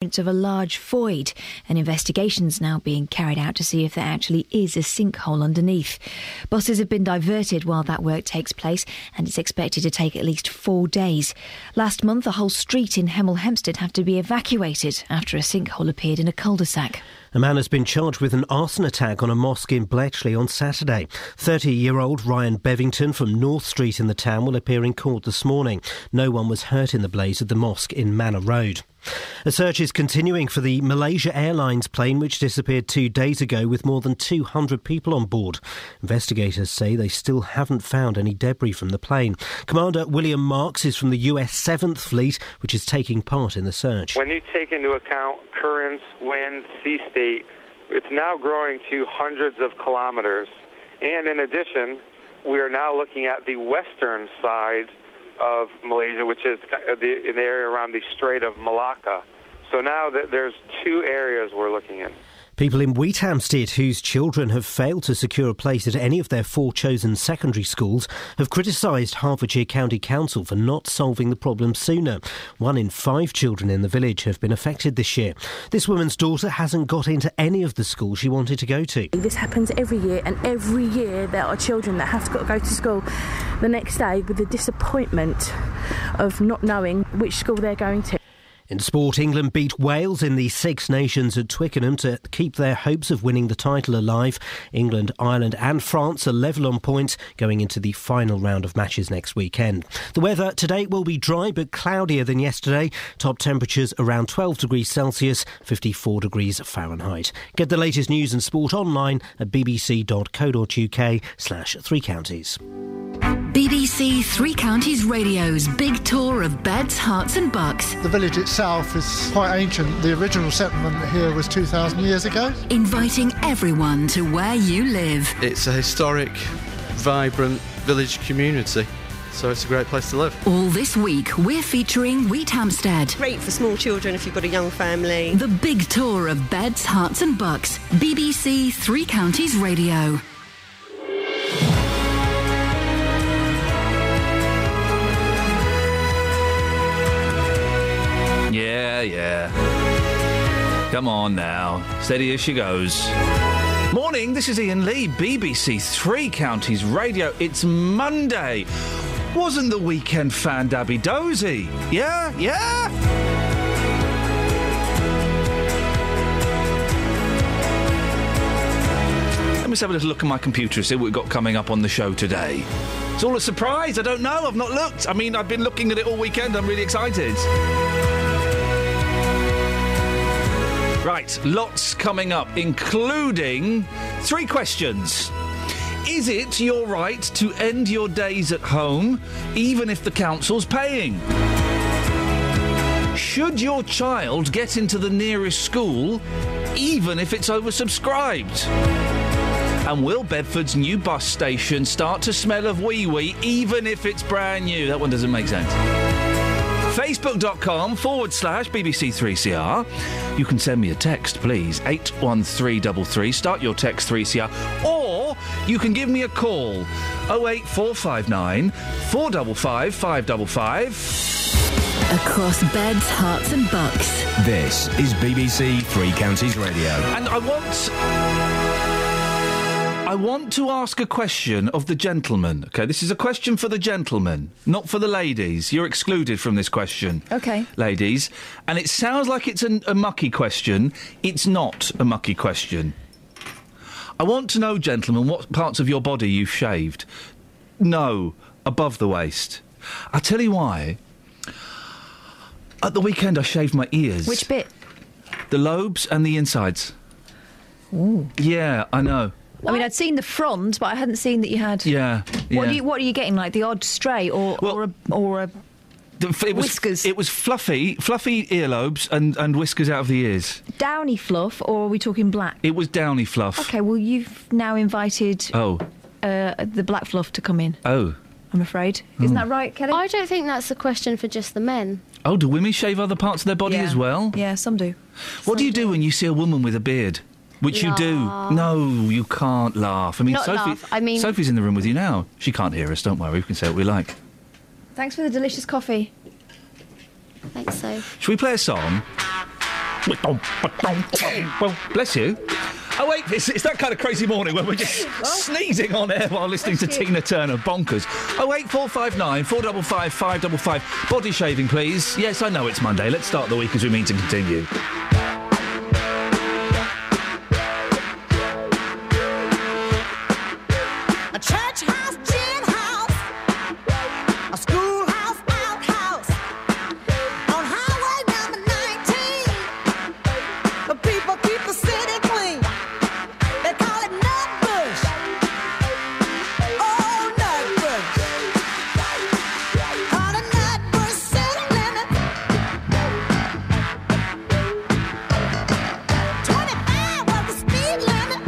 of a large void. An investigation's now being carried out to see if there actually is a sinkhole underneath. Buses have been diverted while that work takes place, and it's expected to take at least 4 days. Last month, a whole street in Hemel Hempstead had to be evacuated after a sinkhole appeared in a cul-de-sac. A man has been charged with an arson attack on a mosque in Bletchley on Saturday. 30-year-old Ryan Bevington from North Street in the town will appear in court this morning. No one was hurt in the blaze at the mosque in Manor Road. A search is continuing for the Malaysia Airlines plane which disappeared 2 days ago with more than 200 people on board. Investigators say they still haven't found any debris from the plane. Commander William Marks is from the US 7th Fleet, which is taking part in the search. When you take into account currents, wind, sea state, it's now growing to hundreds of kilometers. And in addition, we are now looking at the western side of Malaysia, which is in the area around the Strait of Malacca. So now there's 2 areas we're looking in. People in Wheathampstead whose children have failed to secure a place at any of their 4 chosen secondary schools have criticised Hertfordshire County Council for not solving the problem sooner. 1 in 5 children in the village have been affected this year. This woman's daughter hasn't got into any of the schools she wanted to go to. This happens every year, and every year there are children that have to go to school the next day with the disappointment of not knowing which school they're going to. In sport, England beat Wales in the Six Nations at Twickenham to keep their hopes of winning the title alive. England, Ireland and France are level on points going into the final round of matches next weekend. The weather today will be dry but cloudier than yesterday. Top temperatures around 12 degrees Celsius, 54 degrees Fahrenheit. Get the latest news and sport online at bbc.co.uk/Three Counties. BBC Three Counties Radio's big tour of beds, hearts and bucks. The village itself is quite ancient. The original settlement here was 2,000 years ago. Inviting everyone to where you live. It's a historic, vibrant village community, so it's a great place to live. All this week, we're featuring Wheathampstead. Great for small children if you've got a young family. The big tour of beds, hearts and bucks. BBC Three Counties Radio. Yeah. Come on now. Steady as she goes. Morning, this is Iain Lee, BBC Three Counties Radio. It's Monday. Wasn't the weekend fan-dabby dozy? Yeah? Let me just have a little look at my computer and see what we've got coming up on the show today. It's all a surprise. I don't know. I've not looked. I mean, I've been looking at it all weekend. I'm really excited. Right, lots coming up, including 3 questions. Is it your right to end your days at home, even if the council's paying? Should your child get into the nearest school, even if it's oversubscribed? And will Bedford's new bus station start to smell of wee-wee, even if it's brand new? That one doesn't make sense. Facebook.com/BBC3CR. You can send me a text, please. 81333. Start your text 3CR. Or you can give me a call. 08459 455 555. Across beds, hearts and bucks. This is BBC Three Counties Radio. And I want to ask a question of the gentleman. OK, this is a question for the gentleman, not for the ladies. You're excluded from this question. OK. Ladies. And it sounds like it's a mucky question. It's not a mucky question. I want to know, gentlemen, what parts of your body you've shaved. No, above the waist. I'll tell you why. At the weekend, I shaved my ears. Which bit? The lobes and the insides. Ooh. Yeah, I know. What? I mean, I'd seen the front, but I hadn't seen that you had. Yeah. What are you getting? Like the odd stray, or a whiskers? It was fluffy earlobes and whiskers out of the ears. Downy fluff, or are we talking black? It was downy fluff. Okay, well you've now invited the black fluff to come in. Oh. I'm afraid. Isn't that right, Kelly? I don't think that's a question for just the men. Oh, do women shave other parts of their body as well? Yeah, some do. What do you do when you see a woman with a beard? Which laugh. You do. No, you can't laugh. I mean, Sophie's in the room with you now. She can't hear us, don't worry. We can say what we like. Thanks for the delicious coffee. Thanks, so. Should we play a song? Well, bless you. Oh, wait, it's that kind of crazy morning when we're just sneezing on air while listening to Tina Turner. Bonkers. 08459 455 555. Body shaving, please. Yes, I know it's Monday. Let's start the week as we mean to continue. A church house, gin house, a schoolhouse, outhouse, on highway number 19. The people keep the city clean. They call it Nutbush. Oh, Nutbush. Call it Nutbush city limit. 25 was the speed limit.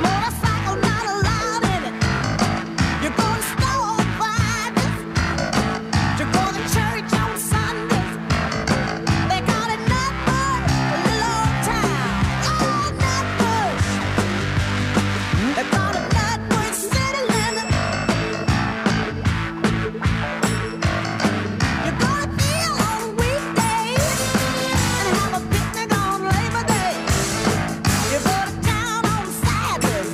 Motorcycle not allowed in it. You're going slow on Fridays. You're going to church on Sundays. They call it Nutbush, a little old town. Oh, Nutbush. They call it Nutbush city limit. You're gonna feel on weekdays and have a picnic on Labor Day. You go to town on Saturdays,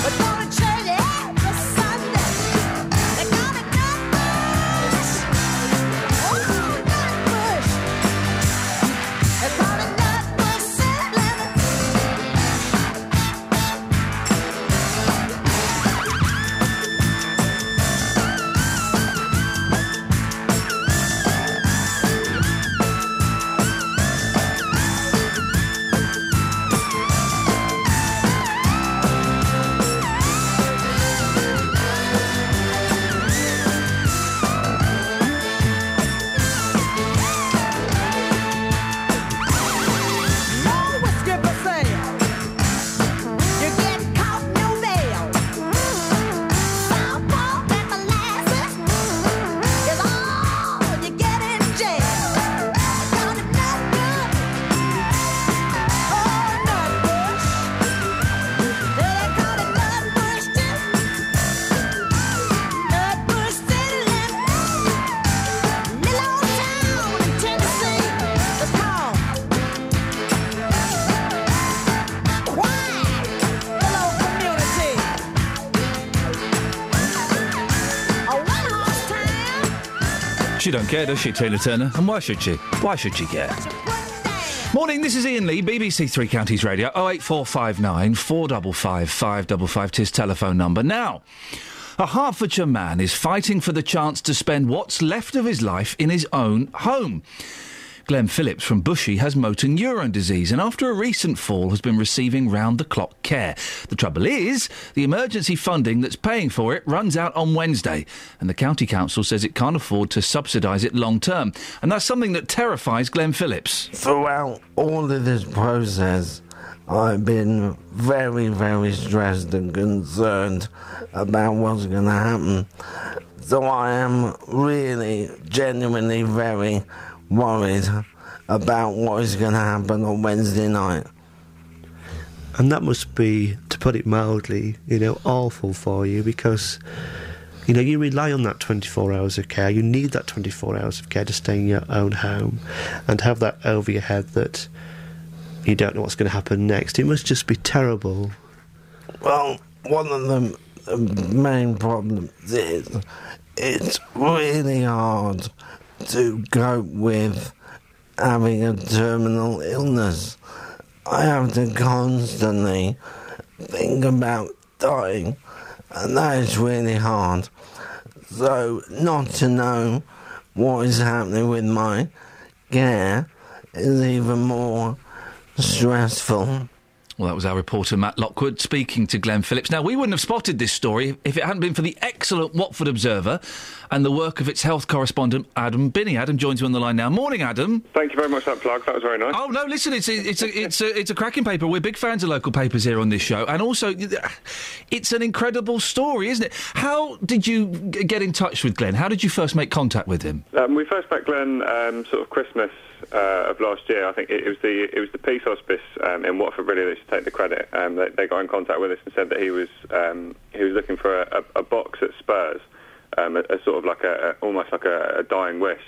but go to church every Sunday. They call it Nutbush. Oh, Nutbush. They call it Nutbush city limit. No whiskey for sale. You get caught, no bail. Southpaw and molasses is all you get in jail. Call it Nutbush. Oh, Nutbush. They call it Nutbush too. Nutbush city limit. Little old town in Tennessee. It's called quiet, hello community. A one-horse town. She don't care, does she, Tina Turner? And why should she? Why should she care? Morning, this is Iain Lee, BBC Three Counties Radio. 08459 455 555, 'tis telephone number. Now, a Hertfordshire man is fighting for the chance to spend what's left of his life in his own home. Glenn Phillips from Bushey has motor neurone disease and after a recent fall has been receiving round-the-clock care. The trouble is, the emergency funding that's paying for it runs out on Wednesday and the County Council says it can't afford to subsidise it long-term. And that's something that terrifies Glenn Phillips. Throughout all of this process, I've been very, very stressed and concerned about what's going to happen. So I am really, genuinely very worried about what is going to happen on Wednesday night. And that must be, to put it mildly, awful for you because, you rely on that 24 hours of care. You need that 24 hours of care to stay in your own home and have that over your head that you don't know what's going to happen next. It must just be terrible. Well, one of the main problems is it's really hard to cope with having a terminal illness. I have to constantly think about dying, and that is really hard. So, not to know what is happening with my care is even more stressful. Well, that was our reporter Matt Lockwood speaking to Glenn Phillips. Now, we wouldn't have spotted this story if it hadn't been for the excellent Watford Observer and the work of its health correspondent, Adam Binney. Adam joins you on the line now. Morning, Adam. Thank you very much for that plug. That was very nice. Oh, no, listen, it's a cracking paper. We're big fans of local papers here on this show. And also, it's an incredible story, isn't it? How did you get in touch with Glenn? How did you first make contact with him? We first met Glenn sort of Christmas of last year. I think it was the Peace Hospice in Watford really that should take the credit. They got in contact with us and said that he was looking for a box at Spurs, a sort of like almost like a dying wish.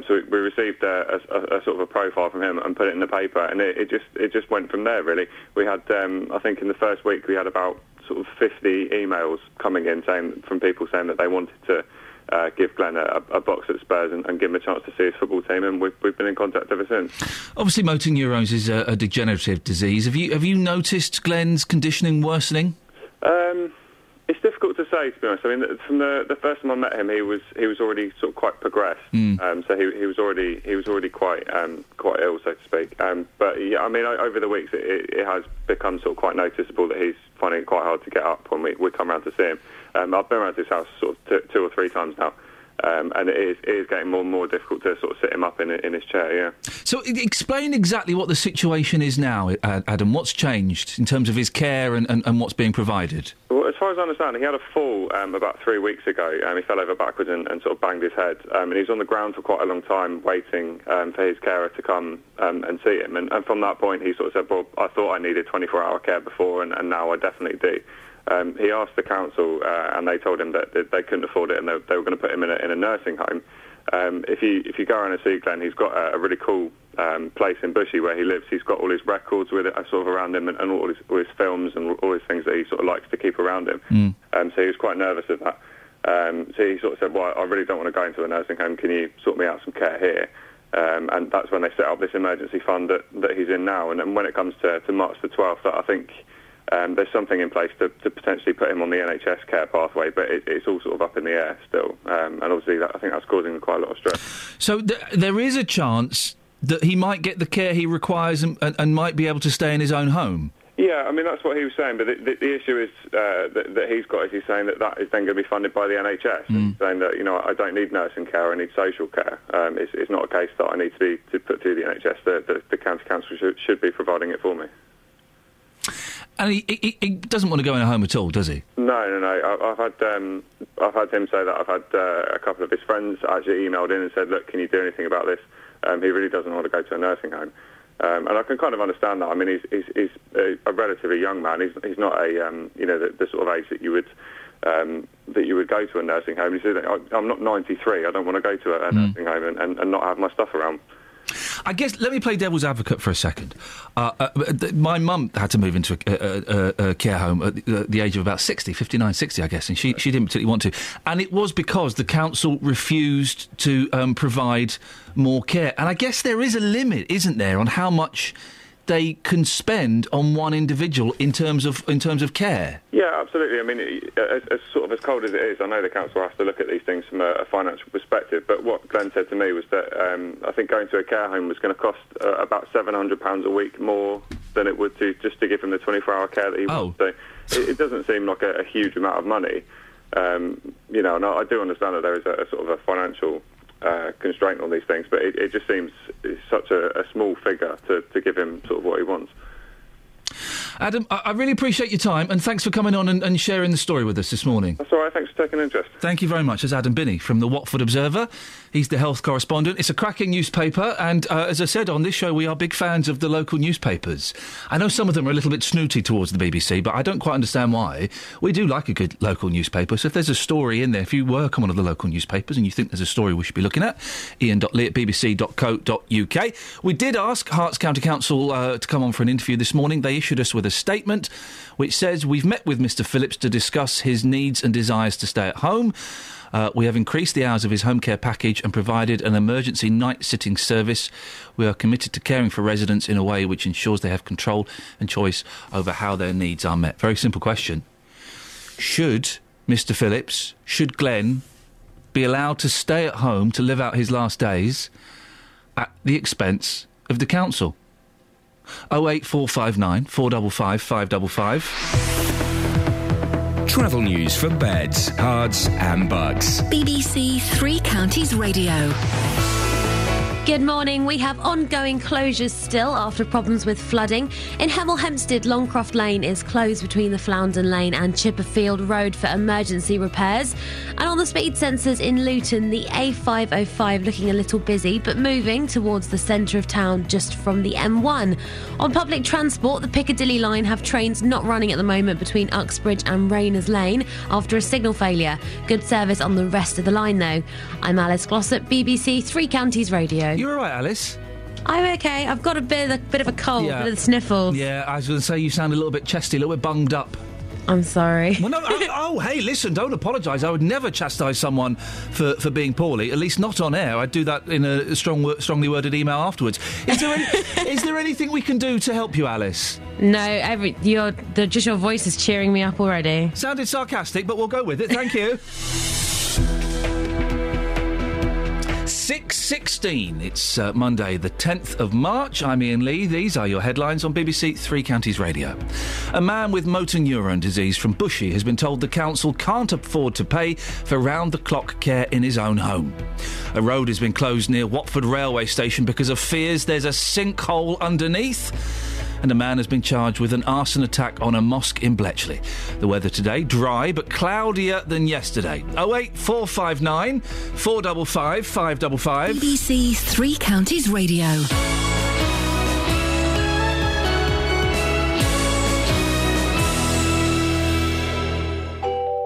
So we received a sort of a profile from him and put it in the paper, and it just went from there, really. We had, I think in the first week, we had about sort of 50 emails coming in from people saying that they wanted to give Glenn a box at Spurs and give him a chance to see his football team, and we've been in contact ever since. Obviously, motor neurons is a degenerative disease. Have you noticed Glenn's conditioning worsening? It's difficult to say, to be honest. I mean, from the first time I met him, he was already sort of quite progressed. So he was already quite ill, so to speak. But yeah, I mean, over the weeks, it has become sort of quite noticeable that he's finding it quite hard to get up when we come around to see him. I've been around to his house sort of two or three times now. And it is getting more and more difficult to sort of sit him up in his chair, yeah. So explain exactly what the situation is now, Adam. What's changed in terms of his care and what's being provided? Well, as far as I understand, he had a fall about 3 weeks ago. He fell over backwards and sort of banged his head. And he was on the ground for quite a long time waiting for his carer to come and see him. And from that point, he sort of said, well, I thought I needed 24-hour care before, and now I definitely do. He asked the council, and they told him that they couldn't afford it, and they were going to put him in a nursing home. If you go around and see Glenn, he's got a really cool place in Bushy where he lives. He's got all his records with it, sort of around him, and all his films and all his things that he sort of likes to keep around him. So he was quite nervous of that. So he sort of said, well, I really don't want to go into a nursing home. Can you sort me out some care here? And that's when they set up this emergency fund that he's in now. And when it comes to March the 12th, I think there's something in place to potentially put him on the NHS care pathway, but it's all sort of up in the air still. And obviously I think that's causing quite a lot of stress. So there is a chance that he might get the care he requires and might be able to stay in his own home? Yeah, I mean, that's what he was saying, but the issue is that he's got is he's saying that is then going to be funded by the NHS, and saying that, I don't need nursing care, I need social care. It's not a case that I need to be put through the NHS. The county council should be providing it for me. And he doesn't want to go in a home at all, does he? No. I've had him say that. I've had a couple of his friends actually emailed in and said, look, can you do anything about this? He really doesn't want to go to a nursing home. And I can kind of understand that. I mean, he's a relatively young man. He's not the sort of age that you would go to a nursing home. He said, I'm not 93. I don't want to go to a nursing home and not have my stuff around. I guess, let me play devil's advocate for a second. My mum had to move into a care home at the age of about 59, 60, I guess, and she didn't particularly want to. And it was because the council refused to provide more care. And I guess there is a limit, isn't there, on how much they can spend on one individual in terms of care. Yeah, absolutely. I mean, as cold as it is, I know the council has to look at these things from a financial perspective, but what Glenn said to me was that I think going to a care home was going to cost about £700 a week more than it would just to give him the 24-hour care that he wants. So it doesn't seem like a huge amount of money. And I do understand that there is a sort of a financial constraint on these things, but it just seems such a small figure to give him sort of what he wants. Adam, I really appreciate your time, and thanks for coming on and sharing the story with us this morning. That's all right, thanks for taking interest. Thank you very much. It's Adam Binney from the Watford Observer. He's the health correspondent. It's a cracking newspaper, and as I said on this show, we are big fans of the local newspapers. I know some of them are a little bit snooty towards the BBC, but I don't quite understand why. We do like a good local newspaper, so if there's a story in there, if you work on one of the local newspapers and you think there's a story we should be looking at, ian.lee@bbc.co.uk. We did ask Herts County Council to come on for an interview this morning. They issued us with a statement which says, we've met with Mr Phillips to discuss his needs and desires to stay at home. We have increased the hours of his home care package and provided an emergency night-sitting service. We are committed to caring for residents in a way which ensures they have control and choice over how their needs are met. Very simple question. Should Mr Phillips, should Glenn be allowed to stay at home to live out his last days at the expense of the council? 08459 455 555. Travel news for beds, cards and bugs. BBC Three Counties Radio. Good morning. We have ongoing closures still after problems with flooding. In Hemel Hempstead, Longcroft Lane is closed between the Floundon Lane and Chipperfield Road for emergency repairs. And on the speed sensors in Luton, the A505 looking a little busy, but moving towards the centre of town just from the M1. On public transport, the Piccadilly line have trains not running at the moment between Uxbridge and Rayners Lane after a signal failure. Good service on the rest of the line though. I'm Alice Glossop, BBC Three Counties Radio. You're all right, Alice? I'm okay. I've got a bit of a cold, Yeah. a bit of the sniffles. Yeah, I was going to say you sound a little bit chesty, a little bit bunged up. I'm sorry. Well, no, hey, listen, don't apologise. I would never chastise someone for being poorly, at least not on air. I'd do that in a strongly worded email afterwards. Is there anything we can do to help you, Alice? No, just your voice is cheering me up already. Sounded sarcastic, but we'll go with it. Thank you. 6:16. It's Monday, the 10th of March. I'm Iain Lee. These are your headlines on BBC Three Counties Radio. A man with motor neuron disease from Bushey has been told the council can't afford to pay for round-the-clock care in his own home. A road has been closed near Watford railway station because of fears there's a sinkhole underneath. And a man has been charged with an arson attack on a mosque in Bletchley. The weather today, dry but cloudier than yesterday. 08459 455 555. BBC Three Counties Radio.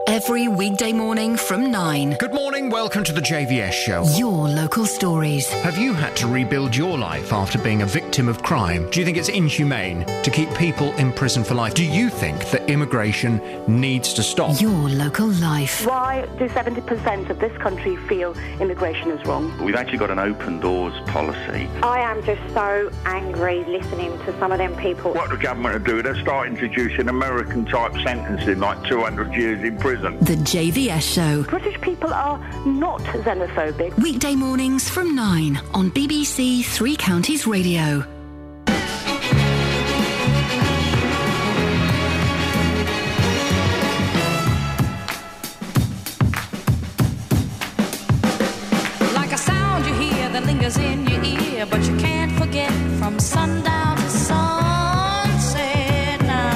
Every weekday morning from 9. Good morning, welcome to the JVS show. Your local stories. Have you had to rebuild your life after being a victim of crime? Do you think it's inhumane to keep people in prison for life? Do you think that immigration needs to stop? Your local life. Why do 70% of this country feel immigration is wrong? We've actually got an open doors policy. I am just so angry listening to some of them people. What the government are doing, they'll start introducing American-type sentencing, like 200 years in prison. The JVS show. British people are not xenophobic. Weekday mornings from 9 on BBC Three Counties Radio. Like a sound you hear that lingers in your ear, but you can't forget from sundown to sunset. Nah.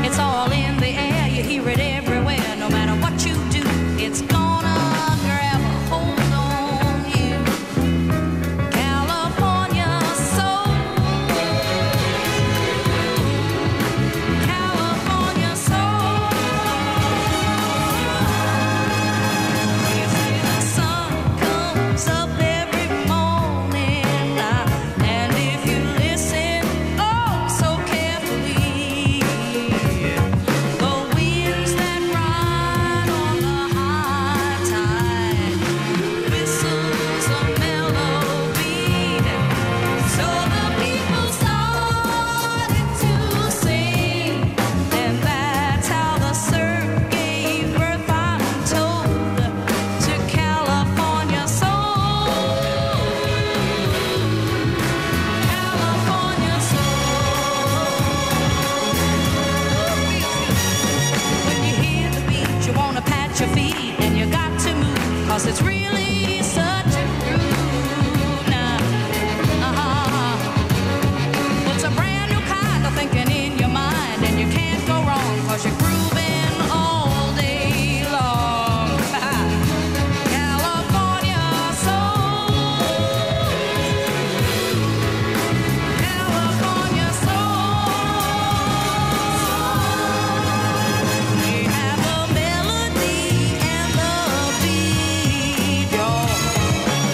It's all in the air, you hear it everywhere. No matter what you do, it's gonna grab a hold on you. California soul. California soul. You see the sun comes up every morning, and if you listen, oh, so carefully, the winds that ride on the high tide whistles a melody. So the people started to sing, and that's how the surf gave birth, I'm told, to California soul. California soul. When you hear the beat, you wanna pat your feet, and you got to move, 'cause it's really such a groove now. It's a brand new kind of thinking in your mind, and you can't go wrong, 'cause you're grooving all day long. California soul. California soul. We have the melody and the beat, y'all,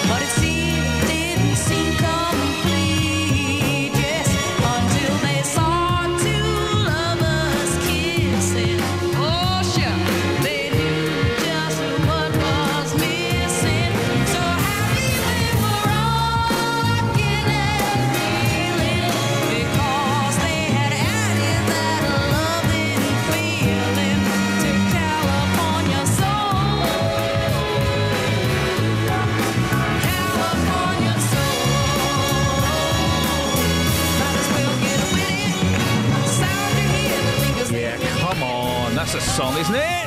but it still didn't seem complete, yes, until they saw two lovers kissing. Oh, sure, they knew just what was missing. So happy they were rocking and reeling, because they had added that loving feeling to California soul. California soul. Might as well get with it. Sound you hear, the fingers. Yeah, come on. That's a song, isn't it?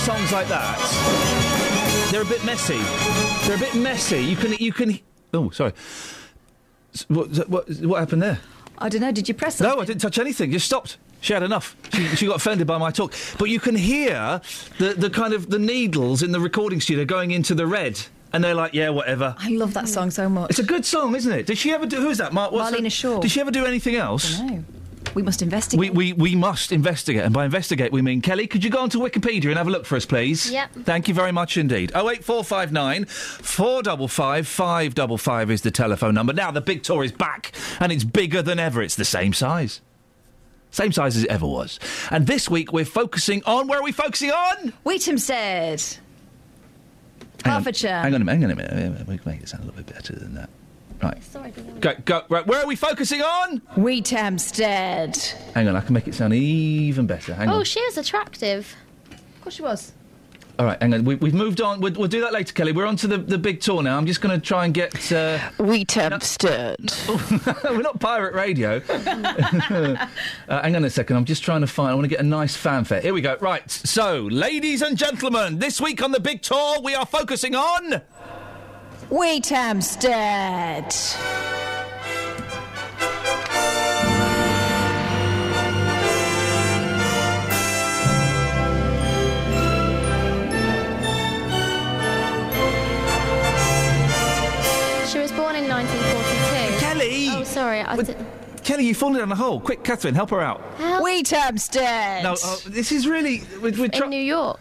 songs like that, they're a bit messy. They're a bit messy. You can. Oh, sorry. What happened there? I don't know. Did you press something? No, I didn't touch anything. Just stopped. She had enough. She got offended by my talk. But you can hear the kind of the needles in the recording studio going into the red. And they're like, yeah, whatever. I love that song so much. It's a good song, isn't it? Did she ever do... Who's that? Marlena Shaw. Did she ever do anything else? No. We must investigate. We must investigate. And by investigate, we mean... Kelly, could you go onto Wikipedia and have a look for us, please? Yep. Thank you very much indeed. 08459 455 555 is the telephone number. Now, the big tour is back, and it's bigger than ever. It's the same size. Same size as it ever was. And this week, we're focusing on... Where are we focusing on? Wheathampstead. Hertfordshire. Hang on a minute. We can make it sound a little bit better than that. Right. Sorry, Go. Right, where are we focusing on? Wheathampstead. Hang on, I can make it sound even better. Hang on. Oh, she was attractive. Of course she was. All right, hang on. We've moved on. We'll do that later, Kelly. We're on to the big tour now. I'm just going to try and get... Wheathampstead. We're not pirate radio. Hang on a second. I'm just trying to find... I want to get a nice fanfare. Here we go. Right. So, ladies and gentlemen, this week on the big tour, we are focusing on... Wheathampstead. She was born in 1942. Kelly! Oh, sorry. Kelly, you've fallen down a hole. Quick, Catherine, help her out. Help. Wheathampstead. No, this is really... in New York.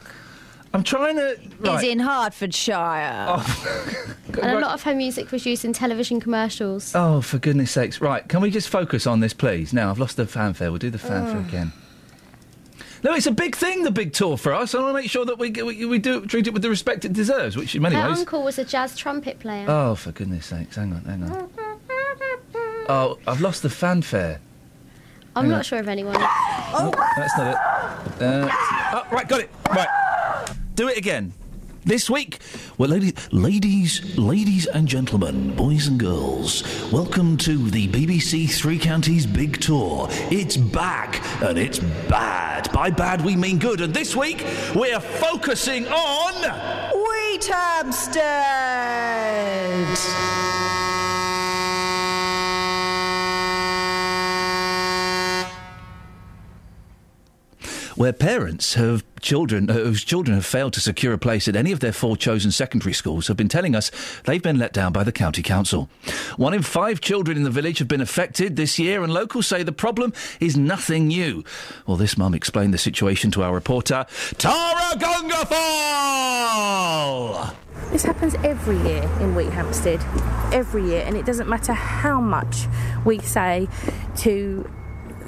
I'm trying to... Right. Is in Hertfordshire. Oh. And a lot of her music was used in television commercials. Oh, for goodness sakes. Right, can we just focus on this, please? Now, I've lost the fanfare. We'll do the fanfare again. No, it's a big thing, the big tour for us. I want to make sure that we treat it with the respect it deserves, which in many Her ways... uncle was a jazz trumpet player. Oh, for goodness sakes. Hang on. Oh, I've lost the fanfare. I'm not sure of anyone. Oh, that's not it. Right, got it. Right. Do it again. This week, well, ladies and gentlemen, boys and girls, welcome to the BBC Three Counties Big Tour. It's back, and it's bad. By bad, we mean good. And this week, we're focusing on... Wheathampstead. Where parents whose children have failed to secure a place at any of their 4 chosen secondary schools have been telling us they've been let down by the county council. 1 in 5 children in the village have been affected this year, and locals say the problem is nothing new. Well, this mum explained the situation to our reporter, Tara Gungafall! This happens every year in Wheathampstead, every year, and it doesn't matter how much we say to...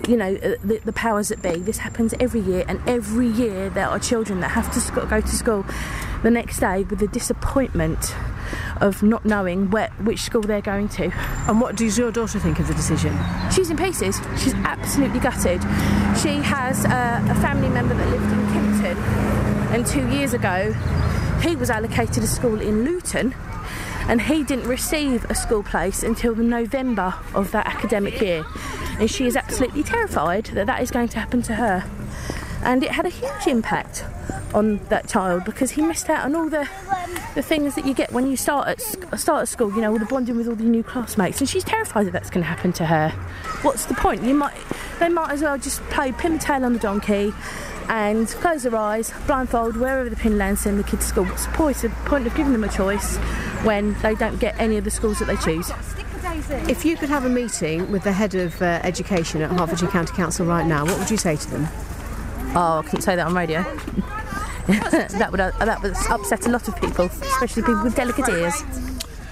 the powers that be. This happens every year, and every year there are children that have to go to school the next day with the disappointment of not knowing which school they're going to. And what does your daughter think of the decision? She's in pieces. She's absolutely gutted. She has a family member that lived in Kimpton, and 2 years ago he was allocated a school in Luton, and he didn't receive a school place until the November of that academic year. And she is absolutely terrified that is going to happen to her. And it had a huge impact on that child, because he missed out on all the things that you get when you start at school, all the bonding with all the new classmates. And she's terrified that's going to happen to her. What's the point? They might as well just play pin the tail on the donkey and close their eyes, blindfold, wherever the pin lands, send the kids to school. What's the point of giving them a choice when they don't get any of the schools that they choose? If you could have a meeting with the head of education at Hertfordshire County Council right now, what would you say to them? Oh, I couldn't say that on radio. that would upset a lot of people, especially people with delicate ears.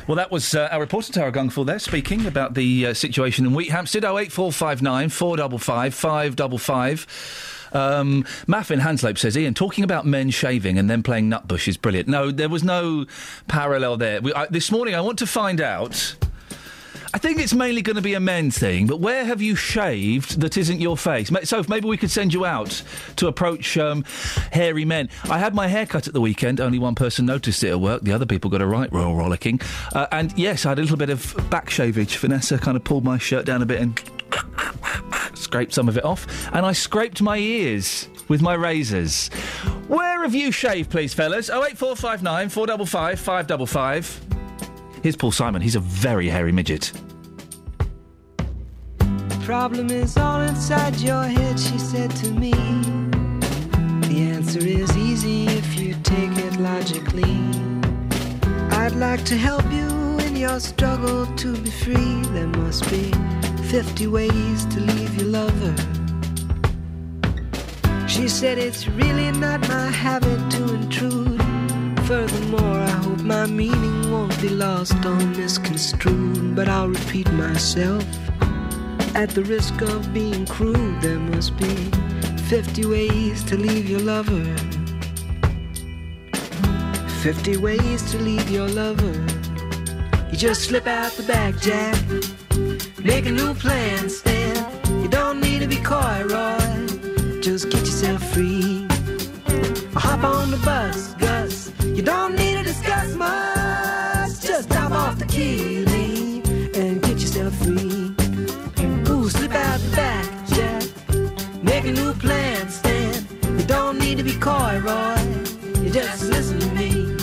Well, that was our reporter Tara Gungfall there, speaking about the situation in Wheathampstead. 08459 455 555. Maff in Hanslope says, Iain, talking about men shaving and then playing nutbush is brilliant. No, there was no parallel there. This morning I want to find out... I think it's mainly going to be a men thing, but where have you shaved that isn't your face? So maybe we could send you out to approach hairy men. I had my hair cut at the weekend. Only one person noticed it at work. The other people got a right royal rollicking. And yes, I had a little bit of back shavage. Vanessa kind of pulled my shirt down a bit and scraped some of it off. And I scraped my ears with my razors. Where of you shave, please, fellas? 08459 455 555. Here's Paul Simon. He's a very hairy midget. The problem is all inside your head, she said to me. The answer is easy if you take it logically. I'd like to help you in your struggle to be free. There must be 50 ways to leave your lover. She said it's really not my habit to intrude. Furthermore, I hope my meaning won't be lost or misconstrued. But I'll repeat myself at the risk of being crude. There must be 50 ways to leave your lover. 50 ways to leave your lover. You just slip out the back, Jack. Make a new plan, Stan. You don't need to be coy, Roy. Just get yourself free. Hop on the bus, Gus. You don't need to discuss much. Just drop off the key, Lee, and get yourself free. Ooh, slip out the back, Jack. Make a new plan, Stan. You don't need to be coy, Roy. You just listen to me.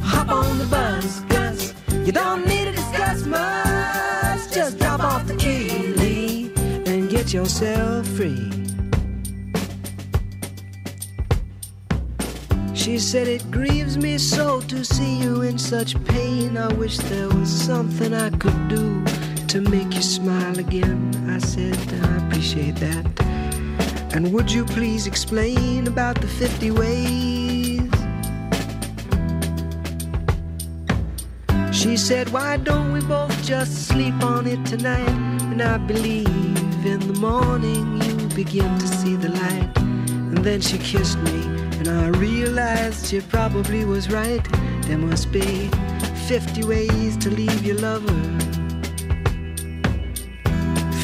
Hop on the bus, Gus. You don't need to discuss much. Just drop off the key, Lee, and get yourself free. She said it grieves me so to see you in such pain. I wish there was something I could do to make you smile again. I said I appreciate that. And would you please explain about the 50 ways? She said, why don't we both just sleep on it tonight? And I believe in the morning you begin to see the light. And then she kissed me, and I realized she probably was right. There must be 50 ways to leave your lover.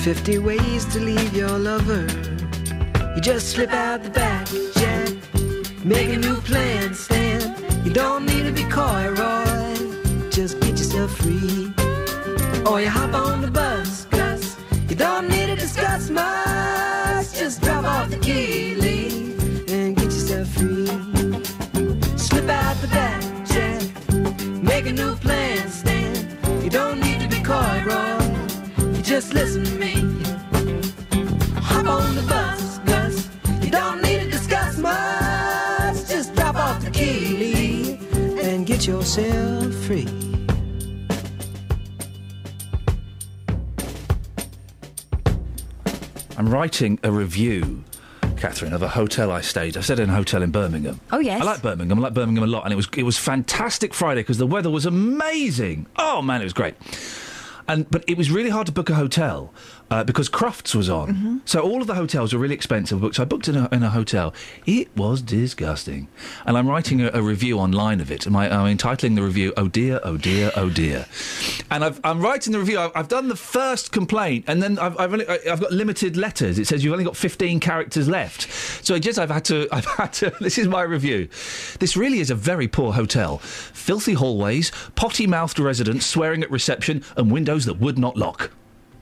50 ways to leave your lover. You just slip out the back, Jack. Make a new plan, Stan. You don't need to be coy, Roy. Just get yourself free. Or you hop on the bus, Gus. You don't need to discuss much. Just drop off the key, Lee, and get yourself free. Slip out the back, Jack. Make a new plan, Stan. You don't need to be coy, Roy. You just listen to me. Hop on the bus, Gus. You don't need to discuss much. Just drop off the key, Lee, and get yourself free. I'm writing a review, Catherine, of a hotel I stayed. I stayed in a hotel in Birmingham. Oh, yes. I like Birmingham. I like Birmingham a lot. And it was fantastic Friday because the weather was amazing. Oh, man, it was great. But it was really hard to book a hotel because Crufts was on. Mm-hmm. So all of the hotels were really expensive booked. So I booked in a hotel. It was disgusting. And I'm writing a review online of it. I'm entitling the review, Oh Dear, Oh Dear, Oh Dear. And I'm writing the review. I've done the first complaint, and then I've got limited letters. It says you've only got 15 characters left. So I've had to. This is my review. This really is a very poor hotel. Filthy hallways, potty-mouthed residents swearing at reception, and windows that would not lock.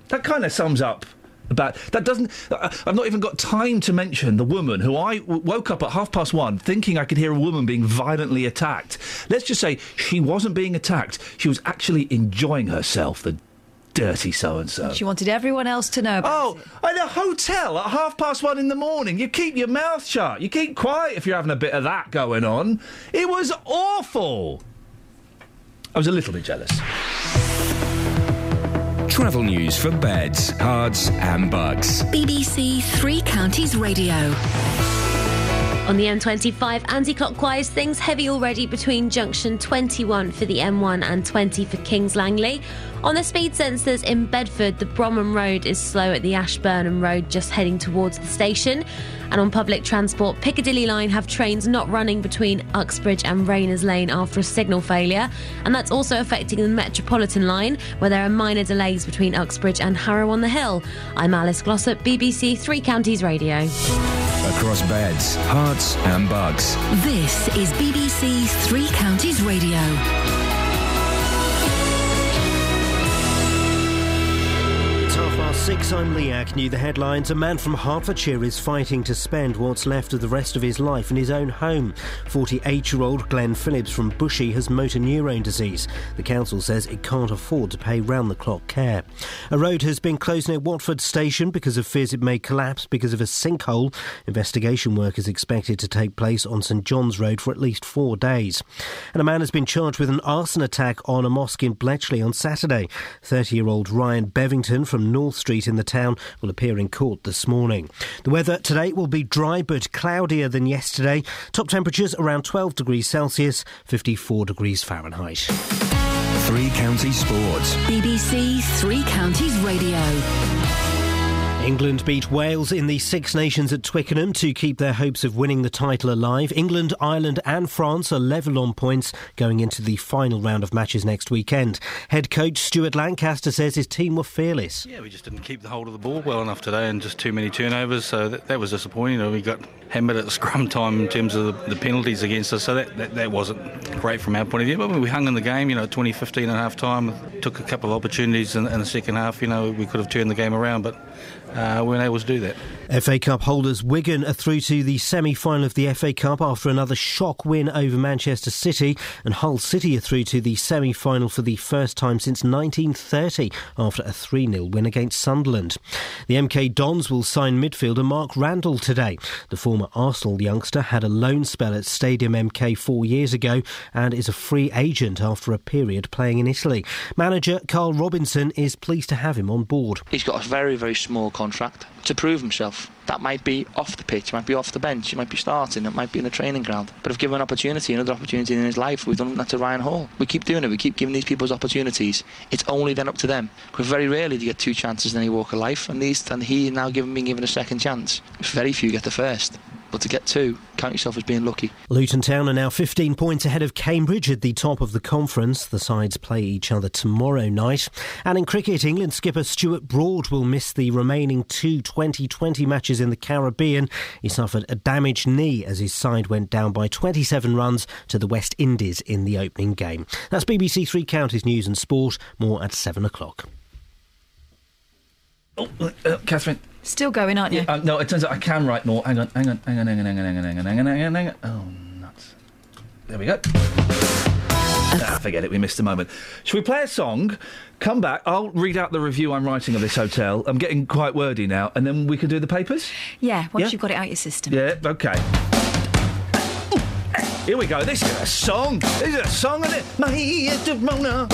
That kind of sums up about... That doesn't... I've not even got time to mention the woman who I woke up at 1:30 thinking I could hear a woman being violently attacked. Let's just say she wasn't being attacked. She was actually enjoying herself, the dirty so-and-so. She wanted everyone else to know about it. Oh, in a hotel at 1:30 in the morning. You keep your mouth shut. You keep quiet if you're having a bit of that going on. It was awful. I was a little bit jealous. Travel news for beds, cards and bugs. BBC Three Counties Radio. On the M25, anti-clockwise, things heavy already between junction 21 for the M1 and 20 for Kings Langley. On the speed sensors in Bedford, the Bromham Road is slow at the Ashburnham Road, just heading towards the station. And on public transport, Piccadilly Line have trains not running between Uxbridge and Rayners Lane after a signal failure. And that's also affecting the Metropolitan Line, where there are minor delays between Uxbridge and Harrow-on-the-Hill. I'm Alice Glossop, BBC Three Counties Radio. Across beds, hearts and bugs. This is BBC Three Counties Radio. 6, I'm Leak. New the headlines. A man from Hertfordshire is fighting to spend what's left of the rest of his life in his own home. 48-year-old Glenn Phillips from Bushey has motor neurone disease. The council says it can't afford to pay round-the-clock care. A road has been closed near Watford Station because of fears it may collapse because of a sinkhole. Investigation work is expected to take place on St John's Road for at least 4 days. And a man has been charged with an arson attack on a mosque in Bletchley on Saturday. 30-year-old Ryan Bevington from North Street in the town will appear in court this morning. The weather today will be dry but cloudier than yesterday. Top temperatures around 12 degrees Celsius, 54 degrees Fahrenheit. 3 Counties Sports. BBC 3 Counties Radio. England beat Wales in the Six Nations at Twickenham to keep their hopes of winning the title alive. England, Ireland and France are level on points going into the final round of matches next weekend. Head coach Stuart Lancaster says his team were fearless. Yeah, we just didn't keep the hold of the ball well enough today and just too many turnovers, so that was disappointing. You know, we got hammered at the scrum time in terms of the penalties against us, so that wasn't great from our point of view. But we hung in the game, 20-15 at half time, took a couple of opportunities in the second half. We could have turned the game around, but we weren't able to do that. FA Cup holders Wigan are through to the semi-final of the FA Cup after another shock win over Manchester City, and Hull City are through to the semi-final for the first time since 1930 after a 3-0 win against Sunderland. The MK Dons will sign midfielder Mark Randall today. The former Arsenal youngster had a loan spell at Stadium MK 4 years ago and is a free agent after a period playing in Italy. Manager Carl Robinson is pleased to have him on board. He's got a very, very small contract to prove himself. That might be off the pitch, it might be off the bench, it might be starting, it might be in the training ground. But if given an opportunity, another opportunity in his life, we've done that to Ryan Hall. We keep doing it, we keep giving these people opportunities. It's only then up to them. Because very rarely do you get 2 chances in any walk of life, and he now being given a second chance. Very few get the first. But to get 2, count yourself as being lucky. Luton Town are now 15 points ahead of Cambridge at the top of the conference. The sides play each other tomorrow night. And in cricket, England skipper Stuart Broad will miss the remaining 2 2020 matches in the Caribbean. He suffered a damaged knee as his side went down by 27 runs to the West Indies in the opening game. That's BBC 3 Counties News and Sport. More at 7 o'clock. Catherine. Still going, aren't you? No, it turns out I can write more. Hang on. Oh, nuts. There we go. Forget it, we missed a moment. Shall we play a song, come back, I'll read out the review I'm writing of this hotel. I'm getting quite wordy now, and then we can do the papers? Yeah, once you've got it out your system. Yeah, OK. Here we go, this is a song. This is a song, isn't it? My ears to Rona.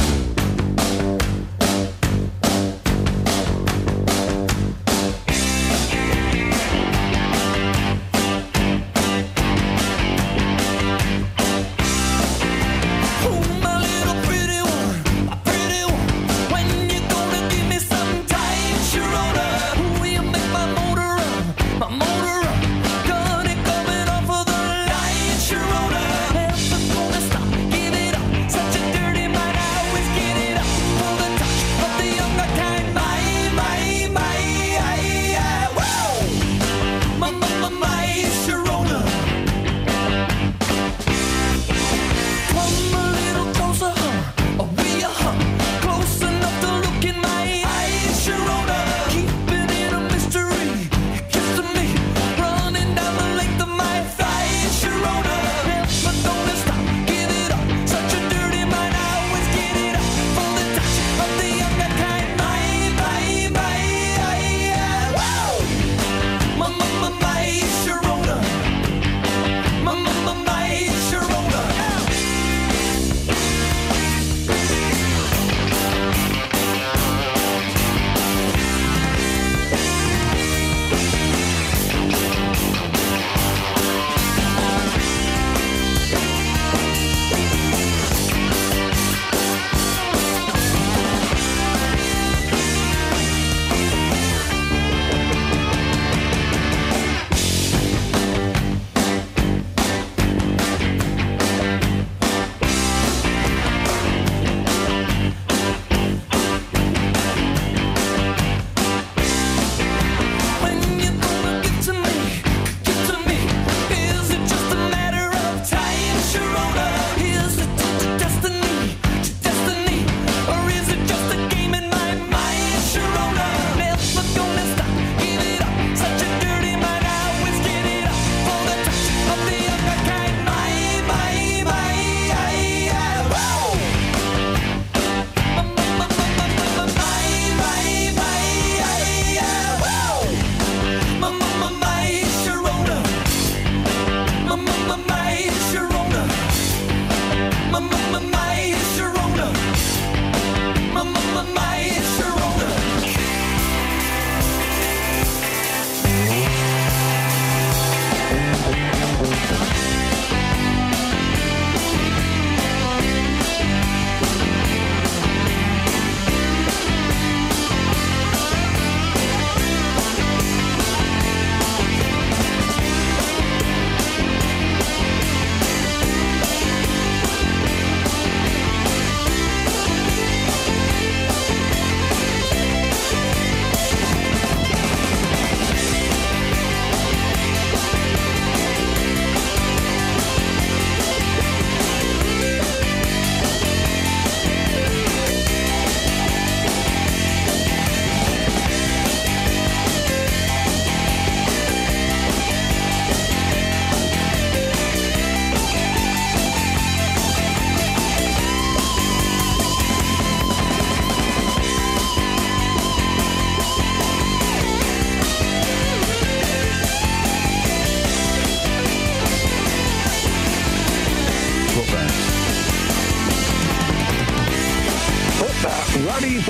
Such a dirty mind, I always give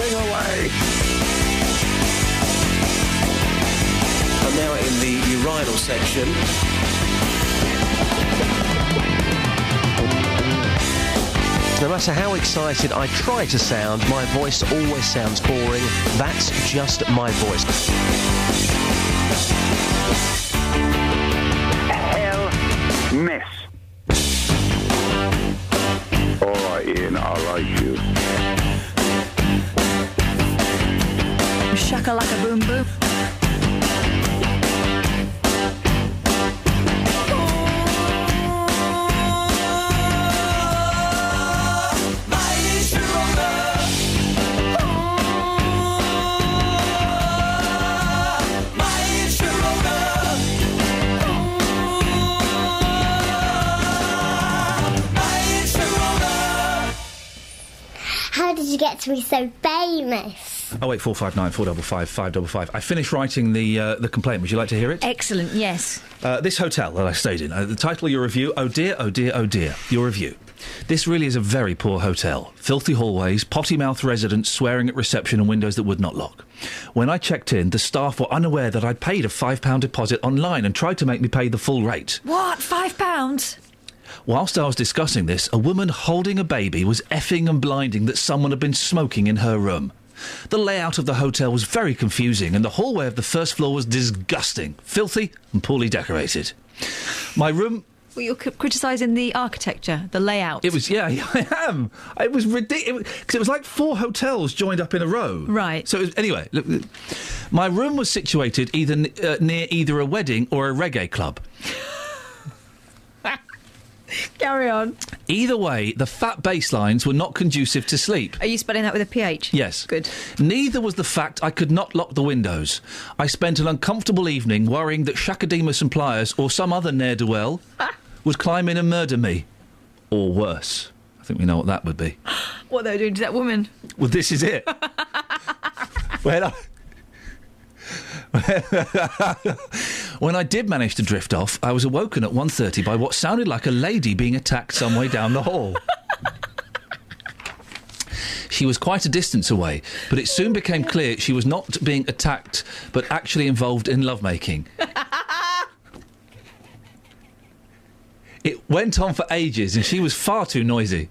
sing away. I'm now in the urinal section. No matter how excited I try to sound, my voice always sounds boring. That's just my voice. Hell miss. All right, Ian, I like you. Shaka-laka boom boom. How did you get to be so famous? 08459 455 555. I finished writing the complaint. Would you like to hear it? Excellent, yes. This hotel that I stayed in. The title of your review, oh dear, oh dear, oh dear. Your review. This really is a very poor hotel. Filthy hallways, potty-mouthed residents swearing at reception and windows that would not lock. When I checked in, the staff were unaware that I'd paid a £5 deposit online and tried to make me pay the full rate. What? £5? Whilst I was discussing this, a woman holding a baby was effing and blinding that someone had been smoking in her room. The layout of the hotel was very confusing and the hallway of the first floor was disgusting, filthy and poorly decorated. My room... Well, you're criticising the architecture, the layout. It was, yeah, I am. It was ridiculous, because it was like 4 hotels joined up in a row. Right. So, anyway, look, my room was situated either near either a wedding or a reggae club. Carry on. Either way, the fat bass lines were not conducive to sleep. Are you spelling that with a PH? Yes. Good. Neither was the fact I could not lock the windows. I spent an uncomfortable evening worrying that Shakademus and Pliers or some other ne'er-do-well would climb in and murder me. Or worse. I think we know what that would be. What they were doing to that woman? Well, this is it. When I did manage to drift off, I was awoken at 1:30 by what sounded like a lady being attacked some way down the hall. She was quite a distance away, but it soon became clear she was not being attacked, but actually involved in lovemaking. It went on for ages, and she was far too noisy.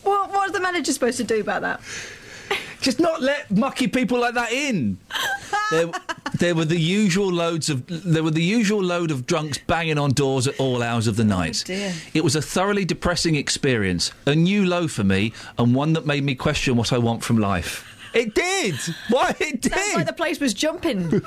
What's the manager supposed to do about that? Just not let mucky people like that in. There were the usual load of drunks banging on doors at all hours of the night. Oh dear. It was a thoroughly depressing experience, a new low for me, and one that made me question what I want from life. It did. Why? It did. Sounds like the place was jumping.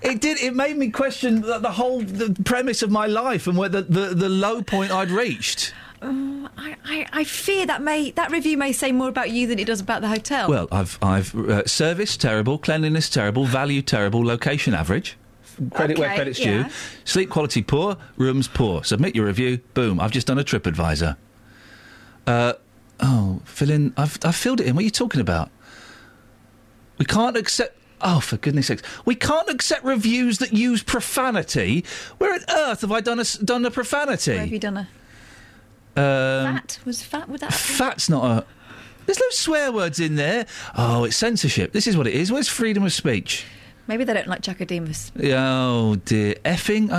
It did. It made me question the premise of my life and whether the low point I'd reached. I fear that review may say more about you than it does about the hotel. Well, I've service terrible, cleanliness terrible, value terrible, location average. Credit where credit's due. Sleep quality poor, rooms poor. Submit your review. Boom. I've just done a TripAdvisor. Fill in. I've filled it in. What are you talking about? We can't accept. Oh, for goodness sakes! We can't accept reviews that use profanity. Where on earth have I done a profanity? Where have you done a? Fat? Would that? Fat's not a. There's no swear words in there. Oh, it's censorship. This is what it is. Where's freedom of speech? Maybe they don't like Chakademus. Oh dear, effing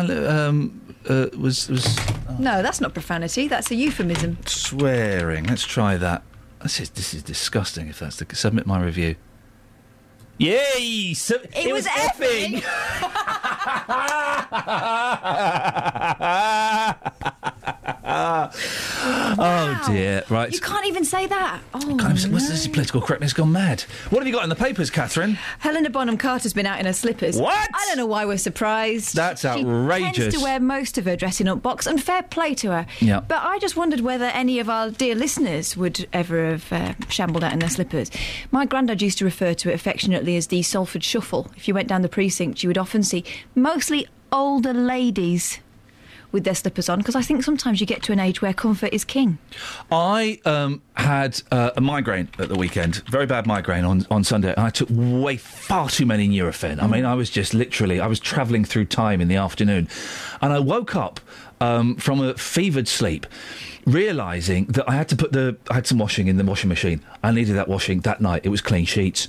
was. Oh. No, that's not profanity. That's a euphemism. Swearing. Let's try that. This is disgusting. If that's the submit my review. Yay! It was effing. Oh dear! Right, you can't even say that. Oh, This is political correctness gone mad. What have you got in the papers, Catherine? Helena Bonham Carter's been out in her slippers. What? I don't know why we're surprised. That's outrageous. She tends to wear most of her dressing up box, and fair play to her. Yeah. But I just wondered whether any of our dear listeners would ever have shambled out in their slippers. My granddad used to refer to it affectionately as the Salford Shuffle. If you went down the precinct, you would often see mostly older ladies with their slippers on, because I think sometimes you get to an age where comfort is king. I had a migraine at the weekend, very bad migraine on Sunday, and I took far too many Nurofen. I mean, I was travelling through time in the afternoon, and I woke up from a fevered sleep, realising that I had some washing in the washing machine. I needed that washing that night. It was clean sheets.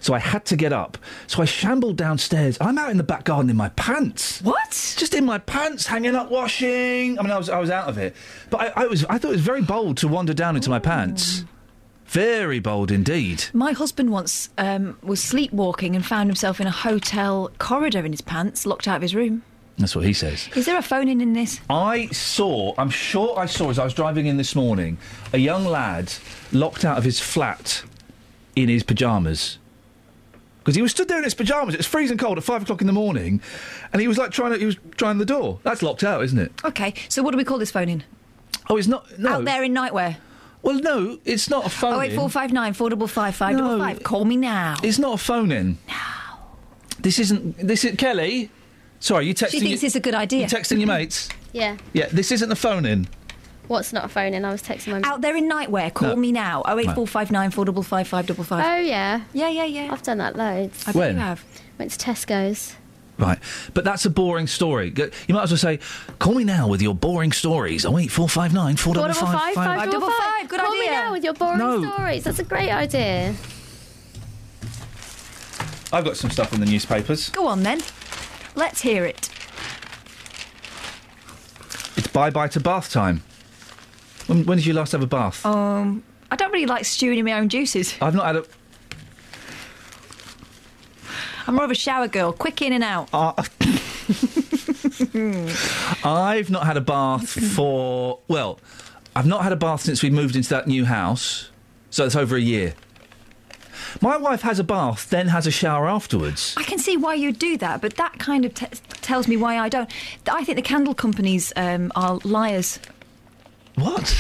So I had to get up. So I shambled downstairs. I'm out in the back garden in my pants. What? Just in my pants, hanging up washing. I mean, I was out of it. But I thought it was very bold to wander down into my pants. Very bold indeed. My husband once was sleepwalking and found himself in a hotel corridor in his pants, locked out of his room. That's what he says. Is there a phone in this? I'm sure I saw as I was driving in this morning, a young lad locked out of his flat in his pyjamas. Because he was stood there in his pyjamas. It was freezing cold at 5 o'clock in the morning, and he was trying the door. That's locked out, isn't it? OK, so what do we call this phone in? Oh, it's not. No. Out there in nightwear. Well, no, it's not a phone in. 08459 455 555. Call me now. It's not a phone in. No. This isn't Kelly. Sorry, you texting... She thinks it's a good idea. You texting your mates? Yeah. Yeah, this isn't a phone in. What's not a phone in? I was texting my mum. Out there in nightwear, call me now. 08459 455 555. Oh, yeah. Yeah. I've done that loads. I bet you have. Went to Tesco's. Right, but that's a boring story. You might as well say, call me now with your boring stories. 08459 455 555. Good Call idea. me now with your boring stories. That's a great idea. I've got some stuff in the newspapers. Go on, then. Let's hear it. It's bye-bye to bath time. When did you last have a bath? I don't really like stewing in my own juices. I've not had a... I'm more of a shower girl, quick in and out. I've not had a bath for... Well, I've not had a bath since we moved into that new house, so it's over a year. My wife has a bath, then has a shower afterwards. I can see why you do that, but that kind of tells me why I don't. I think the candle companies are liars. What?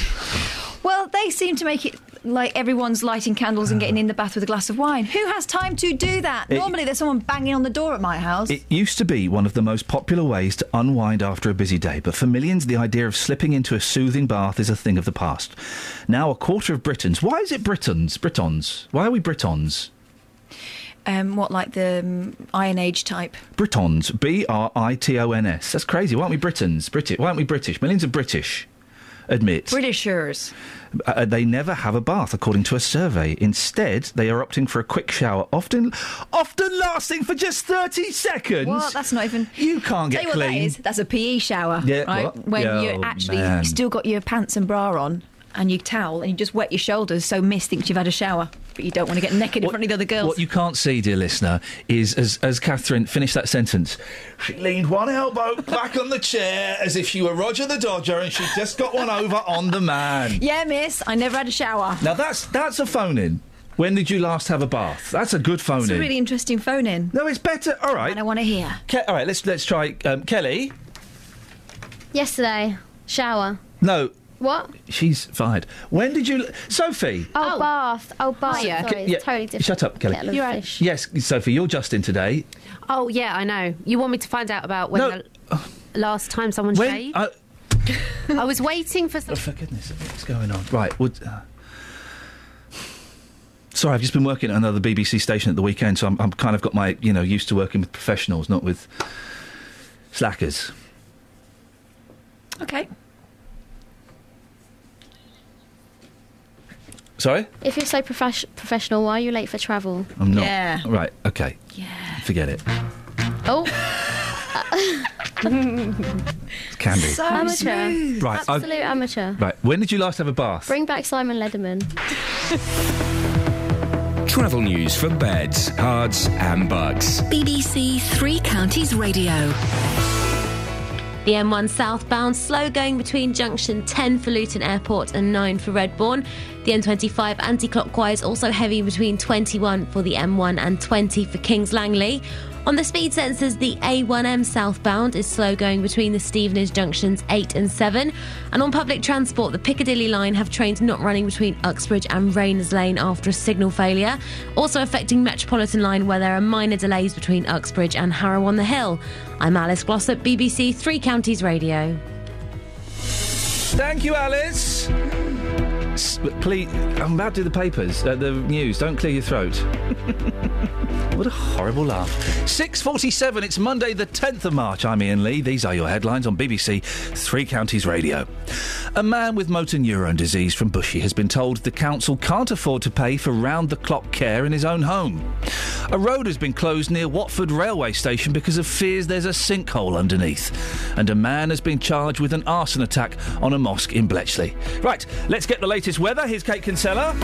Well, they seem to make it like everyone's lighting candles and getting in the bath with a glass of wine. Who has time to do that? Normally there's someone banging on the door at my house. It used to be one of the most popular ways to unwind after a busy day, but for millions the idea of slipping into a soothing bath is a thing of the past. Now a quarter of Britons... Why is it Britons? Why are we Britons? What, like the Iron Age type? Britons. Britons. That's crazy. Why aren't we Britons? Why aren't we British? Millions of British admit... Britishers. They never have a bath, according to a survey. Instead, they are opting for a quick shower, often lasting for just 30 seconds. What? That's not even... You can't get clean. clean. What that is? That's a PE shower, yeah, right? what? When you actually man. still got your pants and bra on and your towel and you just wet your shoulders so Miss thinks you've had a shower, but you don't want to get naked in front of the other girls. What you can't see, dear listener, is as Catherine finished that sentence, she leaned one elbow back on the chair as if she were Roger the Dodger and she just got one over on the man. Yeah, Miss, I never had a shower. Now that's a phone-in. When did you last have a bath? That's a good phone-in. It's a really interesting phone-in. No, it's better. All right. And I want to hear. All right, let's try... Kelly? Yesterday. Shower. No. What? She's fired. When did you... Sophie? Oh, bath. Oh, bath. Yeah. Sorry, it's totally different. Shut up, Kelly. Kettle of fish. Yes, Sophie, you're just in today. Oh, yeah, I know. You want me to find out about when the last time someone shaved? I was waiting for... Oh, for goodness sake, what's going on? Right, sorry, I've just been working at another BBC station at the weekend, so I'm kind of got my, used to working with professionals, not with slackers. OK. Sorry? If you're so professional, why are you late for travel? I'm not. Yeah. Right, OK. Yeah. Forget it. Oh. Candy. So amateur. Smooth. Right, Absolute amateur. Right, when did you last have a bath? Bring back Simon Lederman. Travel news for beds, cards and bugs. BBC Three Counties Radio. The M1 southbound slow going between junction 10 for Luton Airport and 9 for Redbourne. The M25 anti-clockwise also heavy between 21 for the M1 and 20 for Kings Langley. On the speed sensors, the A1M southbound is slow going between the Stevenage junctions 8 and 7. And on public transport, the Piccadilly line have trains not running between Uxbridge and Rayners Lane after a signal failure. Also affecting Metropolitan line where there are minor delays between Uxbridge and Harrow on the Hill. I'm Alice Glossop, BBC Three Counties Radio. Thank you, Alice. Please, I'm about to do the papers, the news. Don't clear your throat. What a horrible laugh. 6:47, it's Monday the 10th of March. I'm Iain Lee. These are your headlines on BBC Three Counties Radio. A man with motor neurone disease from Bushey has been told the council can't afford to pay for round-the-clock care in his own home. A road has been closed near Watford railway station because of fears there's a sinkhole underneath. And a man has been charged with an arson attack on a mosque in Bletchley. Right, let's get the latest weather. Here's Kate Kinsella.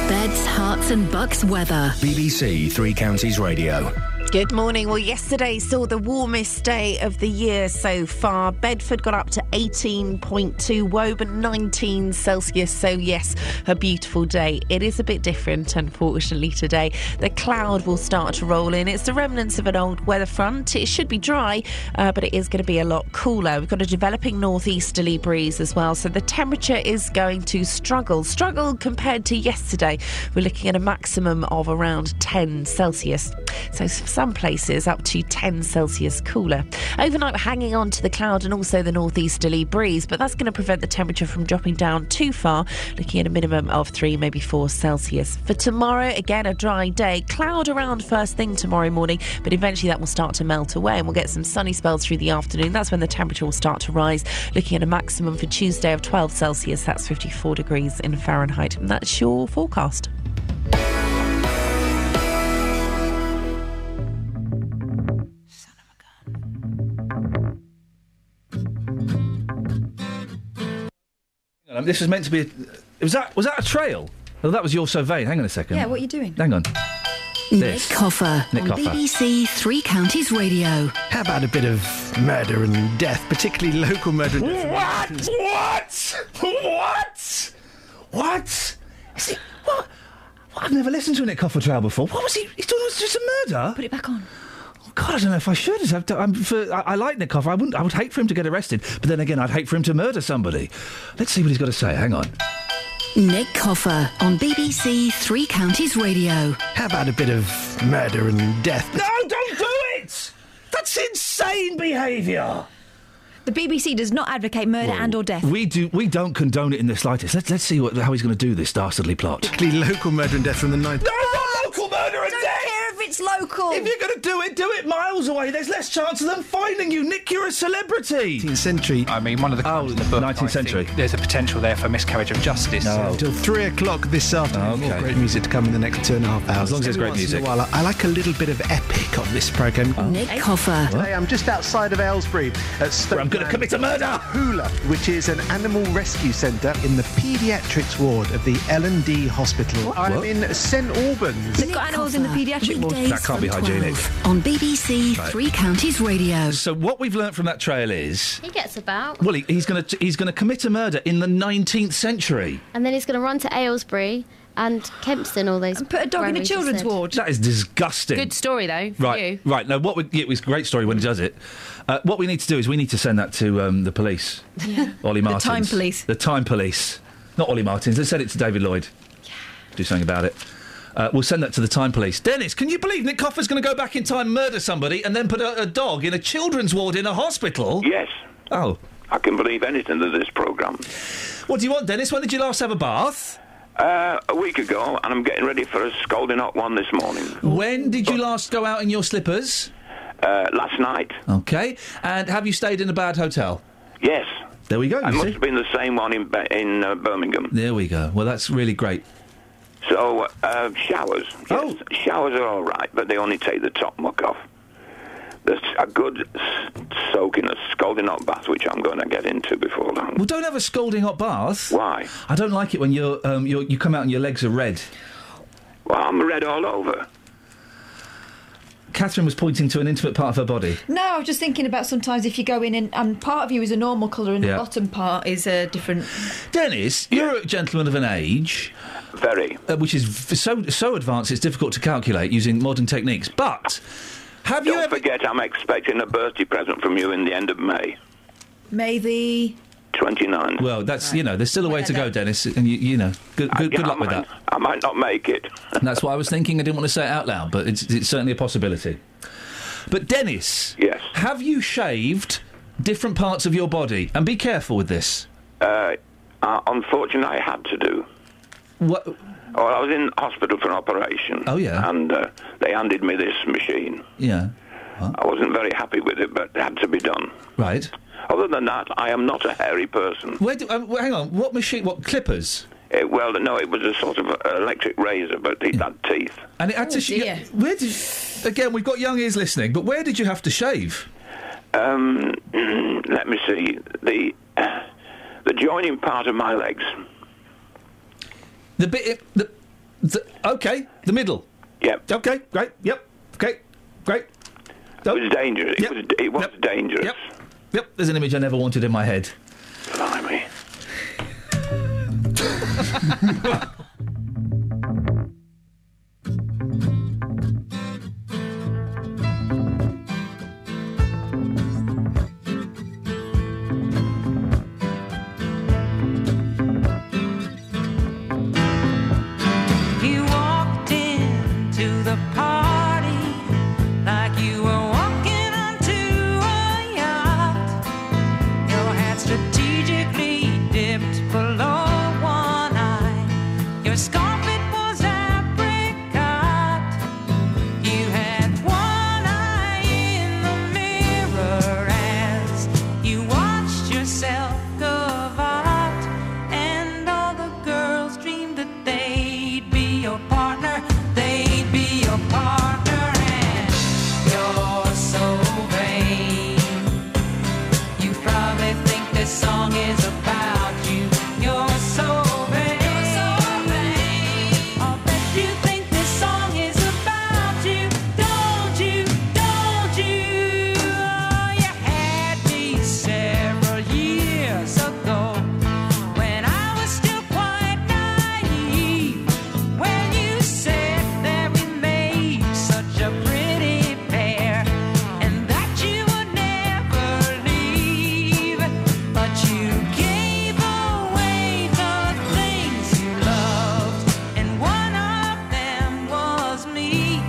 Beds, Herts and Bucks weather. BBC Three Counties Radio. Good morning. Well, yesterday saw the warmest day of the year so far. Bedford got up to 18.2, Woburn 19 Celsius. So, yes, a beautiful day. It is a bit different, unfortunately, today. The cloud will start to roll in. It's the remnants of an old weather front. It should be dry, but it is going to be a lot cooler. We've got a developing northeasterly breeze as well. So the temperature is going to struggle compared to yesterday. We're looking at a maximum of around 10 Celsius. So some places up to 10 Celsius cooler. Overnight, we're hanging on to the cloud and also the northeasterly breeze, but that's going to prevent the temperature from dropping down too far, looking at a minimum of 3, maybe 4 Celsius. For tomorrow, again, a dry day. Cloud around first thing tomorrow morning, but eventually that will start to melt away and we'll get some sunny spells through the afternoon. That's when the temperature will start to rise, looking at a maximum for Tuesday of 12 Celsius. That's 54 degrees in Fahrenheit. And that's your forecast. This was meant to be. Was that a trail? Oh, that was You're So Vain. Hang on a second. Yeah, what are you doing? Hang on. Nick Coffer on BBC Three Counties Radio. How about a bit of murder and death, particularly local murder and death? What? Is it, what? I've never listened to a Nick Coffer trial before. What was he? He's doing just a murder? Put it back on. God, I don't know if I should. I like Nick Coffer. I would hate for him to get arrested, but then again, I'd hate for him to murder somebody. Let's see what he's got to say. Hang on. Nick Coffer on BBC Three Counties Radio. How about a bit of murder and death? No, don't do it! That's insane behaviour. The BBC does not advocate murder and or death. We don't condone it in the slightest. Let's see how he's going to do this dastardly plot. Particularly local murder and death from the 9th. No, not local murder and death! If it's local. If you're going to do it miles away. There's less chance of them finding you. Nick, you're a celebrity. 19th century. I mean, one of the crimes in the book, 19th century. There's a potential there for miscarriage of justice. No. Till 3 o'clock this afternoon. Okay. More great music to come in the next 2.5 hours. As long as there's great music. I like a little bit of epic on this programme. Nick Coffer. Today I'm just outside of Aylesbury at Where I'm going to commit a murder. Hula, which is an animal rescue centre in the paediatrics ward of the L&D Hospital. I'm in St Albans. They've got animals in the paediatric ward. That can't be hygienic. On BBC Three Counties Radio. So what we've learnt from that trail is... He gets about. Well, he's going to commit a murder in the 19th century. And then he's going to run to Aylesbury and Kempston, all those. And put a dog in a children's ward. That is disgusting. Good story, though, for you. Right. No, it was a great story when he does it. What we need to do is we need to send that to the police. Yeah. Ollie Martins. The Time Police. The Time Police. Not Ollie Martins. Let's send it to David Lloyd. Yeah. Do something about it. We'll send that to the Time Police. Dennis, can you believe Nick Coffer's going to go back in time, murder somebody, and then put a dog in a children's ward in a hospital? Yes. Oh. I can believe anything to this programme. What do you want, Dennis? When did you last have a bath? A week ago, and I'm getting ready for a scalding hot one this morning. When did you last go out in your slippers? Last night. OK. And have you stayed in a bad hotel? Yes. There we go. It must have been the same one in Birmingham. There we go. Well, that's really great. So, showers. Yes, showers are all right, but they only take the top muck off. There's a good soak in a scalding hot bath, which I'm going to get into before long. Well, don't have a scalding hot bath. Why? I don't like it when you come out and your legs are red. Well, I'm red all over. Catherine was pointing to an intimate part of her body. No, I was just thinking about sometimes if you go in and part of you is a normal colour and the bottom part is a different... Dennis, you're a gentleman of an age... Very. Which is so advanced it's difficult to calculate using modern techniques. But have you ever... Don't forget I'm expecting a birthday present from you in the end of May. May the... 29th. Well, that's, there's still a way to go, Dennis, and good luck with that. I might not make it. And that's what I was thinking. I didn't want to say it out loud, but it's certainly a possibility. But Dennis, yes, have you shaved different parts of your body? And be careful with this. Unfortunately, I had to do. What? Oh, I was in hospital for an operation. Oh, yeah. And they handed me this machine. Yeah. I wasn't very happy with it, but it had to be done. Right. Other than that, I am not a hairy person. Hang on, what machine? What, clippers? Well, no, it was a sort of electric razor, but it had teeth. And it had to... Where did... Again, we've got young ears listening, but where did you have to shave? Let me see. The joining part of my legs. The bit... okay, the middle. Yep. Okay, great, yep, okay, great. It was dangerous. It was dangerous. Yep, there's an image I never wanted in my head. Blimey. You walked into the party like you were walking onto a yacht. Your hat strategically dipped below one eye. Your scarf, it was apricot. You had one eye in the mirror as you watched yourself go out, and all the girls dreamed that they'd be your partner. They'd be your partner, and you're so vain. You probably think this song is about you. You're so vain. I'll bet you think this song is about you. Don't you? Don't you? Oh, you had me several years ago when I was still quite naive. When you said that we made such a pretty pair and that you would never leave, but you gave away the things you loved, and one of them was me.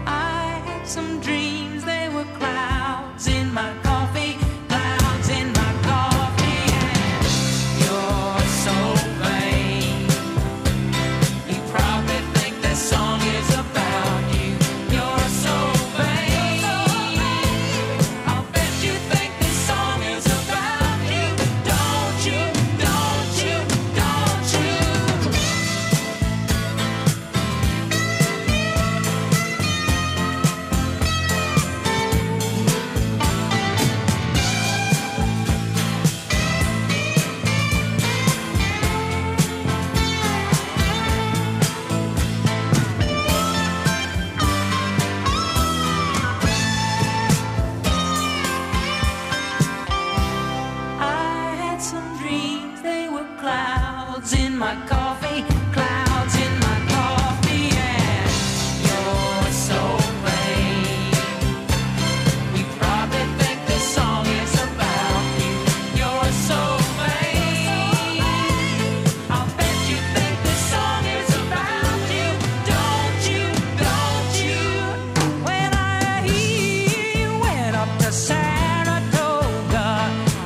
I had some dreams, they were clouds in my coffee, clouds in my coffee, and you're so vain. You probably think this song is about you. You're so vain. I'll bet you think this song is about you. Don't you? Don't you? Don't you? I had some dreams, they were clouds in my coffee, clouds in my coffee, and you're so vain. You probably think this song is about you. You're so vain. I'll bet you think this song is about you. Don't you? Don't you? When I hear you went up to Saratoga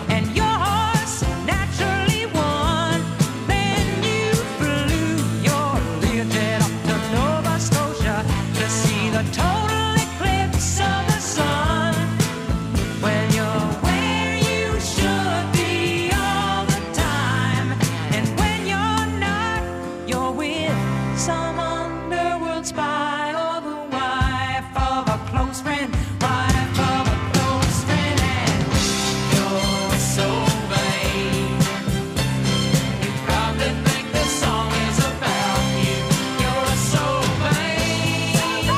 and your horse naturally won, then you flew your Learjet up to Nova Scotia to see the total eclipse of the sun. When you're where you should be all the time, and when you're not, you're with some underworld spy or the wife of a close friend, wife of a close friend, and you're so vain. You probably think this song is about you. You're so vain.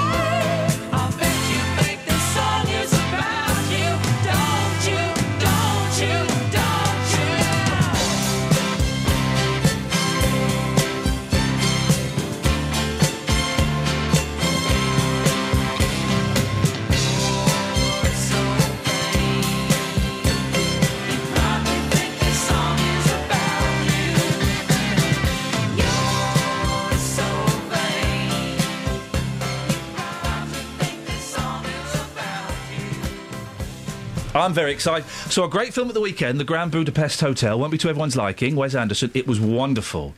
I'll bet you think this song is about you. Don't you? Don't you? Don't you? I'm very excited. Saw a great film at the weekend, The Grand Budapest Hotel. Won't be to everyone's liking. Wes Anderson. It was wonderful.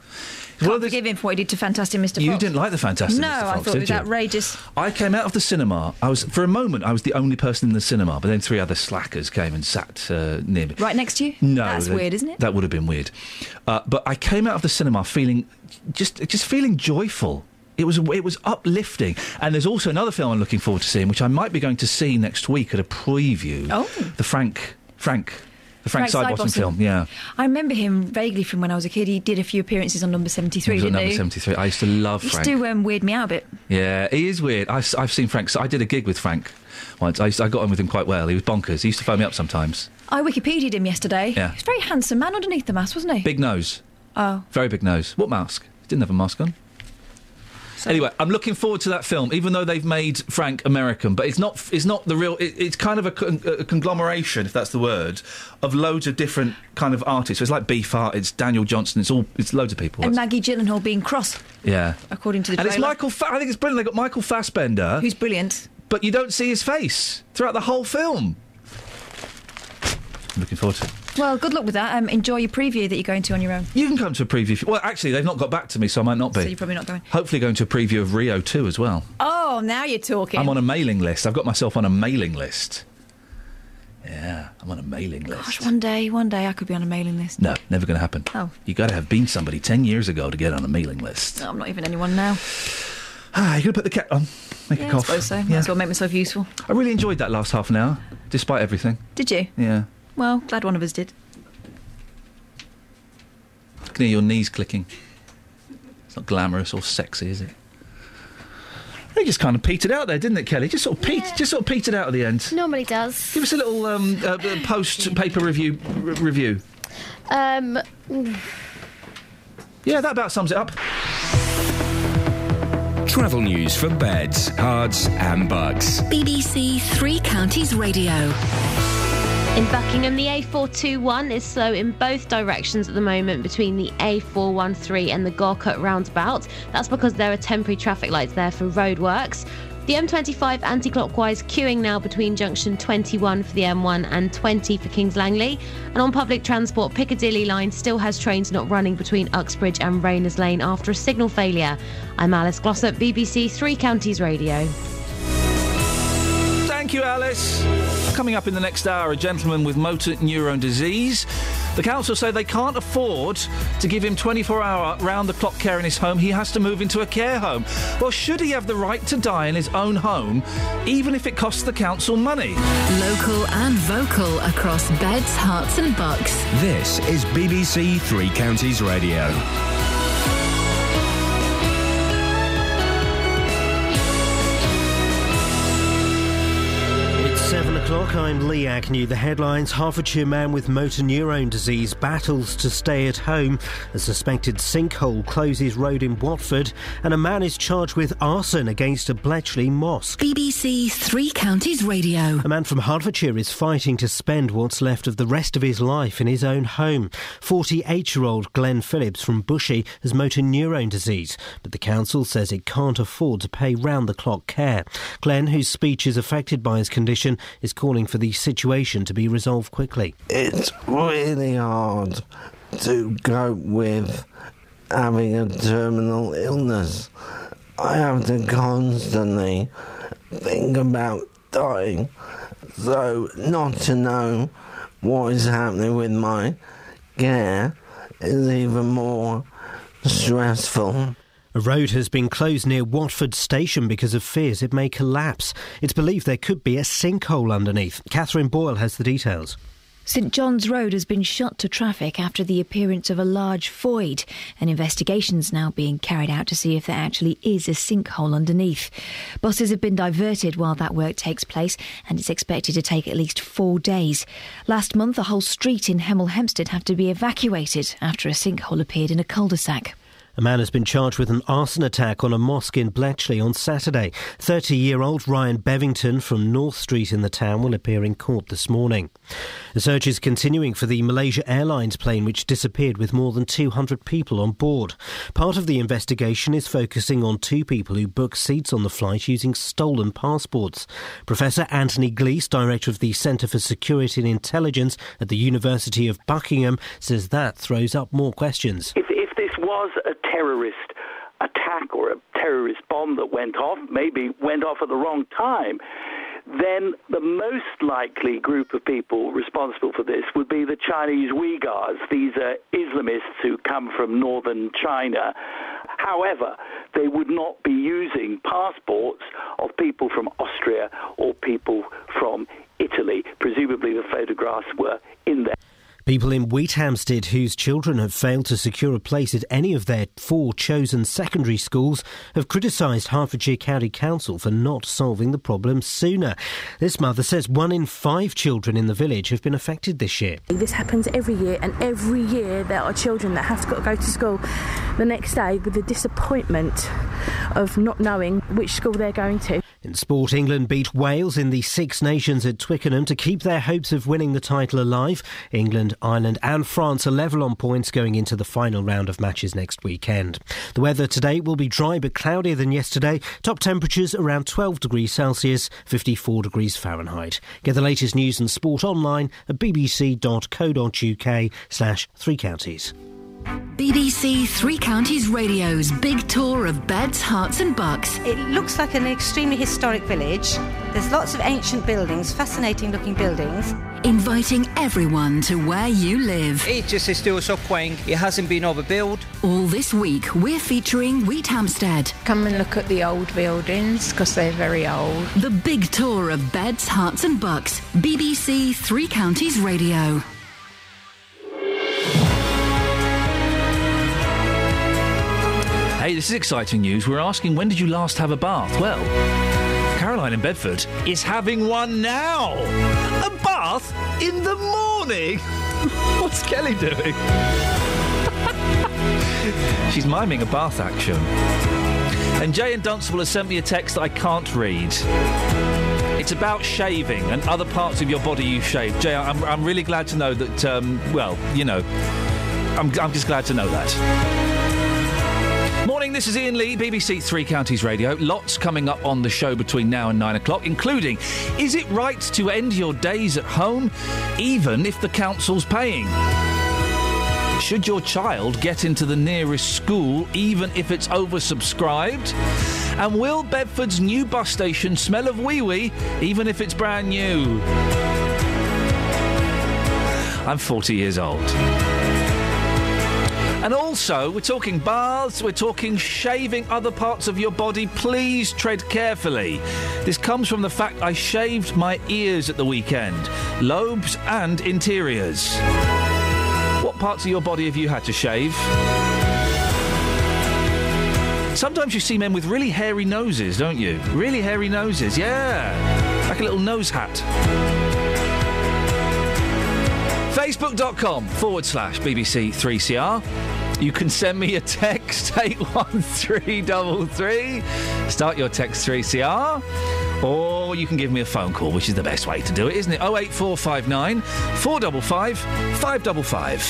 Can't forgive him for what he did to Fantastic Mr. Fox. You didn't like the Fantastic No, Mr. Fox, I thought it was outrageous. I came out of the cinema. For a moment, I was the only person in the cinema, but then 3 other slackers came and sat near me. Right next to you? No. That's weird, isn't it? That would have been weird. But I came out of the cinema feeling just feeling joyful. It was uplifting. And there's also another film I'm looking forward to seeing, which I might be going to see next week at a preview. Oh. The Frank Sidebottom film, yeah. I remember him vaguely from when I was a kid. He did a few appearances on Number 73, didn't he? Number 73. I used to love Frank. He used to weird me out a bit. Yeah, he is weird. I've seen Frank. So I did a gig with Frank once. I got on with him quite well. He was bonkers. He used to phone me up sometimes. I Wikipedia'd him yesterday. Yeah. He was a very handsome man underneath the mask, wasn't he? Big nose. Oh. Very big nose. What mask? He didn't have a mask on. Anyway, I'm looking forward to that film, even though they've made Frank American, but it's not the real. It's kind of a conglomeration, if that's the word, of loads of different kind of artists. So it's like Beefheart, it's Daniel Johnston, it's loads of people. And Maggie Gyllenhaal being cross. Yeah, according to the trailer. trailer. And it's I think it's brilliant. They got Michael Fassbender, who's brilliant, but you don't see his face throughout the whole film. I'm looking forward to it. Well, good luck with that. Enjoy your preview that you're going to on your own. You can come to a preview. Well, actually, they've not got back to me, so I might not be. So you're probably not going. Hopefully going to a preview of Rio 2 as well. Oh, now you're talking. I'm on a mailing list. I've got myself on a mailing list. Yeah, I'm on a mailing list. Gosh, one day I could be on a mailing list. No, never going to happen. Oh. You got to have been somebody 10 years ago to get on a mailing list. No, I'm not even anyone now. You're going to put the cat on, make a cough. I suppose so. Might as well make myself useful. I really enjoyed that last half an hour, despite everything. Did you? Yeah. Well, glad one of us did. I can hear your knees clicking. It's not glamorous or sexy, is it? It just kind of petered out there, didn't it, Kelly? Just sort of petered out at the end. Normally does. Give us a little post-paper review. Yeah, that about sums it up. Travel news for beds, cards and bugs. BBC Three Counties Radio. In Buckingham, the A421 is slow in both directions at the moment between the A413 and the Gorcut roundabout. That's because there are temporary traffic lights there for roadworks. The M25 anti-clockwise queuing now between junction 21 for the M1 and 20 for Kings Langley. And on public transport, Piccadilly line still has trains not running between Uxbridge and Rayners Lane after a signal failure. I'm Alice Glossop, BBC Three Counties Radio. Thank you, Alice. Coming up in the next hour, a gentleman with motor neurone disease. The council say they can't afford to give him 24-hour round-the-clock care in his home. He has to move into a care home. Well, should he have the right to die in his own home, even if it costs the council money? Local and vocal across beds, hearts and bucks. This is BBC Three Counties Radio. It's 7 o'clock. I'm Lee Agnew. The headlines: Hertfordshire man with motor neurone disease battles to stay at home. A suspected sinkhole closes road in Watford. And a man is charged with arson against a Bletchley mosque. BBC Three Counties Radio. A man from Hertfordshire is fighting to spend what's left of the rest of his life in his own home. 48-year-old Glenn Phillips from Bushy has motor neurone disease, but the council says it can't afford to pay round-the-clock care. Glenn, whose speech is affected by his condition, is calling for the situation to be resolved quickly. It's really hard to cope with having a terminal illness. I have to constantly think about dying, so not to know what is happening with my care is even more stressful. A road has been closed near Watford Station because of fears it may collapse. It's believed there could be a sinkhole underneath. Catherine Boyle has the details. St John's Road has been shut to traffic after the appearance of a large void. An investigation's now being carried out to see if there actually is a sinkhole underneath. Buses have been diverted while that work takes place, and it's expected to take at least 4 days. Last month, a whole street in Hemel Hempstead had to be evacuated after a sinkhole appeared in a cul-de-sac. A man has been charged with an arson attack on a mosque in Bletchley on Saturday. 30-year-old Ryan Bevington from North Street in the town will appear in court this morning. The search is continuing for the Malaysia Airlines plane which disappeared with more than 200 people on board. Part of the investigation is focusing on 2 people who booked seats on the flight using stolen passports. Professor Anthony Glees, director of the Centre for Security and Intelligence at the University of Buckingham, says that throws up more questions. If this was a terrorist attack or a terrorist bomb that went off, maybe went off at the wrong time, then the most likely group of people responsible for this would be the Chinese Uyghurs. These are Islamists who come from northern China. However, they would not be using passports of people from Austria or people from Italy. Presumably the photographs were in there. People in Wheathampstead whose children have failed to secure a place at any of their 4 chosen secondary schools have criticised Hertfordshire County Council for not solving the problem sooner. This mother says 1 in 5 children in the village have been affected this year. This happens every year, and every year there are children that have to go to school the next day with the disappointment of not knowing which school they're going to. In sport, England beat Wales in the Six Nations at Twickenham to keep their hopes of winning the title alive. England, Ireland and France are level on points going into the final round of matches next weekend. The weather today will be dry but cloudier than yesterday. Top temperatures around 12 degrees Celsius, 54 degrees Fahrenheit. Get the latest news and sport online at bbc.co.uk/Three Counties. BBC Three Counties Radio's big tour of beds, hearts and bucks. It looks like an extremely historic village. There's lots of ancient buildings, fascinating looking buildings. Inviting everyone to where you live. It just is still so quaint. It hasn't been overbuilt. All this week, we're featuring Wheathampstead. Come and look at the old buildings, because they're very old. The big tour of beds, hearts and bucks. BBC Three Counties Radio. Hey, this is exciting news. We're asking, when did you last have a bath? Well, Caroline in Bedford is having one now. A bath in the morning. What's Kelly doing? She's miming a bath action. And Jay in Dunstable has sent me a text that I can't read. It's about shaving and other parts of your body you shave. Jay, I'm really glad to know that, I'm just glad to know that. Morning, this is Iain Lee, BBC Three Counties Radio. Lots coming up on the show between now and 9 o'clock, including, is it right to end your days at home, even if the council's paying? Should your child get into the nearest school, even if it's oversubscribed? And will Bedford's new bus station smell of wee-wee, even if it's brand new? I'm 40 years old. And also, we're talking baths, we're talking shaving other parts of your body. Please tread carefully. This comes from the fact I shaved my ears at the weekend. Lobes and interiors. What parts of your body have you had to shave? Sometimes you see men with really hairy noses, don't you? Really hairy noses, yeah. Like a little nose hat. Facebook.com/BBC3CR. You can send me a text, 81333. Start your text 3CR. Or you can give me a phone call, which is the best way to do it, isn't it? 08459 455 555.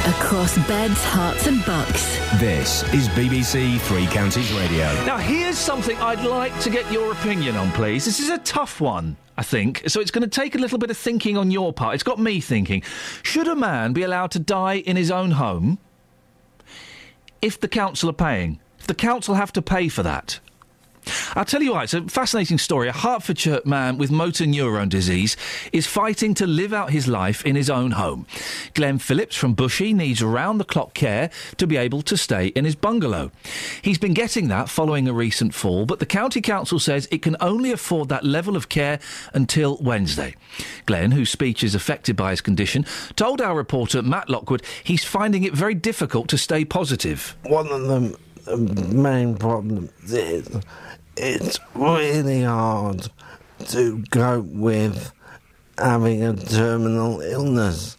Across beds, hearts and bucks. This is BBC Three Counties Radio. Now, here's something I'd like to get your opinion on, please. This is a tough one, I think, so it's going to take a little bit of thinking on your part. It's got me thinking. Should a man be allowed to die in his own home if the council are paying? If the council have to pay for that? I'll tell you why. It's a fascinating story. A Hertfordshire man with motor neurone disease is fighting to live out his life in his own home. Glenn Phillips from Bushey needs round-the-clock care to be able to stay in his bungalow. He's been getting that following a recent fall, but the county council says it can only afford that level of care until Wednesday. Glenn, whose speech is affected by his condition, told our reporter Matt Lockwood he's finding it very difficult to stay positive. One of the main problems is it's really hard to cope with having a terminal illness.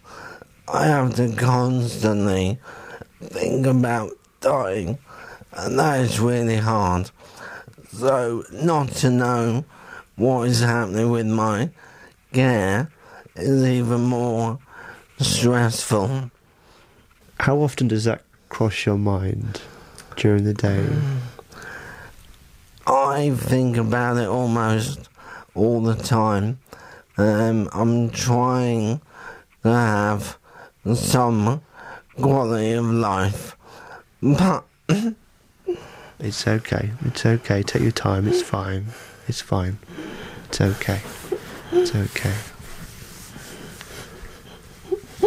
I have to constantly think about dying, and that is really hard. So not to know what is happening with my care is even more stressful. How often does that cross your mind during the day? I think about it almost all the time. I'm trying to have some quality of life But... It's okay. It's okay. Take your time. It's fine. It's fine. It's okay. It's okay.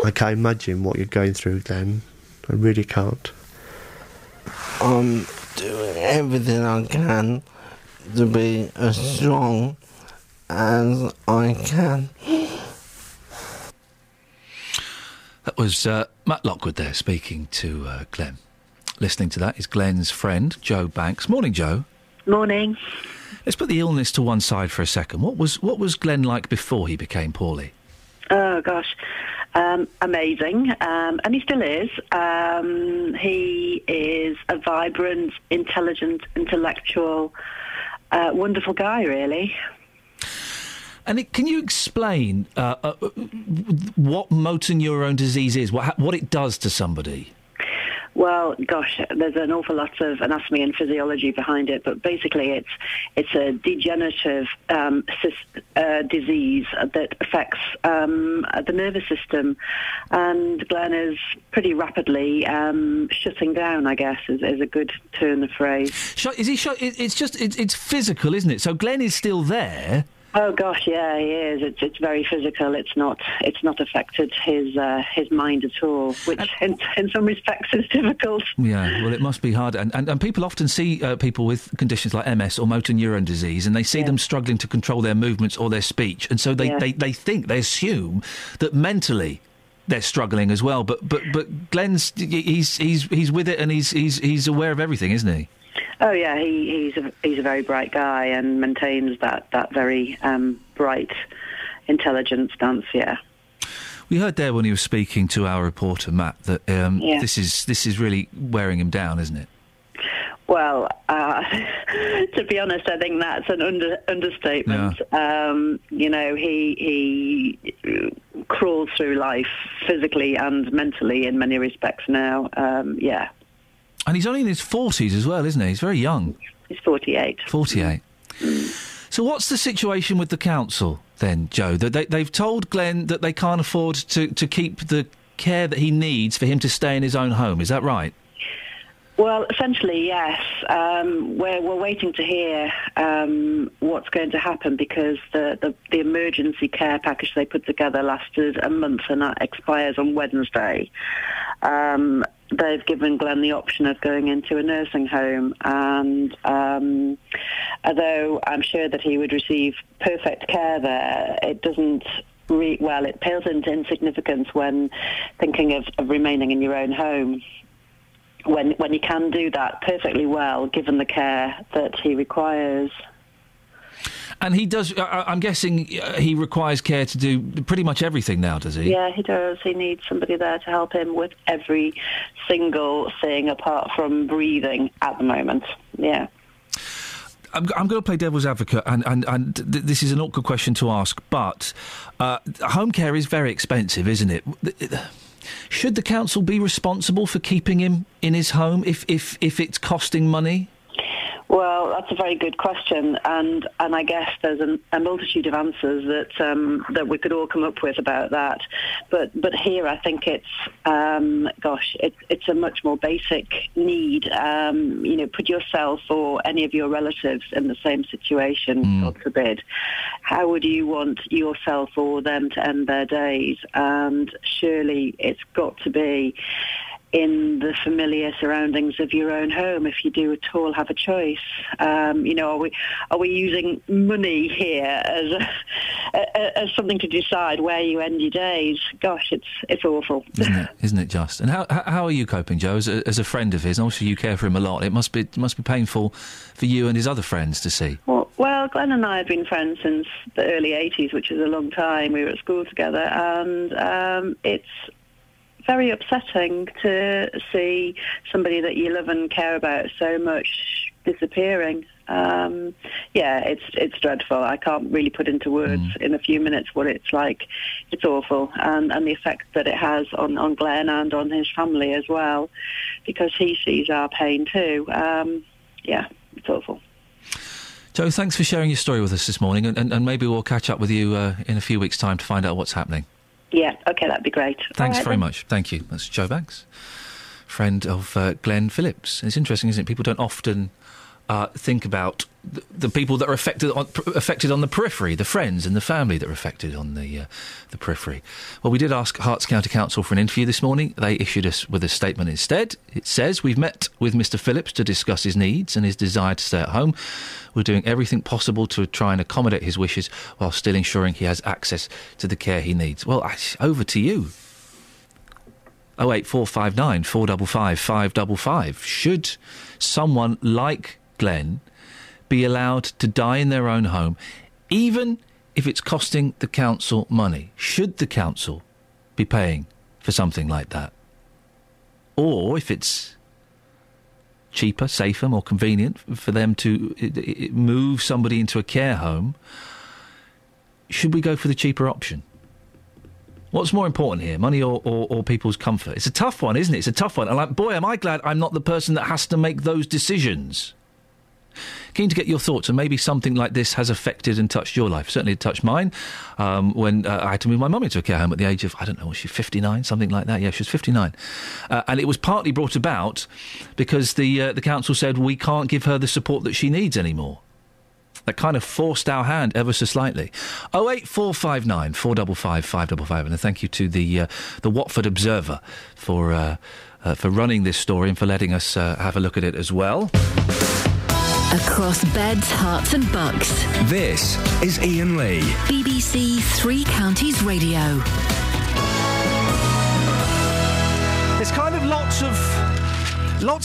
I can't imagine what you're going through, Glenn. I really can't. I'm doing everything I can to be as strong as I can. That was Matt Lockwood there speaking to Glenn. Listening to that is Glenn's friend, Joe Banks. Morning, Joe. Morning. Let's put the illness to one side for a second. What was Glenn like before he became poorly? Oh, gosh. Amazing. And he still is. He is a vibrant, intelligent, intellectual, wonderful guy, really. And can you explain what motor neurone disease is, what it does to somebody? Well, gosh, there's an awful lot of anatomy and physiology behind it, but basically it's a degenerative disease that affects the nervous system, and Glenn is pretty rapidly shutting down, I guess, is a good turn of phrase. Is he? It's physical, isn't it? So Glenn is still there. Oh gosh, yeah, he is. It's very physical. It's not affected his mind at all, which in some respects is difficult. Yeah, well, it must be hard. And people often see people with conditions like MS or motor neuron disease, and they see them struggling to control their movements or their speech, and so they assume that mentally they're struggling as well. But Glenn's he's with it, and he's aware of everything, isn't he? Oh yeah, he's a very bright guy and maintains that very bright, intelligent stance. Yeah. We heard there when he was speaking to our reporter Matt that this is really wearing him down, isn't it? Well, to be honest, I think that's an understatement. Yeah. He crawls through life physically and mentally in many respects now. Yeah. And he's only in his 40s as well, isn't he? He's very young. He's 48. 48. So what's the situation with the council then, Joe? They've told Glenn that they can't afford to keep the care that he needs for him to stay in his own home. Is that right? Well, essentially, yes. We're waiting to hear what's going to happen because the emergency care package they put together lasted a month and that expires on Wednesday. They've given Glenn the option of going into a nursing home, and although I'm sure that he would receive perfect care there, it doesn't. It pales into insignificance when thinking of remaining in your own home. When you can do that perfectly well, given the care that he requires. And he does, I'm guessing he requires care to do pretty much everything now, does he? Yeah, he does. He needs somebody there to help him with every single thing apart from breathing at the moment. Yeah. I'm going to play devil's advocate, and this is an awkward question to ask, but home care is very expensive, isn't it? Should the council be responsible for keeping him in his home if it's costing money? Well, that's a very good question, and I guess there's a multitude of answers that we could all come up with about that. But here, I think it's a much more basic need. Put yourself or any of your relatives in the same situation. God forbid. How would you want yourself or them to end their days? And surely it's got to be in the familiar surroundings of your own home, if you do at all have a choice. Are we using money here as something to decide where you end your days? Gosh, it's awful. Isn't it just? And how are you coping, Joe, as a friend of his? And also you care for him a lot. It must be painful for you and his other friends to see. Well, Glenn and I have been friends since the early 80s, which is a long time. We were at school together, and it's very upsetting to see somebody that you love and care about so much disappearing. It's dreadful. I can't really put into words in a few minutes what it's like. It's awful, and the effect that it has on Glenn and on his family as well, because he sees our pain too. It's awful. Joe, thanks for sharing your story with us this morning, and maybe we'll catch up with you in a few weeks' time to find out what's happening. Yeah, OK, that'd be great. Thanks very much. Thank you. That's Joe Banks friend of Glenn Phillips. It's interesting, isn't it? People don't often think about the people that are affected on the periphery, the friends and the family that are affected on the periphery. Well, we did ask Herts County Council for an interview this morning. They issued us with a statement instead. It says, we've met with Mr Phillips to discuss his needs and his desire to stay at home. We're doing everything possible to try and accommodate his wishes while still ensuring he has access to the care he needs. Well, over to you. 08459 455 555. Should someone like Glenn be allowed to die in their own home, even if it's costing the council money? Should the council be paying for something like that? Or if it's cheaper, safer, more convenient for them to move somebody into a care home, should we go for the cheaper option? What's more important here, money or people's comfort? It's a tough one, isn't it? It's a tough one. And boy, am I glad I'm not the person that has to make those decisions. Keen to get your thoughts, and maybe something like this has affected and touched your life. Certainly it touched mine when I had to move my mum into a care home at the age of, I don't know, was she 59, something like that? Yeah, she was 59. And it was partly brought about because the council said we can't give her the support that she needs anymore. That kind of forced our hand ever so slightly. 08459 455 555. And a thank you to the Watford Observer for running this story and for letting us have a look at it as well. Across beds, hearts and bucks. This is Iain Lee. BBC Three Counties Radio. There's kind of lots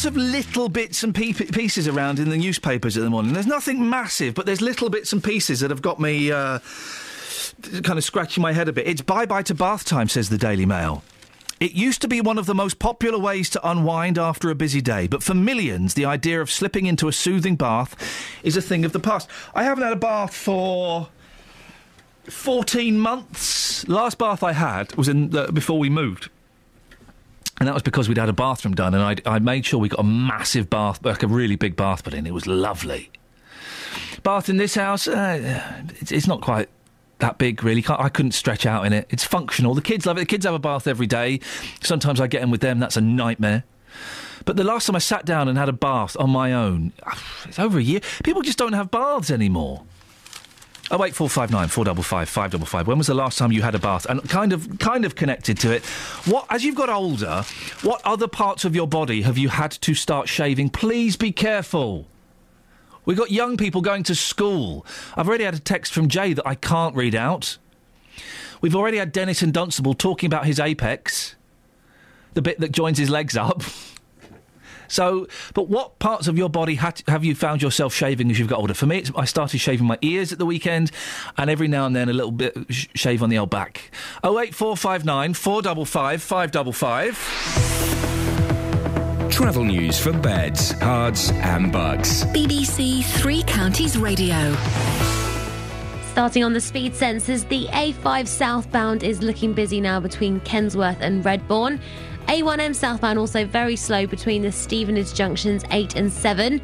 of little bits and pieces around in the newspapers at the morning. There's nothing massive, but there's little bits and pieces that have got me kind of scratching my head a bit. It's bye-bye to bath time, says the Daily Mail. It used to be one of the most popular ways to unwind after a busy day, but for millions, the idea of slipping into a soothing bath is a thing of the past. I haven't had a bath for 14 months. Last bath I had was before we moved. And that was because we'd had a bathroom done, and I made sure we got a massive bath, like a really big bath put in. It was lovely. Bath in this house, it's not quite that big, really. I couldn't stretch out in it. It's functional. The kids love it. The kids have a bath every day. Sometimes I get in with them. That's a nightmare. But the last time I sat down and had a bath on my own, it's over a year. People just don't have baths anymore. 08459 455 555. When was the last time you had a bath? And kind of connected to it, as you've got older, what other parts of your body have you had to start shaving? Please be careful. We've got young people going to school. I've already had a text from Jay that I can't read out. We've already had Dennis and Dunstable talking about his apex, the bit that joins his legs up. So, but what parts of your body have you found yourself shaving as you've got older? For me, I started shaving my ears at the weekend, and every now and then a little bit shave on the old back. 08459 455 555. Travel news for beds, cards and bugs. BBC Three Counties Radio. Starting on the speed sensors, the A5 southbound is looking busy now between Kensworth and Redbourne. A1M southbound also very slow between the Stevenage junctions 8 and 7.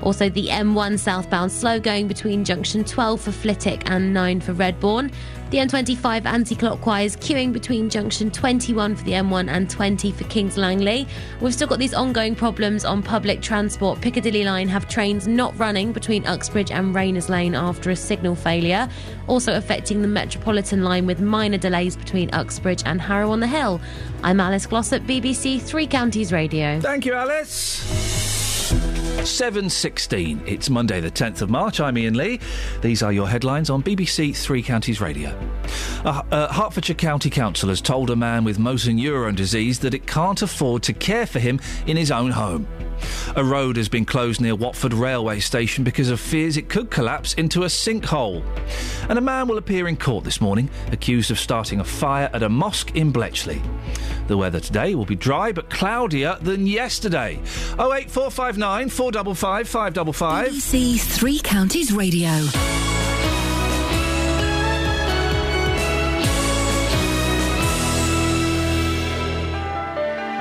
Also the M1 southbound slow going between junction 12 for Flitwick and 9 for Redbourne. The M25 anti-clockwise queuing between junction 21 for the M1 and 20 for Kings Langley. We've still got these ongoing problems on public transport. Piccadilly line have trains not running between Uxbridge and Rayners Lane after a signal failure. Also affecting the Metropolitan line with minor delays between Uxbridge and Harrow on the Hill. I'm Alice Glossop, BBC Three Counties Radio. Thank you, Alice. 7:16. It's Monday the 10th of March. I'm Iain Lee. These are your headlines on BBC Three Counties Radio. Hertfordshire County Council has told a man with motor neurone disease that it can't afford to care for him in his own home. A road has been closed near Watford railway station because of fears it could collapse into a sinkhole. And a man will appear in court this morning, accused of starting a fire at a mosque in Bletchley. The weather today will be dry but cloudier than yesterday. 08459 455 555. BBC Three Counties Radio.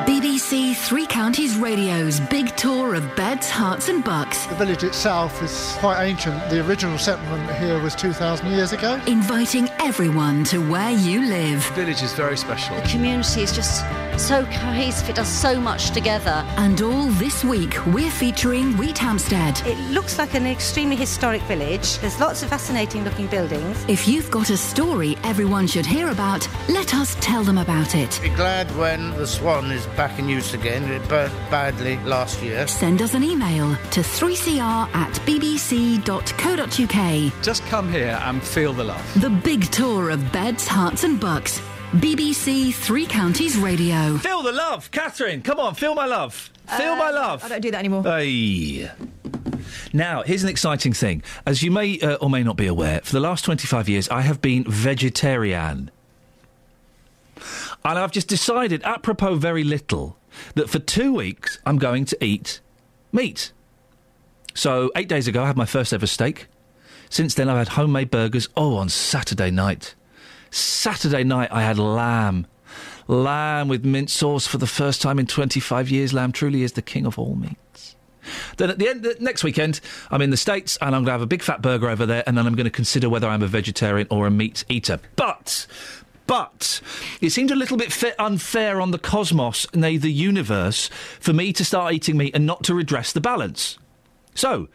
BBC Three Counties Radio's big tour of beds, hearts and bucks. The village itself is quite ancient. The original settlement here was 2,000 years ago. Inviting everyone to where you live. The village is very special. The community is just so cohesive. It does so much together. And all this week, we're featuring Wheat Hampstead. It looks like an extremely historic village. There's lots of fascinating looking buildings. If you've got a story everyone should hear about, let us tell them about it. Be glad when the Swan is back in use again. It burnt badly last year. Send us an email to 3cr@bbc.co.uk. Just come here and feel the love. The big tour of beds, hearts and bucks. BBC Three Counties Radio. Feel the love, Catherine. Come on, feel my love. Feel my love. I don't do that anymore. Hey. Now, here's an exciting thing. As you may or may not be aware, for the last 25 years, I have been vegetarian. And I've just decided, apropos very little, that for 2 weeks I'm going to eat meat. So 8 days ago I had my first ever steak. Since then I've had homemade burgers. Oh, on Saturday night I had lamb with mint sauce for the first time in 25 years. Lamb truly is the king of all meats. Then at the end, next weekend, I'm in the States and I'm going to have a big fat burger over there, and then I'm going to consider whether I'm a vegetarian or a meat eater. But it seemed a little bit unfair on the cosmos, nay, the universe, for me to start eating meat and not to redress the balance. So,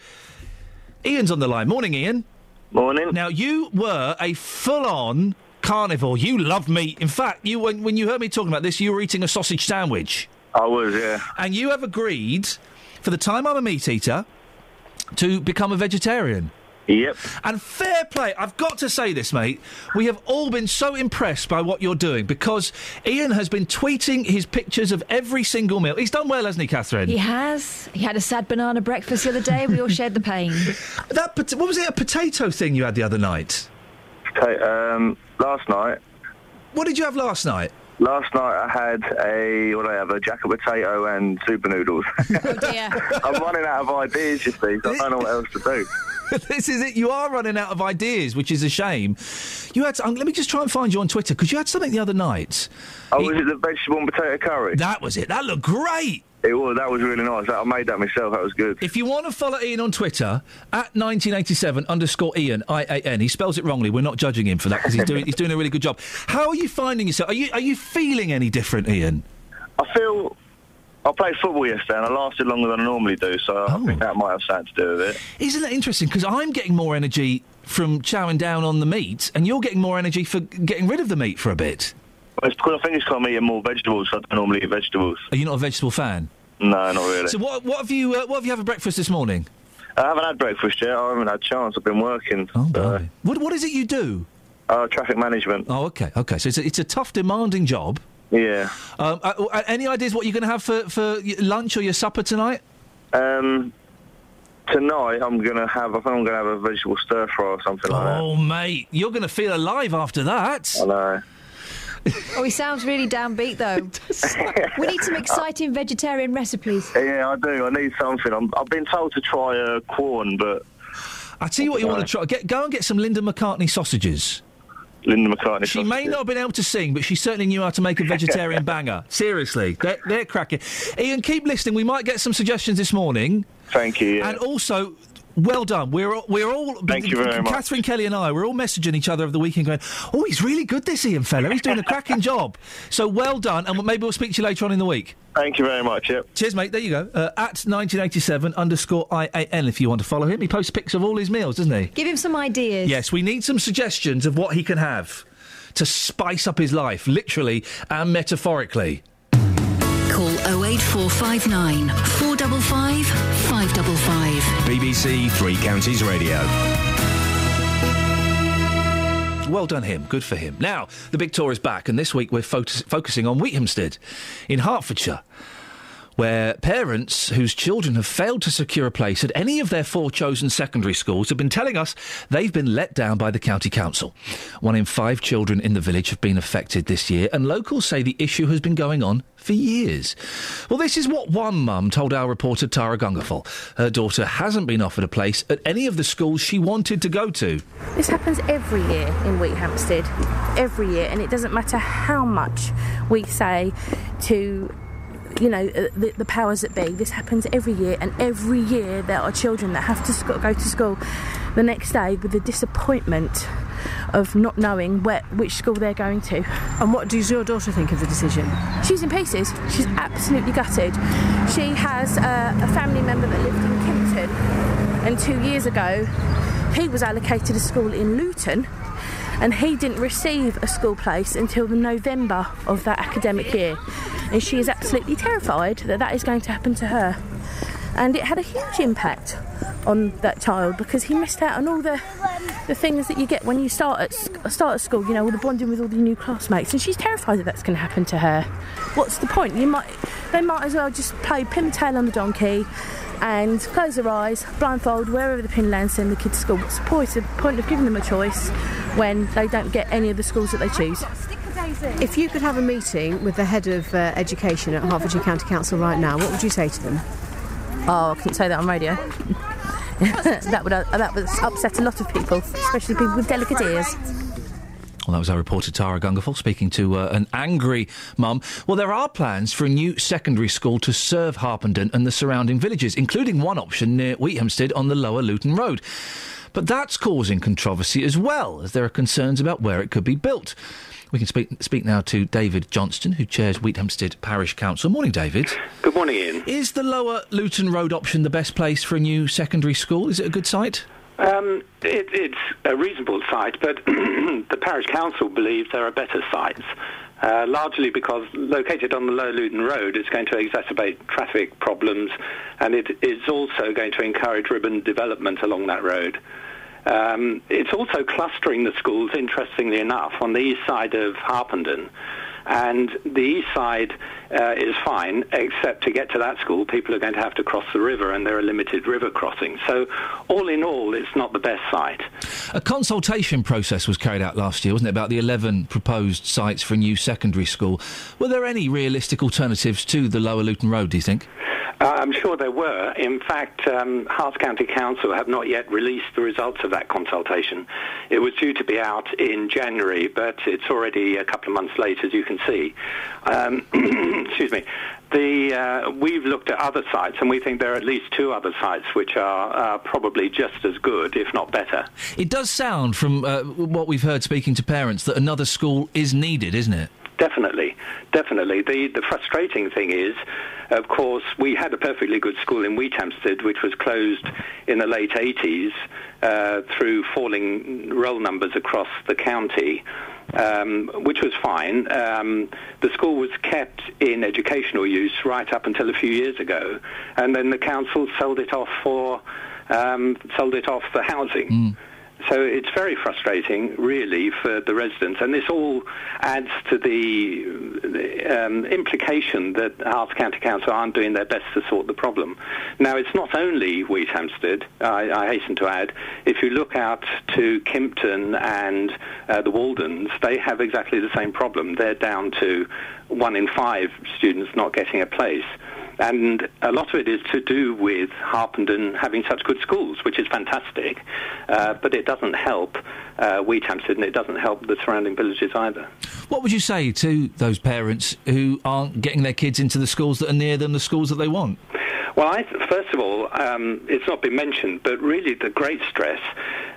Ian's on the line. Morning, Ian. Morning. Now, you were a full-on carnivore. You loved meat. In fact, when you heard me talking about this, you were eating a sausage sandwich. I was, yeah. And you have agreed, for the time I'm a meat eater, to become a vegetarian. Yep. And fair play, I've got to say this, mate. We have all been so impressed by what you're doing, because Ian has been tweeting his pictures of every single meal. He's done well, hasn't he, Catherine? He has. He had a sad banana breakfast the other day. We all shared the pain. What was it, a potato thing you had the other night? Last night. What did you have last night? Last night I had a jacket potato and super noodles. Oh dear. I'm running out of ideas, you see, so I don't know what else to do. This is it. You are running out of ideas, which is a shame. You had. Let me just try and find you on Twitter, because you had something the other night. Oh, was it the vegetable and potato curry? That was it. That looked great. It was. That was really nice. I made that myself. That was good. If you want to follow Ian on Twitter, @1987_Ian, IAN. He spells it wrongly. We're not judging him for that, because he's doing a really good job. How are you finding yourself? Are you feeling any different, Ian? I played football yesterday and I lasted longer than I normally do, so I think that might have something to do with it. Isn't that interesting? Because I'm getting more energy from chowing down on the meat, and you're getting more energy for getting rid of the meat for a bit. Well, it's because I think it's because I'm eating more vegetables, so I don't normally eat vegetables. Are you not a vegetable fan? No, not really. So what have you had for breakfast this morning? I haven't had breakfast yet. I haven't had a chance. I've been working. Oh, what is it you do? Traffic management. Oh, okay. So it's a tough, demanding job. Yeah. Any ideas what you're going to have for your lunch or your supper tonight? Tonight I'm going to have a vegetable stir fry or something like that. Oh, mate, you're going to feel alive after that. I know. Oh, he sounds really downbeat, though. We need some exciting vegetarian recipes. Yeah, I do. I need something. I've been told to try corn, but... I tell you what you want to try. Go and get some Linda McCartney sausages. Linda McCartney. She may not have been able to sing, but she certainly knew how to make a vegetarian banger. Seriously, they're cracking. Ian, keep listening. We might get some suggestions this morning. Thank you. Yeah. And also, well done. We're all. Thank you very much. Catherine Kelly and I, we're all messaging each other over the weekend, going, "Oh, he's really good, this Ian fella. He's doing a cracking job." So well done, and maybe we'll speak to you later on in the week. Thank you very much, yep. Cheers, mate. There you go. @1987_IAN if you want to follow him. He posts pics of all his meals, doesn't he? Give him some ideas. Yes, we need some suggestions of what he can have to spice up his life, literally and metaphorically. Call 08459 455 555. BBC Three Counties Radio. Well done him. Good for him. Now, the big tour is back, and this week we're focusing on Wheat Hampstead in Hertfordshire, where parents whose children have failed to secure a place at any of their 4 chosen secondary schools have been telling us they've been let down by the county council. 1 in 5 children in the village have been affected this year, and locals say the issue has been going on for years. Well, this is what one mum told our reporter Tara Gungaful. Her daughter hasn't been offered a place at any of the schools she wanted to go to. This happens every year in Wheat Hampstead. Every year, and it doesn't matter how much we say to... the powers that be. This happens every year, and every year there are children that have to go to school the next day with the disappointment of not knowing which school they're going to. And what does your daughter think of the decision? She's in pieces. She's absolutely gutted. She has a family member that lived in Kimpton, and 2 years ago he was allocated a school in Luton, and he didn't receive a school place until the November of that academic year, and she is absolutely terrified that is going to happen to her. And it had a huge impact on that child because he missed out on all the things that you get when you start at school, you know, all the bonding with all the new classmates, and she's terrified that that's going to happen to her. What's the point? They might as well just play pin the tail on the donkey and close their eyes, blindfold, wherever the pin lands, send the kids to school. What's the point of giving them a choice when they don't get any of the schools that they choose? If you could have a meeting with the head of education at Hertfordshire County Council right now, what would you say to them? Oh, I couldn't say that on radio. that would upset a lot of people, especially people with delicate ears. Well, that was our reporter Tara Gungerful speaking to an angry mum. Well, there are plans for a new secondary school to serve Harpenden and the surrounding villages, including one option near Wheathampstead on the Lower Luton Road. But that's causing controversy as well, as there are concerns about where it could be built. We can speak now to David Johnston, who chairs Wheathampstead Parish Council. Morning, David. Good morning, Ian. Is the Lower Luton Road option the best place for a new secondary school? Is it a good site? It's a reasonable site, but the Parish Council believes there are better sites, largely because located on the Lower Luton Road, it's going to exacerbate traffic problems, and it is also going to encourage urban development along that road. It's also clustering the schools, interestingly enough, on the east side of Harpenden. And the east side is fine, except to get to that school, people are going to have to cross the river, and there are limited river crossings. So, all in all, it's not the best site. A consultation process was carried out last year, wasn't it, about the 11 proposed sites for a new secondary school. Were there any realistic alternatives to the Lower Luton Road, do you think? I'm sure there were. In fact, Herts County Council have not yet released the results of that consultation. It was due to be out in January, but it's already a couple of months late, as you can see. Excuse me. We've looked at other sites, and we think there are at least two other sites which are probably just as good, if not better. It does sound, from what we've heard speaking to parents, that another school is needed, isn't it? Definitely. The frustrating thing is, of course, we had a perfectly good school in Wheathampstead, which was closed in the late 80s through falling roll numbers across the county, which was fine. The school was kept in educational use right up until a few years ago, and then the council sold it off for housing. Mm. So it's very frustrating, really, for the residents, and this all adds to the implication that Herts County Council aren't doing their best to sort the problem. Now, it's not only Wheathampstead, I hasten to add. If you look out to Kimpton and the Waldens, they have exactly the same problem. They're down to 1 in 5 students not getting a place. And a lot of it is to do with Harpenden having such good schools, which is fantastic, but it doesn't help Wheathampstead, and it doesn't help the surrounding villages either. What would you say to those parents who aren't getting their kids into the schools that are near them, the schools that they want? Well, first of all, it's not been mentioned, but really the great stress,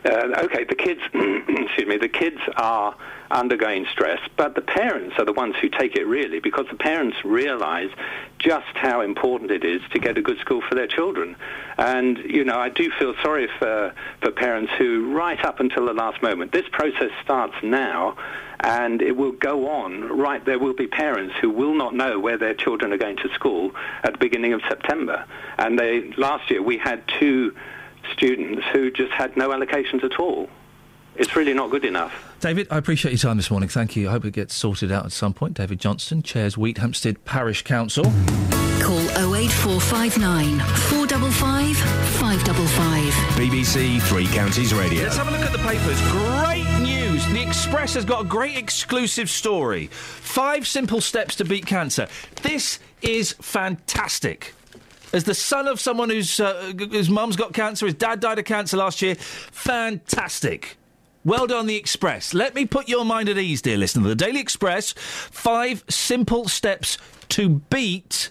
the kids, the kids are undergoing stress, but the parents are the ones who take it really, because the parents realise just how important it is to get a good school for their children. And, I do feel sorry for parents who, right up until the last moment, this process starts now, and it will go on, right? There will be parents who will not know where their children are going to school at the beginning of September. And last year we had 2 students who just had no allocations at all. It's really not good enough. David, I appreciate your time this morning. Thank you. I hope it gets sorted out at some point. David Johnston chairs Wheathampstead Parish Council. Call 08459 455 555. BBC Three Counties Radio. Let's have a look at the papers. Great news. The Express has got a great exclusive story. 5 simple steps to beat cancer. This is fantastic. As the son of someone whose mum's got cancer, his dad died of cancer last year, fantastic. Well done, The Express. Let me put your mind at ease, dear listener. The Daily Express, 5 simple steps to beat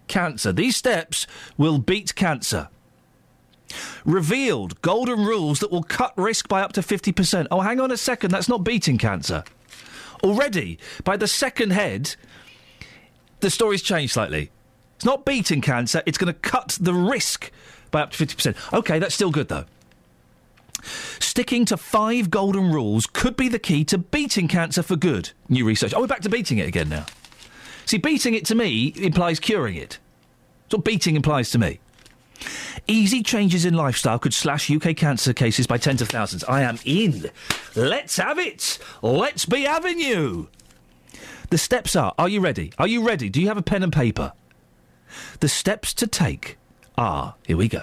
cancer. These steps will beat cancer. Revealed golden rules that will cut risk by up to 50%. Oh, hang on a second, that's not beating cancer. Already, by the second head, the story's changed slightly. It's not beating cancer, it's going to cut the risk by up to 50%. OK, that's still good, though. Sticking to 5 golden rules could be the key to beating cancer for good. New research. Oh, we're back to beating it again now. See, beating it to me implies curing it. That's what beating implies to me. Easy changes in lifestyle could slash UK cancer cases by tens of thousands. I am in. Let's have it. Let's be having you. The steps are you ready? Are you ready? Do you have a pen and paper? The steps to take are, here we go.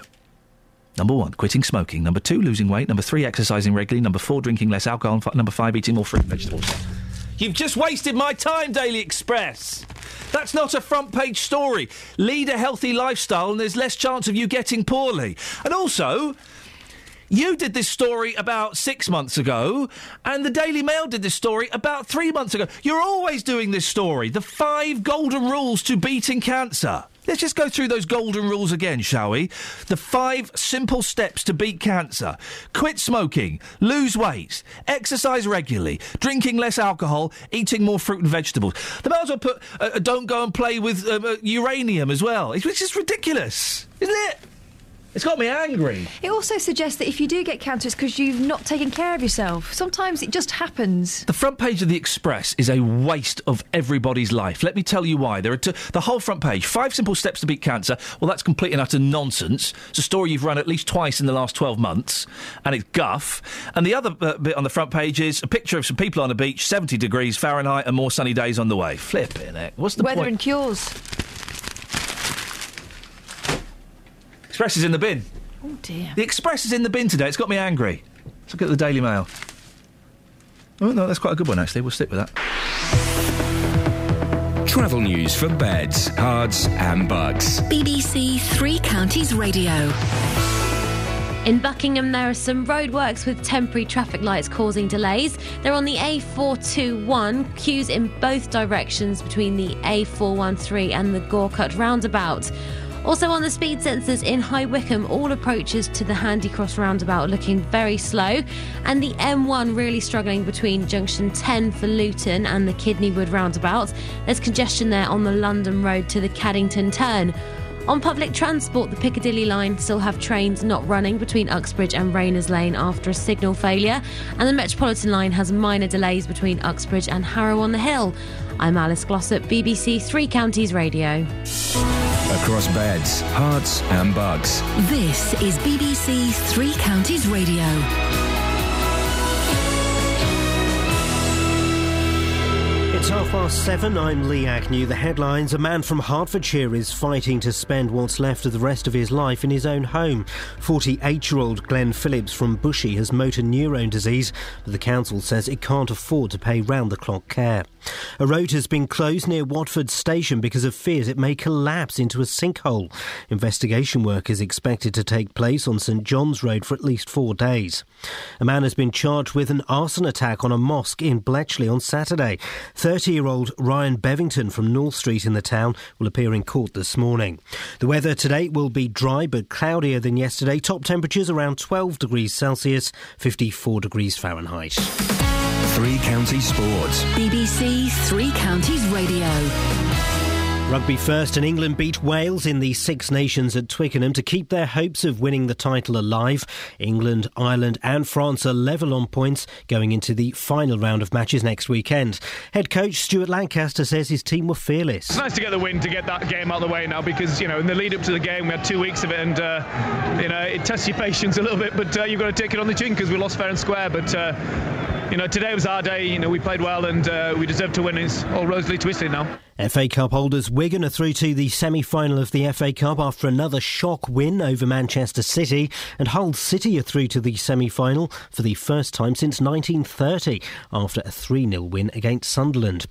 Number 1, quitting smoking. Number 2, losing weight. Number 3, exercising regularly. Number 4, drinking less alcohol. Number 5, eating more fruit and vegetables. You've just wasted my time, Daily Express. That's not a front page story. Lead a healthy lifestyle and there's less chance of you getting poorly. And also, you did this story about 6 months ago and the Daily Mail did this story about 3 months ago. You're always doing this story. The 5 golden rules to beating cancer. Let's just go through those golden rules again, shall we? The 5 simple steps to beat cancer. Quit smoking, lose weight, exercise regularly, drinking less alcohol, eating more fruit and vegetables. They might as well put don't go and play with uranium as well. It's just ridiculous, isn't it? It's got me angry. It also suggests that if you do get cancer, it's because you've not taken care of yourself. Sometimes it just happens. The front page of the Express is a waste of everybody's life. Let me tell you why. There are the whole front page. 5 simple steps to beat cancer. Well, that's complete and utter nonsense. It's a story you've run at least twice in the last 12 months, and it's guff. And the other bit on the front page is a picture of some people on a beach, 70 degrees Fahrenheit, and more sunny days on the way. Flipping heck. What's the Weather point? and cures. Express is in the bin. Oh, dear. The Express is in the bin today. It's got me angry. Let's look at the Daily Mail. Oh, no, that's quite a good one, actually. We'll stick with that. Travel news for beds, cards and bugs. BBC Three Counties Radio. In Buckingham, there are some roadworks with temporary traffic lights causing delays. They're on the A421, queues in both directions between the A413 and the Gorcut roundabout. Also on the speed sensors in High Wycombe, all approaches to the Handy Cross roundabout looking very slow, and the M1 really struggling between junction 10 for Luton and the Kidneywood roundabout. There's congestion there on the London Road to the Caddington turn. On public transport, the Piccadilly line still have trains not running between Uxbridge and Rayners Lane after a signal failure, and the Metropolitan line has minor delays between Uxbridge and Harrow on the Hill. I'm Alice Glossop, BBC Three Counties Radio. Across beds, hearts and bugs. This is BBC Three Counties Radio. It's 7:30. I'm Lee Agnew. The headlines: a man from Hertfordshire is fighting to spend what's left of the rest of his life in his own home. 48-year-old Glenn Phillips from Bushey has motor neurone disease, but the council says it can't afford to pay round-the-clock care. A road has been closed near Watford Station because of fears it may collapse into a sinkhole. Investigation work is expected to take place on St John's Road for at least 4 days. A man has been charged with an arson attack on a mosque in Bletchley on Saturday. 30-year-old Ryan Bevington from North Street in the town will appear in court this morning. The weather today will be dry but cloudier than yesterday. Top temperatures around 12 degrees Celsius, 54 degrees Fahrenheit. Three Counties Sports. BBC Three Counties Radio. Rugby first, and England beat Wales in the Six Nations at Twickenham to keep their hopes of winning the title alive. England, Ireland and France are level on points going into the final round of matches next weekend. Head coach Stuart Lancaster says his team were fearless. It's nice to get the win, to get that game out of the way now, because, in the lead up to the game we had 2 weeks of it, and, it tests your patience a little bit, but you've got to take it on the chin because we lost fair and square, but... today was our day. We played well and we deserve to win. It's all rosily twisted now. FA Cup holders Wigan are through to the semi-final of the FA Cup after another shock win over Manchester City, and Hull City are through to the semi-final for the first time since 1930 after a 3-0 win against Sunderland.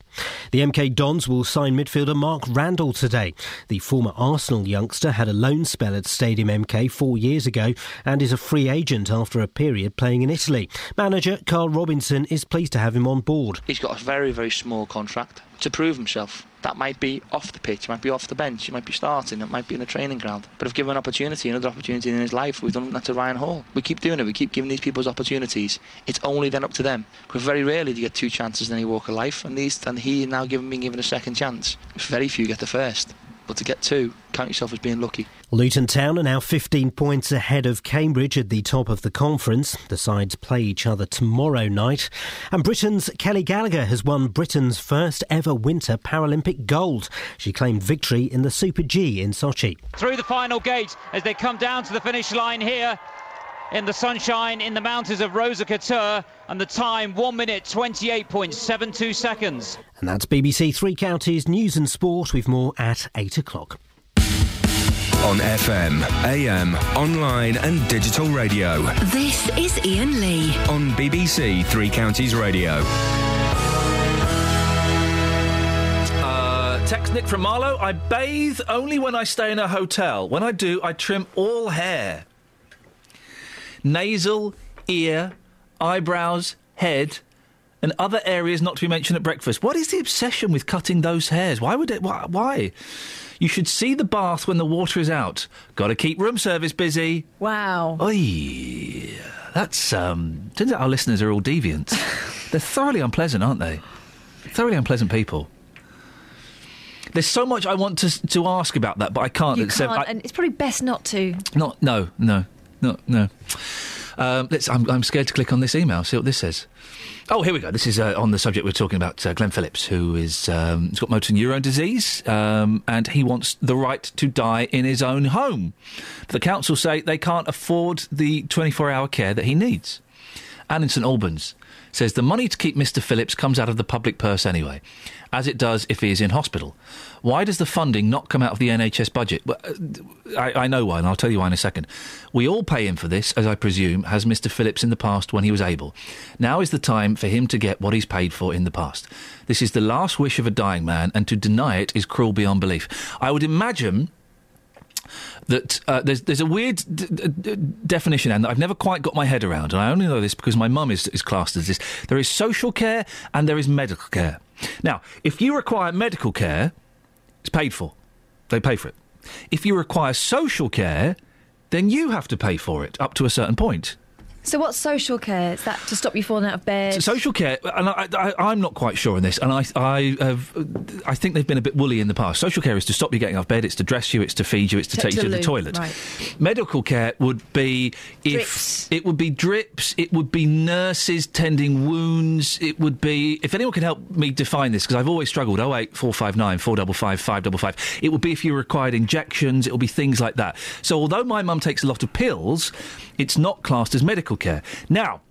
The MK Dons will sign midfielder Mark Randall today. The former Arsenal youngster had a loan spell at Stadium MK 4 years ago and is a free agent after a period playing in Italy. Manager Carl Robinson is pleased to have him on board. He's got a very, very small contract, to prove himself. That might be off the pitch, it might be off the bench, it might be starting, it might be in a training ground. But if given an opportunity, another opportunity in his life, we've done that to Ryan Hall. We keep doing it, we keep giving these people opportunities. It's only then up to them. Because very rarely do you get 2 chances in any walk of life, and he now being given a second chance. Very few get the first. But to get 2, count yourself as being lucky. Luton Town are now 15 points ahead of Cambridge at the top of the conference. The sides play each other tomorrow night. And Britain's Kelly Gallagher has won Britain's first ever Winter Paralympic gold. She claimed victory in the Super G in Sochi. Through the final gate as they come down to the finish line here in the sunshine in the mountains of Rosa Couture, and the time 1 minute 28.72 seconds. And that's BBC Three Counties News and Sport with more at 8 o'clock. On FM, AM, online and digital radio. This is Iain Lee. On BBC Three Counties Radio. Text Nick from Marlow. I bathe only when I stay in a hotel. When I do, I trim all hair. Nasal, ear, eyebrows, head, and other areas not to be mentioned at breakfast. What is the obsession with cutting those hairs? Why would it? Why? You should see the bath when the water is out. Got to keep room service busy. Wow. Oy. That's, turns out our listeners are all deviants. They're thoroughly unpleasant, aren't they? Thoroughly unpleasant people. There's so much I want to ask about that, but I can't. You can't, and it's probably best not to. No. I'm scared to click on this email, see what this says. Oh, here we go. This is on the subject we're talking about, Glenn Phillips, who is he's got motor neurone disease, and he wants the right to die in his own home. The council say they can't afford the 24-hour care that he needs. Anne in St Albans says the money to keep Mr Phillips comes out of the public purse anyway, as it does if he is in hospital. Why does the funding not come out of the NHS budget? Well, I know why, and I'll tell you why in a second. We all pay him for this, as I presume has Mr Phillips in the past when he was able. Now is the time for him to get what he's paid for in the past. This is the last wish of a dying man, and to deny it is cruel beyond belief. I would imagine that there's a weird definition, and I've never quite got my head around, and I only know this because my mum is classed as this. There is social care and there is medical care. Now, if you require medical care, it's paid for. They pay for it. If you require social care, then you have to pay for it up to a certain point. So what's social care? Is that to stop you falling out of bed? So social care, and I'm not quite sure on this, and I think they've been a bit woolly in the past. Social care is to stop you getting off bed, it's to dress you, it's to feed you, it's to take you to the toilet. Right. Medical care would be drips. It would be drips, it would be nurses tending wounds, it would be, if anyone can help me define this, because I've always struggled, 08459 455 555, it would be if you required injections, it would be things like that. So although my mum takes a lot of pills, it's not classed as medical care. Now,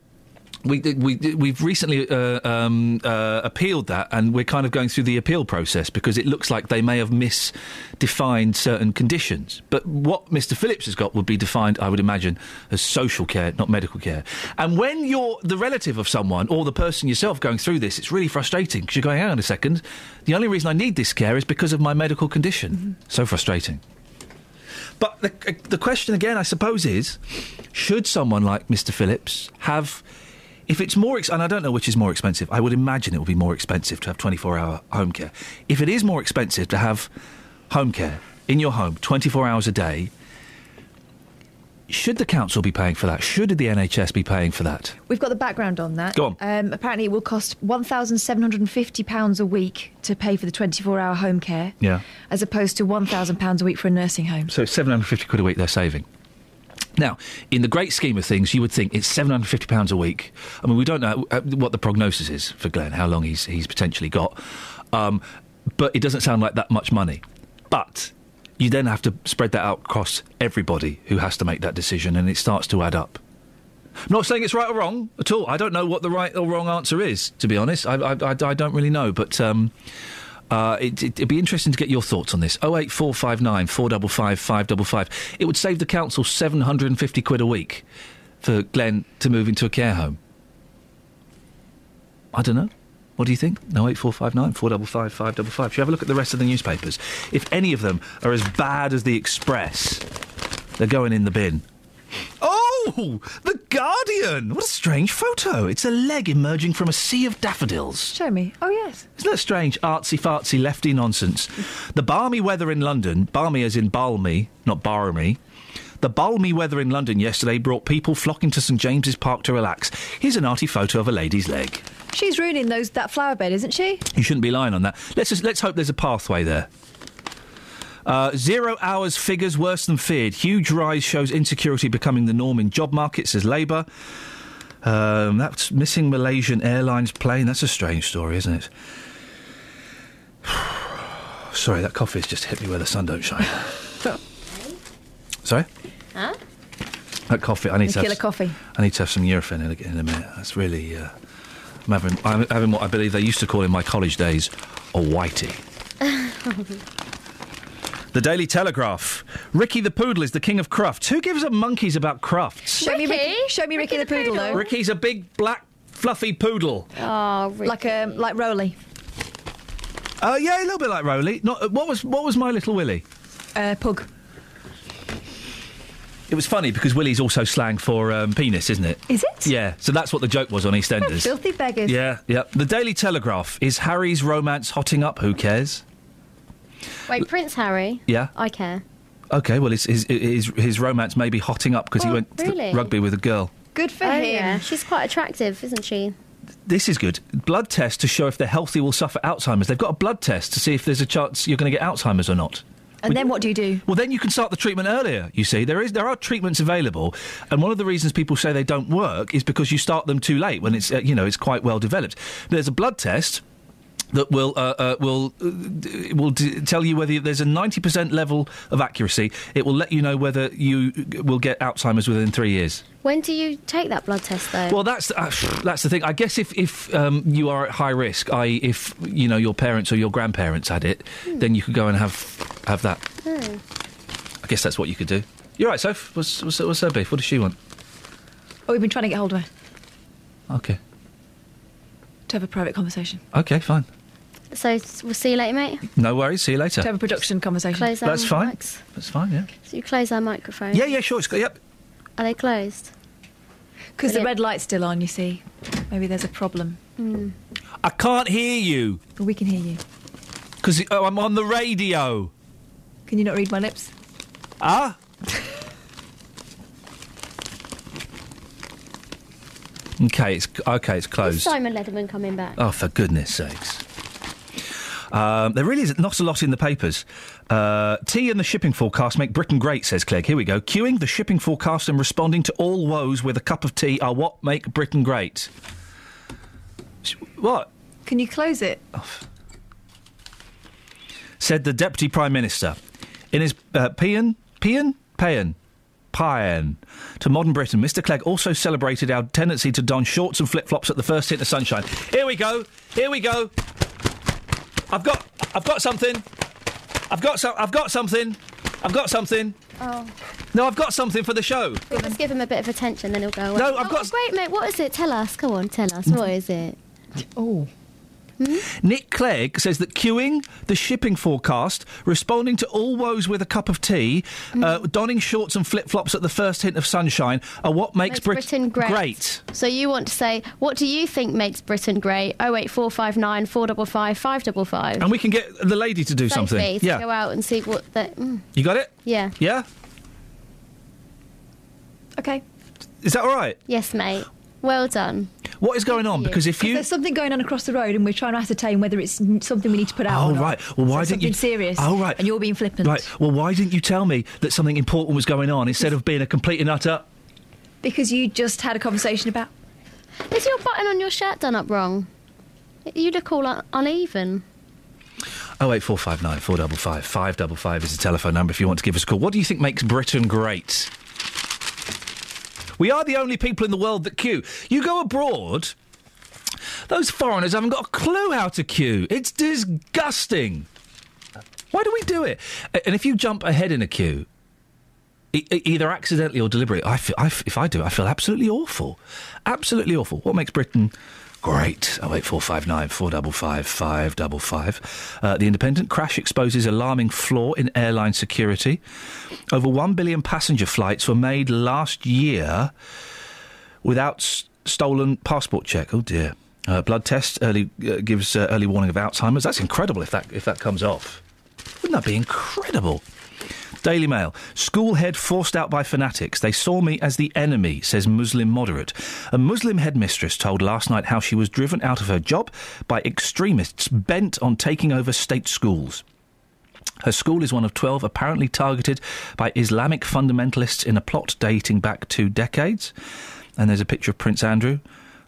we've recently appealed that, and we're kind of going through the appeal process because it looks like they may have misdefined certain conditions. But what Mr Phillips has got would be defined, I would imagine, as social care, not medical care. And when you're the relative of someone or the person yourself going through this, it's really frustrating because you're going, hang on a second, the only reason I need this care is because of my medical condition. Mm-hmm. So frustrating. But the question again, I suppose, is should someone like Mr Phillips have, if it's more, and I don't know which is more expensive, I would imagine it would be more expensive to have 24-hour home care. If it is more expensive to have home care in your home 24 hours a day, should the council be paying for that? Should the NHS be paying for that? We've got the background on that. Go on. Apparently it will cost £1,750 a week to pay for the 24-hour home care, as opposed to £1,000 a week for a nursing home. So it's £750 a week they're saving. Now, in the great scheme of things, you would think it's £750 a week. I mean, we don't know what the prognosis is for Glenn, how long he's potentially got. But it doesn't sound like that much money. But you then have to spread that out across everybody who has to make that decision, and it starts to add up. I'm not saying it's right or wrong at all. I don't know what the right or wrong answer is, to be honest. I don't really know, but it'd be interesting to get your thoughts on this. 08459 455 555. It would save the council £750 a week for Glenn to move into a care home. I don't know. What do you think? 08459 455 555. Should you have a look at the rest of the newspapers? If any of them are as bad as the Express, they're going in the bin. Oh! Oh, The Guardian! What a strange photo. It's a leg emerging from a sea of daffodils. Show me. Oh, yes. Isn't that strange? Artsy-fartsy, lefty nonsense. The balmy weather in London, balmy as in balmy, not barmy. The balmy weather in London yesterday brought people flocking to St James's Park to relax. Here's an arty photo of a lady's leg. She's ruining that flower bed, isn't she? You shouldn't be lying on that. Let's hope there's a pathway there. 0 hours figures worse than feared. Huge rise shows insecurity becoming the norm in job market, says Labour. That's missing Malaysian Airlines plane. That's a strange story, isn't it? Sorry, that coffee's just hit me where the sun don't shine. Sorry? Huh? That coffee, I need to have... Killer coffee. I need to have some Nurofen in a minute. That's really... I'm having what I believe they used to call in my college days a whitey. The Daily Telegraph. Ricky the Poodle is the king of crufts. Who gives a monkeys about crufts? Show me Ricky the Poodle, though. Ricky's a big, black, fluffy poodle. Oh, Ricky. Like Rolly. Yeah, a little bit like Rolly. What was My Little Willie? Pug. It was funny because Willie's also slang for penis, isn't it? Is it? Yeah, so that's what the joke was on EastEnders. Filthy beggars. Yeah. The Daily Telegraph. Is Harry's romance hotting up? Who cares? Wait, Prince Harry? Yeah. I care. OK, well, his romance may be hotting up because he went to rugby with a girl. Good for him. Yeah. She's quite attractive, isn't she? This is good. Blood test to show if they're healthy will suffer Alzheimer's. They've got a blood test to see if there's a chance you're going to get Alzheimer's or not. And then what do you do? Well, then you can start the treatment earlier, you see. There are treatments available, and one of the reasons people say they don't work is because you start them too late when it's, it's quite well developed. There's a blood test that will tell you whether there's a 90% level of accuracy. It will let you know whether you will get Alzheimer's within 3 years. When do you take that blood test, though? Well, that's the thing. I guess if you are at high risk, i.e. if, your parents or your grandparents had it, then you could go and have that. Oh. I guess that's what you could do. You're right, Soph. What's her beef? What does she want? Oh, we've been trying to get hold of her. OK. To have a private conversation. OK, fine. So we'll see you later, mate? No worries, see you later. To have a production conversation. Close our That's fine. mics. That's fine, yeah. So you close our microphones? Yeah, sure. Yep. Are they closed? Because the red light's still on, you see. Maybe there's a problem. I can't hear you. Well, we can hear you. Because I'm on the radio. Can you not read my lips? Ah? Okay, it's closed. Is Simon Lederman coming back? Oh, for goodness sakes. There really is not a lot in the papers. Tea and the shipping forecast make Britain great, says Clegg. Here we go. Queuing, the shipping forecast and responding to all woes with a cup of tea are what make Britain great. What? Can you close it? Oh. Said the Deputy Prime Minister. In his paean to modern Britain, Mr. Clegg also celebrated our tendency to don shorts and flip-flops at the first hint of sunshine. Here we go. I've got something. I've got something. Oh. No, I've got something for the show. Let's give him a bit of attention, then he'll go away. No, I've got... great, mate. What is it? Tell us. Go on, tell us. What is it? Oh. Nick Clegg says that queuing, the shipping forecast, responding to all woes with a cup of tea, donning shorts and flip-flops at the first hint of sunshine are what makes Britain great. So you want to say, what do you think makes Britain great? 08459 455 555. And we can get the lady to do something. To go out and see what the... You got it? Yeah. Yeah? OK. Is that all right? Yes, mate. Well done. What is going on? Because if you... There's something going on across the road and we're trying to ascertain whether it's something we need to put out or not. Oh, right. Well, why didn't you... something serious. Oh, right. And you're being flippant. Right. Well, why didn't you tell me that something important was going on instead of being a complete and utter... Because you just had a conversation about... Is your button on your shirt done up wrong? You look all uneven. 08459 455 555 is the telephone number if you want to give us a call. What do you think makes Britain great? We are the only people in the world that queue. You go abroad, those foreigners haven't got a clue how to queue. It's disgusting. Why do we do it? And if you jump ahead in a queue, either accidentally or deliberately, if I do it, I feel absolutely awful. Absolutely awful. What makes Britain Great. 08459 455 555. The Independent: crash exposes alarming flaw in airline security. Over 1 billion passenger flights were made last year without stolen passport check. Oh dear. Blood test gives early warning of Alzheimer's. That's incredible if that comes off. Wouldn't that be incredible? Daily Mail: school head forced out by fanatics. They saw me as the enemy, says Muslim moderate. A Muslim headmistress told Last Night how she was driven out of her job by extremists bent on taking over state schools. Her school is one of 12 apparently targeted by Islamic fundamentalists in a plot dating back 2 decades. And there's a picture of Prince Andrew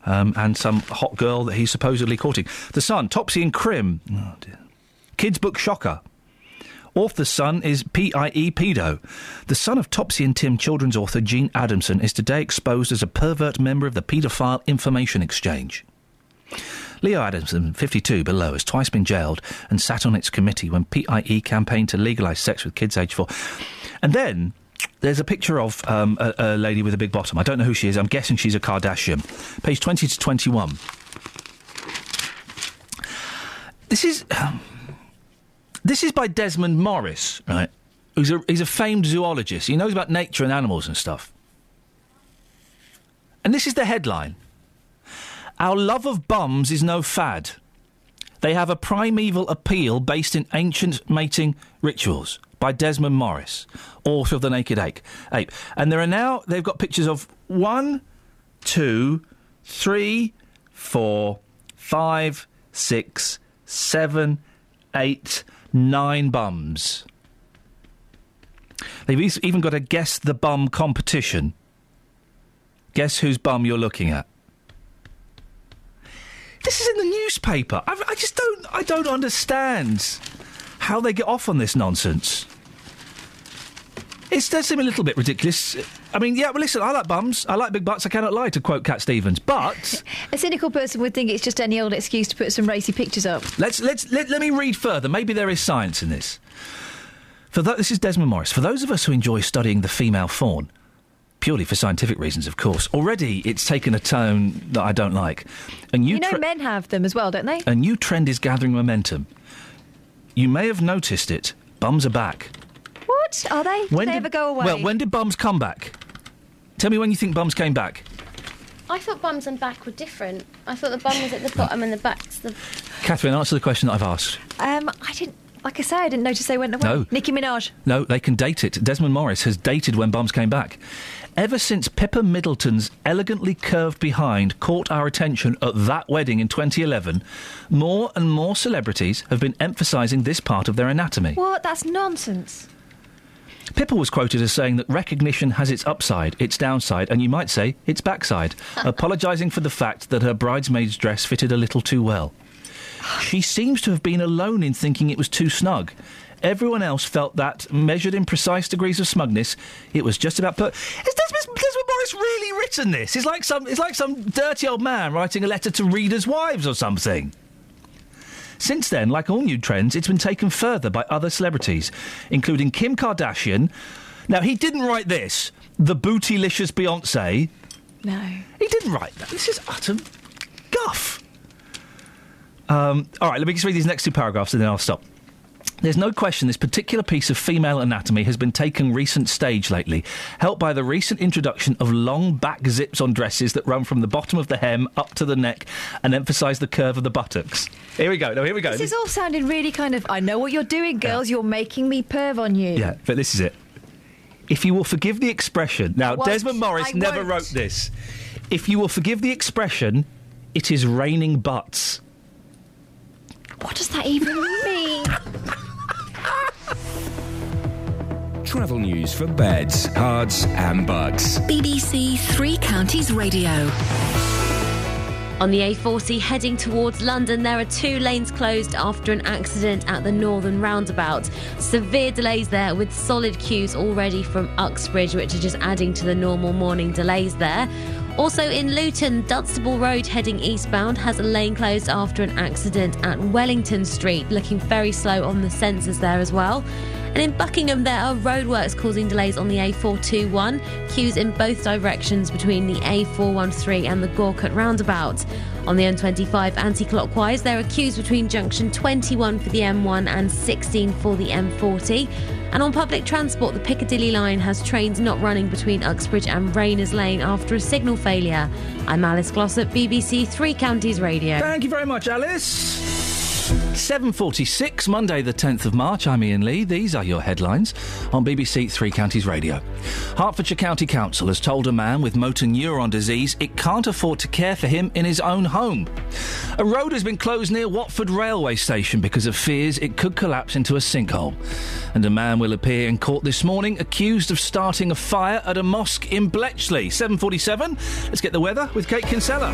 and some hot girl that he's supposedly courting. The Sun: Topsy and Crim. Oh dear. Kids book shocker. Author's son is PIE pedo. The son of Topsy and Tim children's author Gene Adamson is today exposed as a pervert member of the paedophile information exchange. Leo Adamson, 52, below, has twice been jailed and sat on its committee when PIE campaigned to legalise sex with kids aged 4. And then there's a picture of a lady with a big bottom. I don't know who she is. I'm guessing she's a Kardashian. Page 20 to 21. This is by Desmond Morris, right? He's a famed zoologist. He knows about nature and animals and stuff. And this is the headline: Our love of bums is no fad. They have a primeval appeal based in ancient mating rituals. By Desmond Morris, author of The Naked Ape. And they've got pictures of 1, 2, 3, 4, 5, 6, 7, 8, 9 bums. They've even got a Guess the Bum competition. Guess whose bum you're looking at. This is in the newspaper. I don't understand how they get off on this nonsense. It does seem a little bit ridiculous. I mean, yeah, well, listen, I like bums. I like big butts. I cannot lie, to quote Cat Stevens. But a cynical person would think it's just any old excuse to put some racy pictures up. Let me read further. Maybe there is science in this. This is Desmond Morris. For those of us who enjoy studying the female fawn, purely for scientific reasons, of course, already it's taken a tone that I don't like. And men have them as well, don't they? A new trend is gathering momentum. You may have noticed it. Bums are back. What? Are they? Did they ever go away? Well, when did bums come back? Tell me when you think bums came back. I thought bums and back were different. I thought the bum was at the bottom and the back's the... Catherine, answer the question that I've asked. I didn't... Like I say, I didn't notice they went away. No. Nicki Minaj. No, they can date it. Desmond Morris has dated when bums came back. Ever since Pippa Middleton's elegantly curved behind caught our attention at that wedding in 2011, more and more celebrities have been emphasising this part of their anatomy. What? That's nonsense. Pippa was quoted as saying that recognition has its upside, its downside, and you might say its backside, apologising for the fact that her bridesmaid's dress fitted a little too well. She seems to have been alone in thinking it was too snug. Everyone else felt that, measured in precise degrees of smugness, it was just about... Has Desmond Morris really written this? It's like some dirty old man writing a letter to readers' wives or something. Since then, like all new trends, it's been taken further by other celebrities, including Kim Kardashian. Now, he didn't write this, the bootylicious Beyoncé. No. He didn't write that. This is utter guff. All right, let me just read these next 2 paragraphs and then I'll stop. There's no question this particular piece of female anatomy has been taking recent stage lately, helped by the recent introduction of long back zips on dresses that run from the bottom of the hem up to the neck and emphasise the curve of the buttocks. Here we go. No, here we go. This is all sounding really kind of, I know what you're doing, girls, you're making me perv on you. Yeah, but this is it. If you will forgive the expression... Now, Desmond Morris never wrote this. If you will forgive the expression, it is raining butts. What does that even mean? Travel news for beds, cards and bugs. BBC Three Counties Radio. On the A40 heading towards London, there are 2 lanes closed after an accident at the Northern Roundabout. Severe delays there with solid queues already from Uxbridge, which are just adding to the normal morning delays there. Also in Luton, Dunstable Road heading eastbound has a lane closed after an accident at Wellington Street, looking very slow on the sensors there as well. And in Buckingham, there are roadworks causing delays on the A421, queues in both directions between the A413 and the Gorcut roundabout. On the M25 anti-clockwise, there are queues between junction 21 for the M1 and 16 for the M40. And on public transport, the Piccadilly line has trains not running between Uxbridge and Rayners Lane after a signal failure. I'm Alice Glossop, BBC Three Counties Radio. Thank you very much, Alice. 7:46, Monday the 10th of March. I'm Iain Lee. These are your headlines on BBC Three Counties Radio. Hertfordshire County Council has told a man with motor neuron disease it can't afford to care for him in his own home. A road has been closed near Watford railway station because of fears it could collapse into a sinkhole. And a man will appear in court this morning accused of starting a fire at a mosque in Bletchley. 7:47, let's get the weather with Kate Kinsella.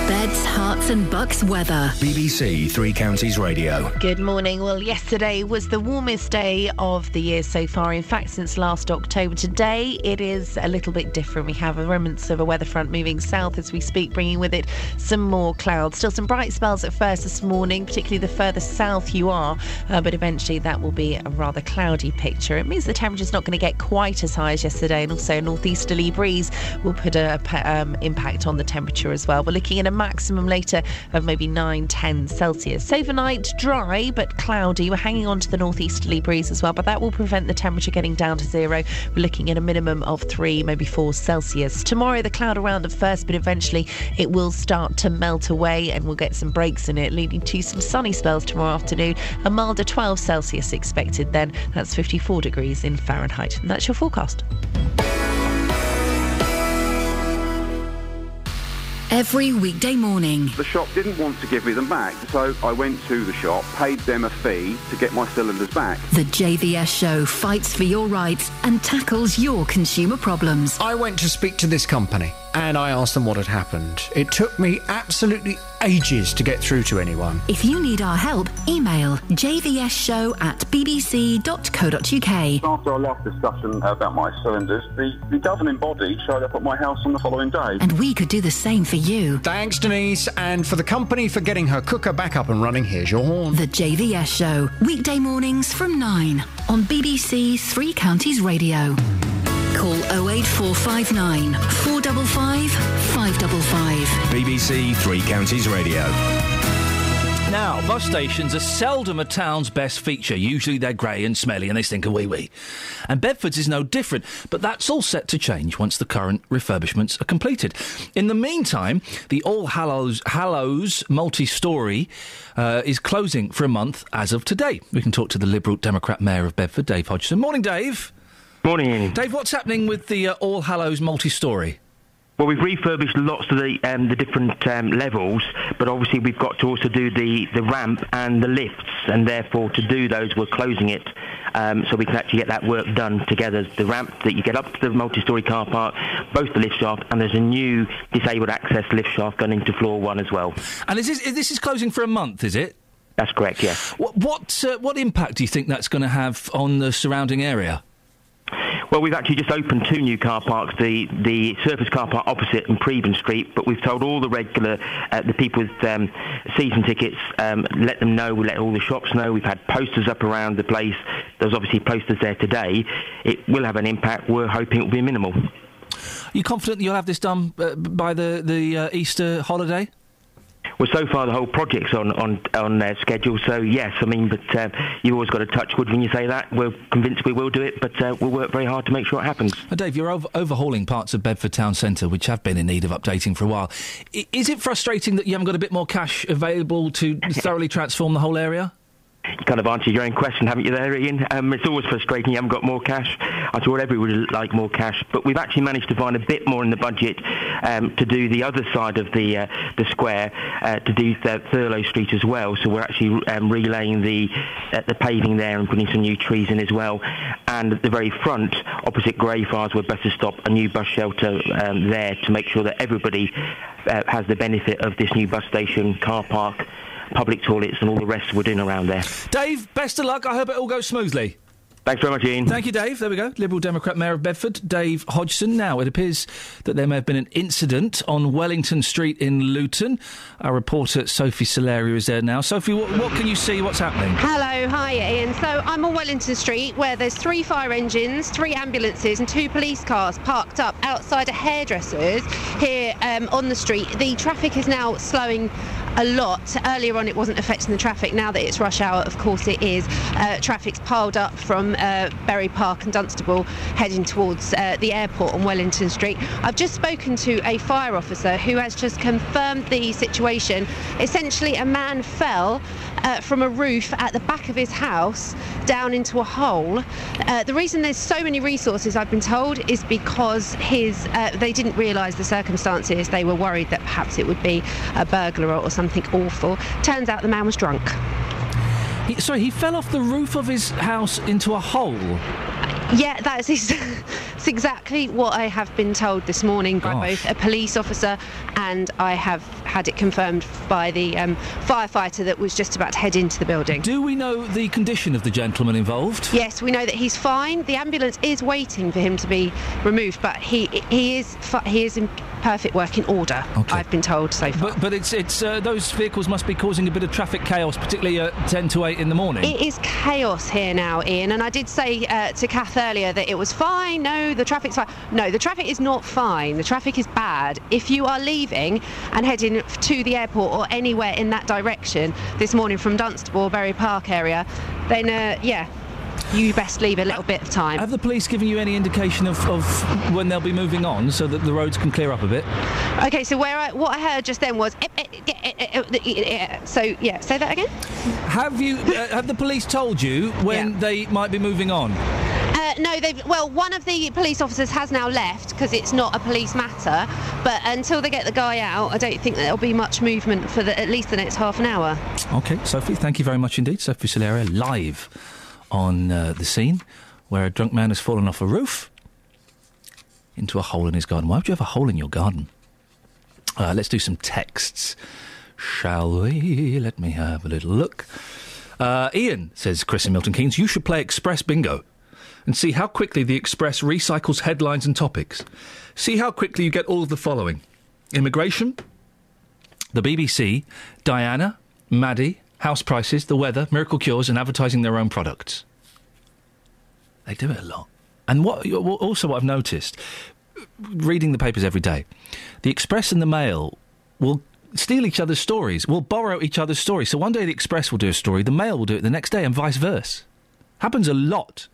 Beds, Herts and Bucks weather. BBC Three Counties Radio. Good morning. Well, yesterday was the warmest day of the year so far. In fact, since last October. Today, it is a little bit different. We have remnants of a weather front moving south as we speak, bringing with it some more clouds. Still some bright spells at first this morning, particularly the further south you are, but eventually that will be a rather cloudy picture. It means the temperature's not going to get quite as high as yesterday, and also a northeasterly breeze will put a impact on the temperature as well. We're looking at a maximum later of maybe 9-10 Celsius. Overnight, dry but cloudy. We're hanging on to the northeasterly breeze as well, but that will prevent the temperature getting down to 0. We're looking at a minimum of 3, maybe 4 Celsius. Tomorrow, the cloud around at first, but eventually it will start to melt away and we'll get some breaks in it, leading to some sunny spells tomorrow afternoon. A milder 12 Celsius expected then. That's 54 degrees in Fahrenheit. And that's your forecast. Every weekday morning. The shop didn't want to give me them back, so I went to the shop, paid them a fee to get my cylinders back. The JVS show fights for your rights and tackles your consumer problems. I went to speak to this company and I asked them what had happened. It took me absolutely ages to get through to anyone. If you need our help, email jvsshow@bbc.co.uk. After a last discussion about my cylinders, the governing body showed up at my house on the following day. And we could do the same for you. Thanks, Denise, and for the company for getting her cooker back up and running, here's your horn. The JVS show, weekday mornings from 9 on BBC Three Counties Radio. Call 08459 455 555. BBC Three Counties Radio. Now, bus stations are seldom a town's best feature. Usually they're grey and smelly and they stink of wee-wee. And Bedford's is no different, but that's all set to change once the current refurbishments are completed. In the meantime, the All Hallows multi-storey is closing for a month as of today. We can talk to the Liberal Democrat Mayor of Bedford, Dave Hodgson. Morning, Dave. Morning. Dave, what's happening with the All Hallows multi-storey? Well, we've refurbished lots of the different levels, but obviously we've got to also do the ramp and the lifts, and therefore to do those we're closing it so we can actually get that work done together. The ramp that you get up to the multi-storey car park, both the lift shaft, and there's a new disabled access lift shaft going into floor 1 as well. And this is closing for a month, is it? That's correct, yes. What impact do you think that's going to have on the surrounding area? Well, we've actually just opened 2 new car parks, the surface car park opposite in Preben Street, but we've told all the regular, the people with season tickets, let them know, we let all the shops know, we've had posters up around the place, there's obviously posters there today. It will have an impact, we're hoping it will be minimal. Are you confident that you'll have this done by the Easter holiday? Well, so far the whole project's on their schedule, so yes, I mean, but you've always got to touch wood when you say that. We're convinced we will do it, but we'll work very hard to make sure it happens. Dave, you're overhauling parts of Bedford Town Centre, which have been in need of updating for a while. Is it frustrating that you haven't got a bit more cash available to thoroughly transform the whole area? You kind of answered your own question, haven't you there, Ian? It's always frustrating you haven't got more cash. I'm sure everybody would like more cash, but we've actually managed to find a bit more in the budget to do the other side of the square, to do Thurlow Street as well. So we're actually relaying the paving there and putting some new trees in as well. And at the very front, opposite Greyfriars, we're better stop a new bus shelter there to make sure that everybody has the benefit of this new bus station, car park, public toilets and all the rest we're doing around there. Dave, best of luck. I hope it all goes smoothly. Thanks very much, Ian. Thank you, Dave. There we go. Liberal Democrat Mayor of Bedford, Dave Hodgson. Now, it appears that there may have been an incident on Wellington Street in Luton. Our reporter, Sophie Solaria, is there now. Sophie, what can you see? What's happening? Hello. Hi, Ian. So I'm on Wellington Street, where there's 3 fire engines, 3 ambulances and 2 police cars parked up outside a hairdresser's here on the street. The traffic is now slowing a lot. Earlier on it wasn't affecting the traffic. Now that it's rush hour, of course it is. Traffic's piled up from Bury Park and Dunstable heading towards the airport on Wellington Street. I've just spoken to a fire officer who has just confirmed the situation. Essentially, a man fell from a roof at the back of his house down into a hole. The reason there's so many resources, I've been told, is because they didn't realise the circumstances. They were worried that perhaps it would be a burglar or something awful. Turns out the man was drunk. He fell off the roof of his house into a hole? Yeah, that's exactly what I have been told this morning by both a police officer, and I have had it confirmed by the firefighter that was just about to head into the building. Do we know the condition of the gentleman involved? Yes, we know that he's fine. The ambulance is waiting for him to be removed, but he is in perfect working order. Okay. I've been told so far. But it's those vehicles must be causing a bit of traffic chaos, particularly at 10 to 8 in the morning. It is chaos here now, Ian, and I did say to Kath earlier that it was fine. No, the traffic's fine. No, the traffic is not fine. The traffic is bad. If you are leaving and heading to the airport or anywhere in that direction this morning from Dunstable, Bury Park area, then you best leave a little bit of time. Have the police given you any indication of when they'll be moving on so that the roads can clear up a bit? Okay, so what I heard just then was... say that again? Have the police told you when they might be moving on? No, one of the police officers has now left because it's not a police matter, but until they get the guy out, I don't think there'll be much movement for at least the next half an hour. OK, Sophie, thank you very much indeed. Sophie Solaria, live on the scene where a drunk man has fallen off a roof into a hole in his garden. Why would you have a hole in your garden? Let's do some texts, shall we? Let me have a little look. Ian, says Chris in Milton Keynes, you should play Express Bingo and see how quickly the Express recycles headlines and topics. See how quickly you get all of the following: immigration, the BBC, Diana, Maddie, house prices, the weather, miracle cures, and advertising their own products. They do it a lot. And what I've noticed, reading the papers every day, the Express and the Mail will steal each other's stories, will borrow each other's stories. So one day the Express will do a story, the Mail will do it the next day, and vice versa. Happens a lot.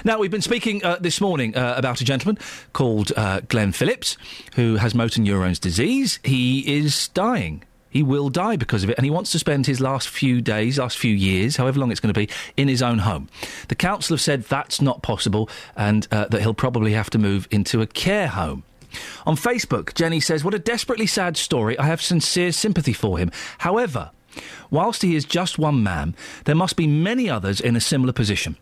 Now, we've been speaking this morning about a gentleman called Glenn Phillips, who has motor neurones disease. He is dying. He will die because of it, and he wants to spend his last few years, however long it's going to be, in his own home. The council have said that's not possible, and that he'll probably have to move into a care home. On Facebook, Jenny says, what a desperately sad story. I have sincere sympathy for him. However, whilst he is just one man, there must be many others in a similar position.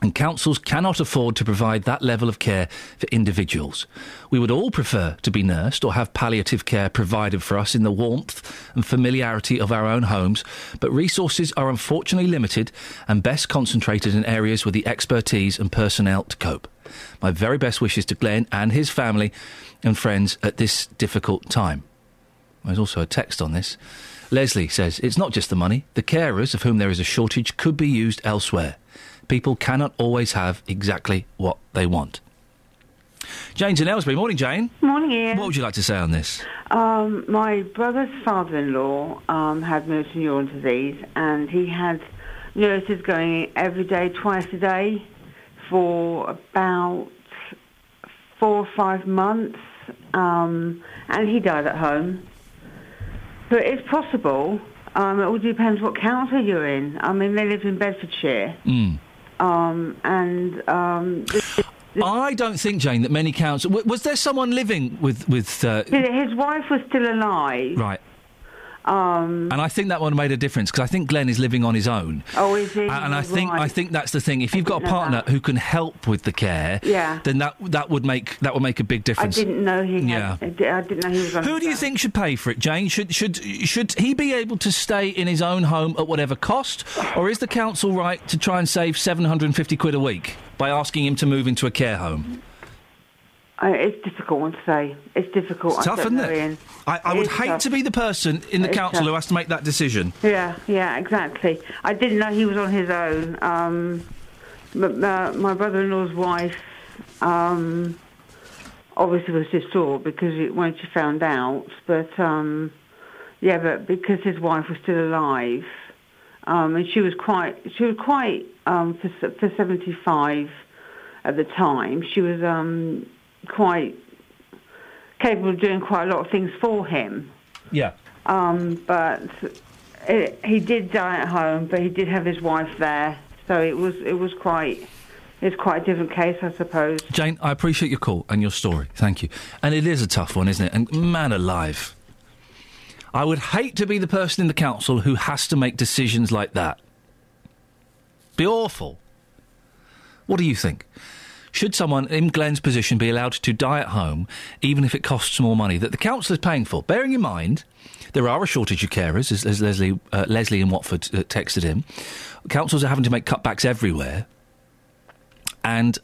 And councils cannot afford to provide that level of care for individuals. We would all prefer to be nursed or have palliative care provided for us in the warmth and familiarity of our own homes, but resources are unfortunately limited and best concentrated in areas with the expertise and personnel to cope. My very best wishes to Glenn and his family and friends at this difficult time. There's also a text on this. Leslie says, it's not just the money. The carers, of whom there is a shortage, could be used elsewhere. People cannot always have exactly what they want. Jane's in Aylesbury. Morning, Jane. Morning, Ian. What would you like to say on this? My brother's father-in-law had motor neuron disease, and he had nurses going every day, twice a day, for about 4 or 5 months, and he died at home. But it's possible. It all depends what council you're in. I mean, they live in Bedfordshire. I don't think, Jane, that many councils... Was there someone living with His wife was still alive. Right. And I think that one made a difference, because I think Glenn is living on his own. Oh, is he? And I think that's the thing. If you've got a partner who can help with the care, then that would make a big difference. I didn't know he had. I didn't know he was on Who do you think should pay for it, Jane? Should he be able to stay in his own home at whatever cost, or is the council right to try and save £750 a week by asking him to move into a care home? It's a difficult one to say. It's difficult. It's tough, isn't it? Ian. I would hate to be the person in the council who has to make that decision. Yeah, exactly. I didn't know he was on his own. My brother-in-law's wife obviously was distraught when she found out. But but because his wife was still alive, and she was quite for 75 at the time. She was quite capable of doing quite a lot of things for him. Yeah. But he did die at home, but he did have his wife there, so it was quite a different case, I suppose. Jane, I appreciate your call and your story. Thank you. And it is a tough one, isn't it? And man alive, I would hate to be the person in the council who has to make decisions like that. Be awful. What do you think? Should someone in Glenn's position be allowed to die at home, even if it costs more money that the council is paying for? Bearing in mind, there are a shortage of carers, as Leslie in Watford texted him. Councils are having to make cutbacks everywhere, and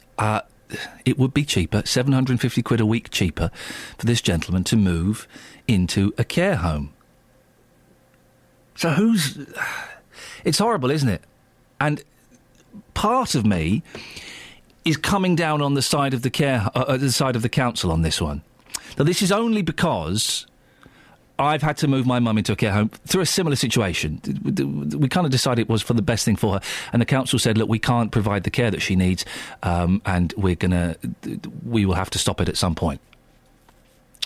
it would be cheaper, £750 a week cheaper, for this gentleman to move into a care home. So it's horrible, isn't it? And part of me is coming down on the side of the side of the council on this one. Now, this is only because I've had to move my mum into a care home through a similar situation. We kind of decided it was for the best thing for her, and the council said, look, we can't provide the care that she needs, and we will have to stop it at some point.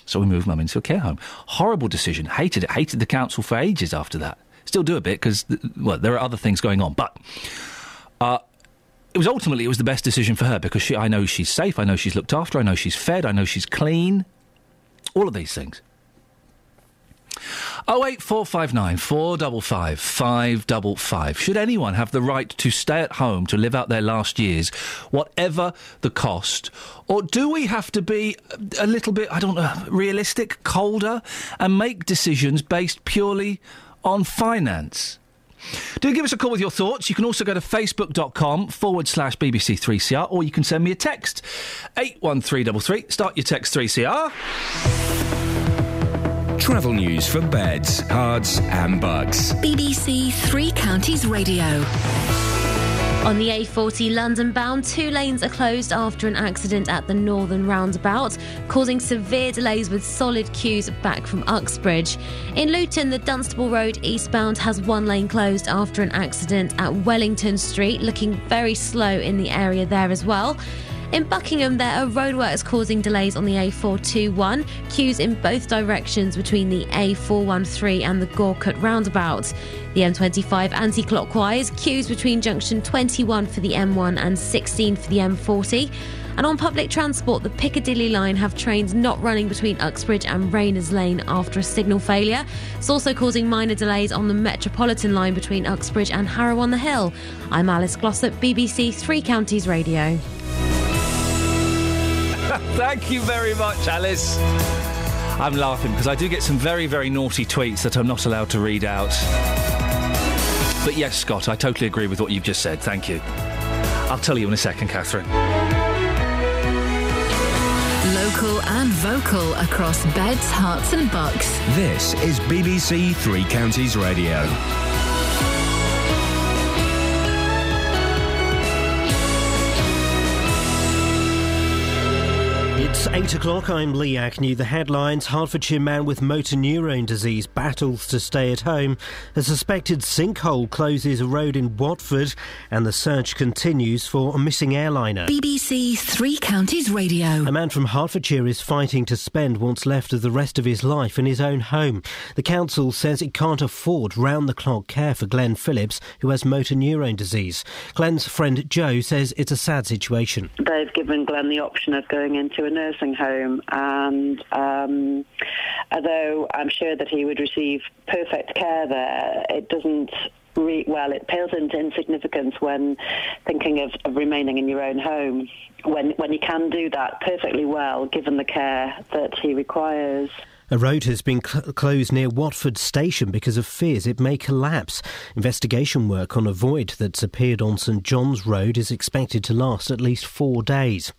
So we moved mum into a care home. Horrible decision. Hated it. Hated the council for ages after that. Still do a bit because, there are other things going on, but it was the best decision for her, because I know she's safe, I know she's looked after, I know she's fed, I know she's clean. All of these things. 08459 455 555. Should anyone have the right to stay at home to live out their last years, whatever the cost? Or do we have to be a little bit, realistic, colder, and make decisions based purely on finance? Do give us a call with your thoughts. You can also go to facebook.com/BBC3CR, or you can send me a text. 81333. Start your text 3CR. Travel news for beds, cards and bugs. BBC Three Counties Radio. On the A40 London bound, 2 lanes are closed after an accident at the northern roundabout, causing severe delays with solid queues back from Uxbridge. In Luton, the Dunstable Road eastbound has 1 lane closed after an accident at Wellington Street, looking very slow in the area there as well. In Buckingham, there are roadworks causing delays on the A421, queues in both directions between the A413 and the Gorcut roundabout. The M25 anti-clockwise, queues between junction 21 for the M1 and 16 for the M40. And on public transport, the Piccadilly line have trains not running between Uxbridge and Rayners Lane after a signal failure. It's also causing minor delays on the Metropolitan line between Uxbridge and Harrow-on-the-Hill. I'm Alice Glossop, BBC Three Counties Radio. Thank you very much, Alice. I'm laughing because I do get some very, very naughty tweets that I'm not allowed to read out. But yes, Scott, I totally agree with what you've just said. Thank you. I'll tell you in a second, Catherine. Local and vocal across beds, hearts and bucks. This is BBC Three Counties Radio. It's 8 o'clock, I'm Lee Agnew. The headlines: Hertfordshire man with motor neurone disease battles to stay at home. A suspected sinkhole closes a road in Watford, and the search continues for a missing airliner. BBC Three Counties Radio. A man from Hertfordshire is fighting to spend what's left of the rest of his life in his own home. The council says it can't afford round-the-clock care for Glenn Phillips, who has motor neurone disease. Glenn's friend Joe says it's a sad situation. They've given Glenn the option of going into a nursing home, and although I'm sure that he would receive perfect care there, it doesn't it pales into insignificance when thinking of remaining in your own home, when you can do that perfectly well, given the care that he requires. A road has been closed near Watford Station because of fears it may collapse. Investigation work on a void that's appeared on St John's Road is expected to last at least 4 days.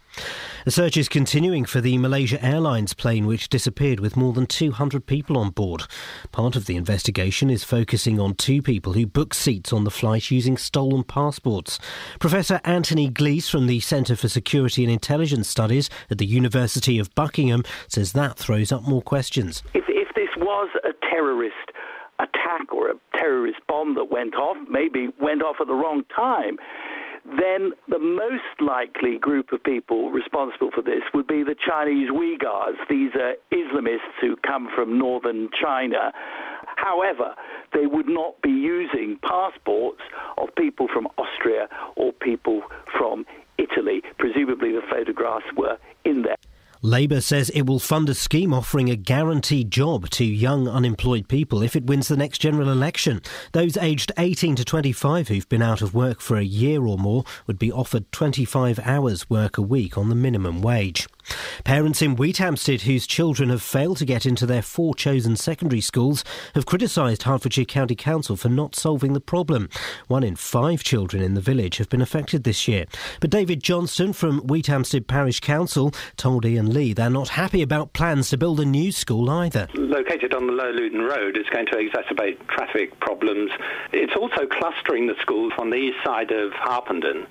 A search is continuing for the Malaysia Airlines plane which disappeared with more than 200 people on board. Part of the investigation is focusing on 2 people who booked seats on the flight using stolen passports. Professor Anthony Glees from the Centre for Security and Intelligence Studies at the University of Buckingham says that throws up more questions. If this was a terrorist attack or a terrorist bomb that went off, maybe went off at the wrong time, then the most likely group of people responsible for this would be the Chinese Uyghurs. These are Islamists who come from northern China. However, they would not be using passports of people from Austria or people from Italy. Presumably the photographs were in there. Labour says it will fund a scheme offering a guaranteed job to young unemployed people if it wins the next general election. Those aged 18 to 25 who've been out of work for a year or more would be offered 25 hours work a week on the minimum wage. Parents in Wheathampstead whose children have failed to get into their 4 chosen secondary schools have criticised Hertfordshire County Council for not solving the problem. 1 in 5 children in the village have been affected this year. But David Johnston from Wheathampstead Parish Council told Iain Lee they're not happy about plans to build a new school either. Located on the Low Luton Road, it's going to exacerbate traffic problems. It's also clustering the schools on the east side of Harpenden.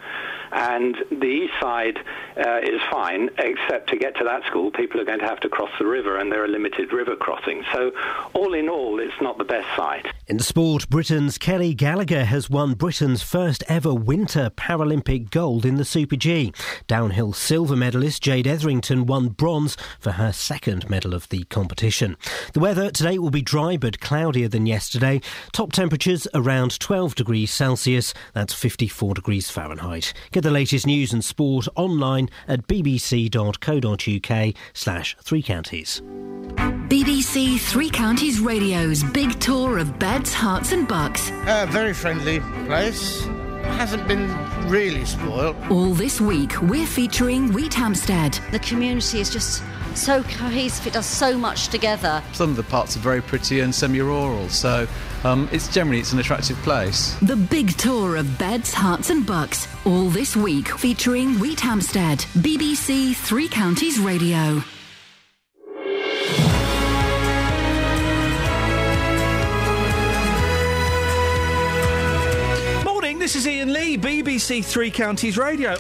And the east side is fine, except to get to that school, people are going to have to cross the river, and there are limited river crossings. So, all in all, it's not the best site. In sport, Britain's Kelly Gallagher has won Britain's first ever winter Paralympic gold in the Super G. Downhill silver medalist Jade Etherington won bronze for her second medal of the competition. The weather today will be dry but cloudier than yesterday. Top temperatures around 12 degrees Celsius, that's 54 degrees Fahrenheit. Get the latest news and sport online at bbc.co.uk/Three Counties. BBC Three Counties Radio's big tour of beds, hearts and bucks. A very friendly place. Hasn't been really spoiled. All this week, we're featuring Wheathampstead. The community is just so cohesive, it does so much together. Some of the parts are very pretty and semi-rural, so it's an attractive place. The big tour of beds, hearts and bucks. All this week, featuring Wheathampstead. BBC Three Counties Radio. This is Iain Lee, BBC Three Counties Radio.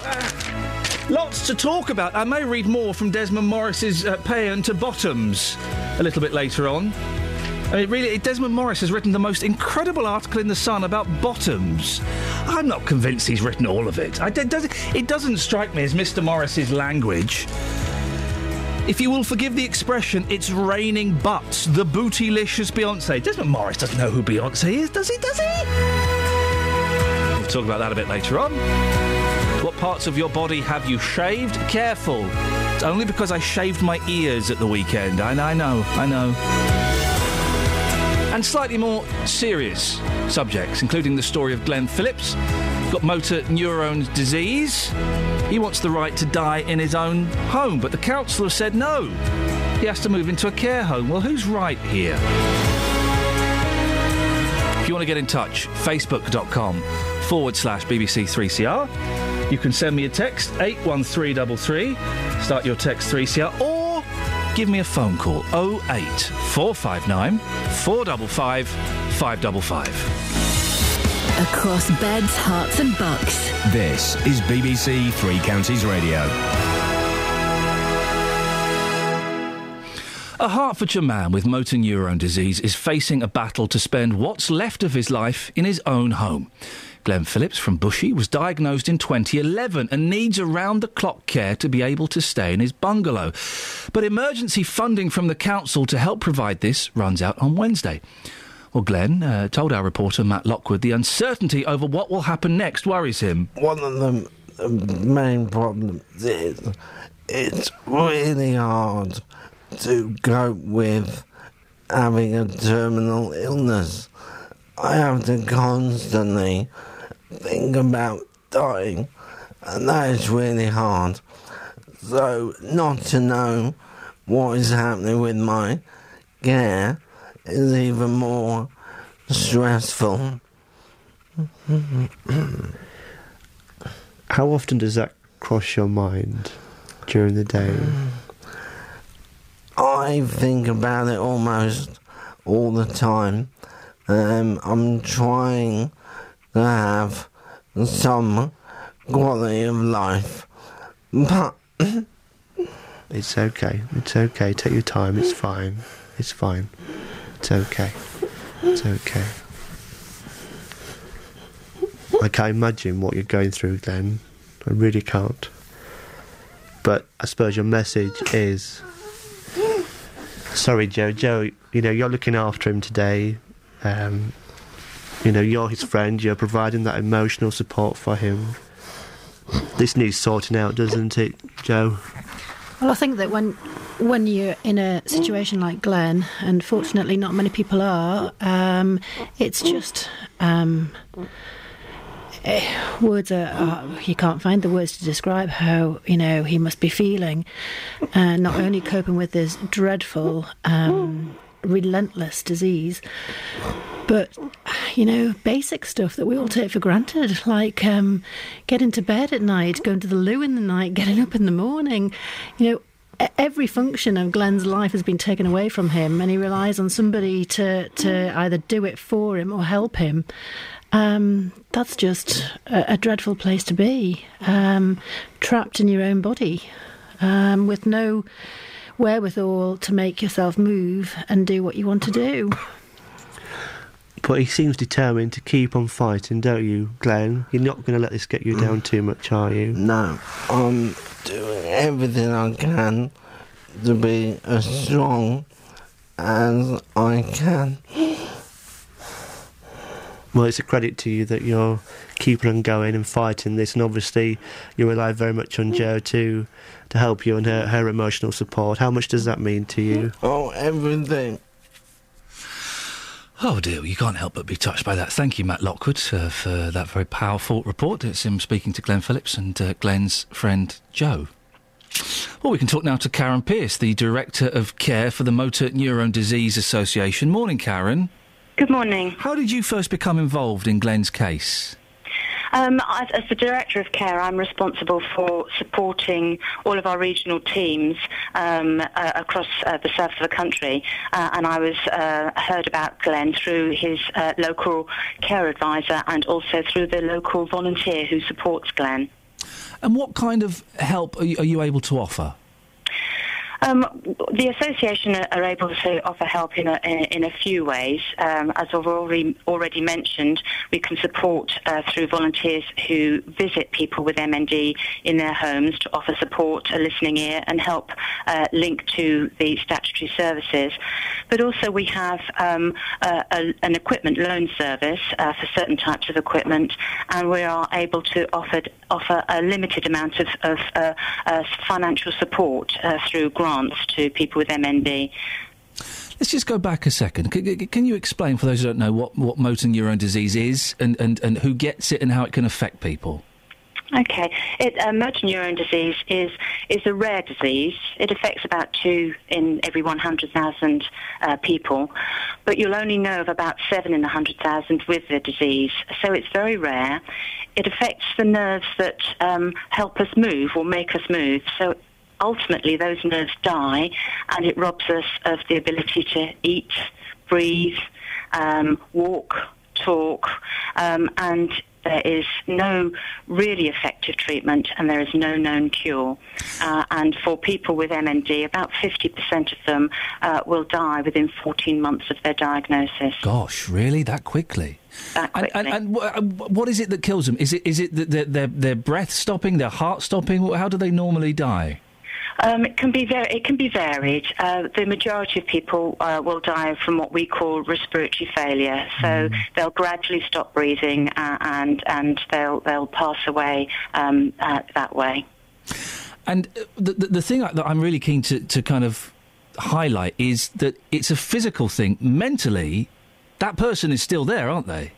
Lots to talk about. I may read more from Desmond Morris's Paean to Bottoms a little bit later on. I mean, Desmond Morris has written the most incredible article in The Sun about bottoms. I'm not convinced he's written all of it. It doesn't strike me as Mr. Morris's language. If you will forgive the expression, it's raining butts. The bootylicious Beyoncé. Desmond Morris doesn't know who Beyoncé is, does he? We'll talk about that a bit later on. What parts of your body have you shaved? Careful. It's only because I shaved my ears at the weekend. I know. And slightly more serious subjects, including the story of Glenn Phillips. Got motor neurone disease. He wants the right to die in his own home, but the council have said no. He has to move into a care home. Well, who's right here? If you want to get in touch, facebook.com/BBC3CR. You can send me a text, 81333, start your text 3CR, or give me a phone call, 08459 455 555. Across beds, hearts and bucks. This is BBC Three Counties Radio. A Hertfordshire man with motor neurone disease is facing a battle to spend what's left of his life in his own home. Glenn Phillips from Bushey was diagnosed in 2011 and needs around-the-clock care to be able to stay in his bungalow. But emergency funding from the council to help provide this runs out on Wednesday. Well, Glenn told our reporter Matt Lockwood the uncertainty over what will happen next worries him. One of the main problems it's really hard to cope with having a terminal illness. I have to constantly think about dying, and that is really hard. So not to know what is happening with my care is even more stressful. How often does that cross your mind during the day? I think about it almost all the time. I'm trying to have some quality of life, but it's okay. It's okay. Take your time. It's fine. It's fine. It's okay. It's okay. I can't imagine what you're going through, Glenn. I really can't. But I suppose your message is... Sorry, Joe. Joe, you're looking after him today. You're his friend. You're providing that emotional support for him. This needs sorting out, doesn't it, Joe? Well, I think that when you're in a situation like Glenn, and fortunately not many people are, it's just... words are you can't find the words to describe how he must be feeling, and not only coping with this dreadful relentless disease, but basic stuff that we all take for granted, like getting to bed at night, going to the loo in the night, getting up in the morning. Every function of Glenn's life has been taken away from him, and he relies on somebody to either do it for him or help him. That's just a dreadful place to be, trapped in your own body, with no wherewithal to make yourself move and do what you want to do. But he seems determined to keep on fighting, don't you, Glenn? You're not going to let this get you down too much, are you? No, I'm doing everything I can to be as strong as I can. Well, it's a credit to you that you're keeping on going and fighting this, and obviously you rely very much on Jo to help you and her emotional support. How much does that mean to you? Oh, everything. Oh dear, you can't help but be touched by that. Thank you, Matt Lockwood, for that very powerful report. It's him speaking to Glenn Phillips and Glenn's friend Jo. Well, we can talk now to Karen Pearce, the Director of Care for the Motor Neurone Disease Association. Morning, Karen. Good morning. How did you first become involved in Glenn's case? As the Director of Care, I'm responsible for supporting all of our regional teams across the south of the country, and I was heard about Glenn through his local care advisor and also through the local volunteer who supports Glenn. And what kind of help are you able to offer? The association are able to offer help in a few ways. As I've already mentioned, we can support through volunteers who visit people with MND in their homes to offer support, a listening ear, and help link to the statutory services. But also we have an equipment loan service for certain types of equipment, and we are able to offer a limited amount of financial support through grants to people with MND. Let's just go back a second. Can you explain, for those who don't know, what motor neurone disease is and who gets it and how it can affect people? Okay. Motor neurone disease is a rare disease. It affects about 2 in every 100,000 people, but you'll only know of about 7 in 100,000 with the disease. So it's very rare. It affects the nerves that help us move or make us move. So ultimately those nerves die, and it robs us of the ability to eat, breathe, walk, talk, and there is no really effective treatment, and there is no known cure. And for people with MND, about 50% of them will die within 14 months of their diagnosis. Gosh, really? That quickly? That quickly. And what is it that kills them? Is it that their breath stopping, their heart stopping? How do they normally die? It can be varied. The majority of people will die from what we call respiratory failure. So they'll gradually stop breathing and they'll pass away that way. And the thing that I'm really keen to kind of highlight is that it's a physical thing. Mentally, that person is still there, aren't they?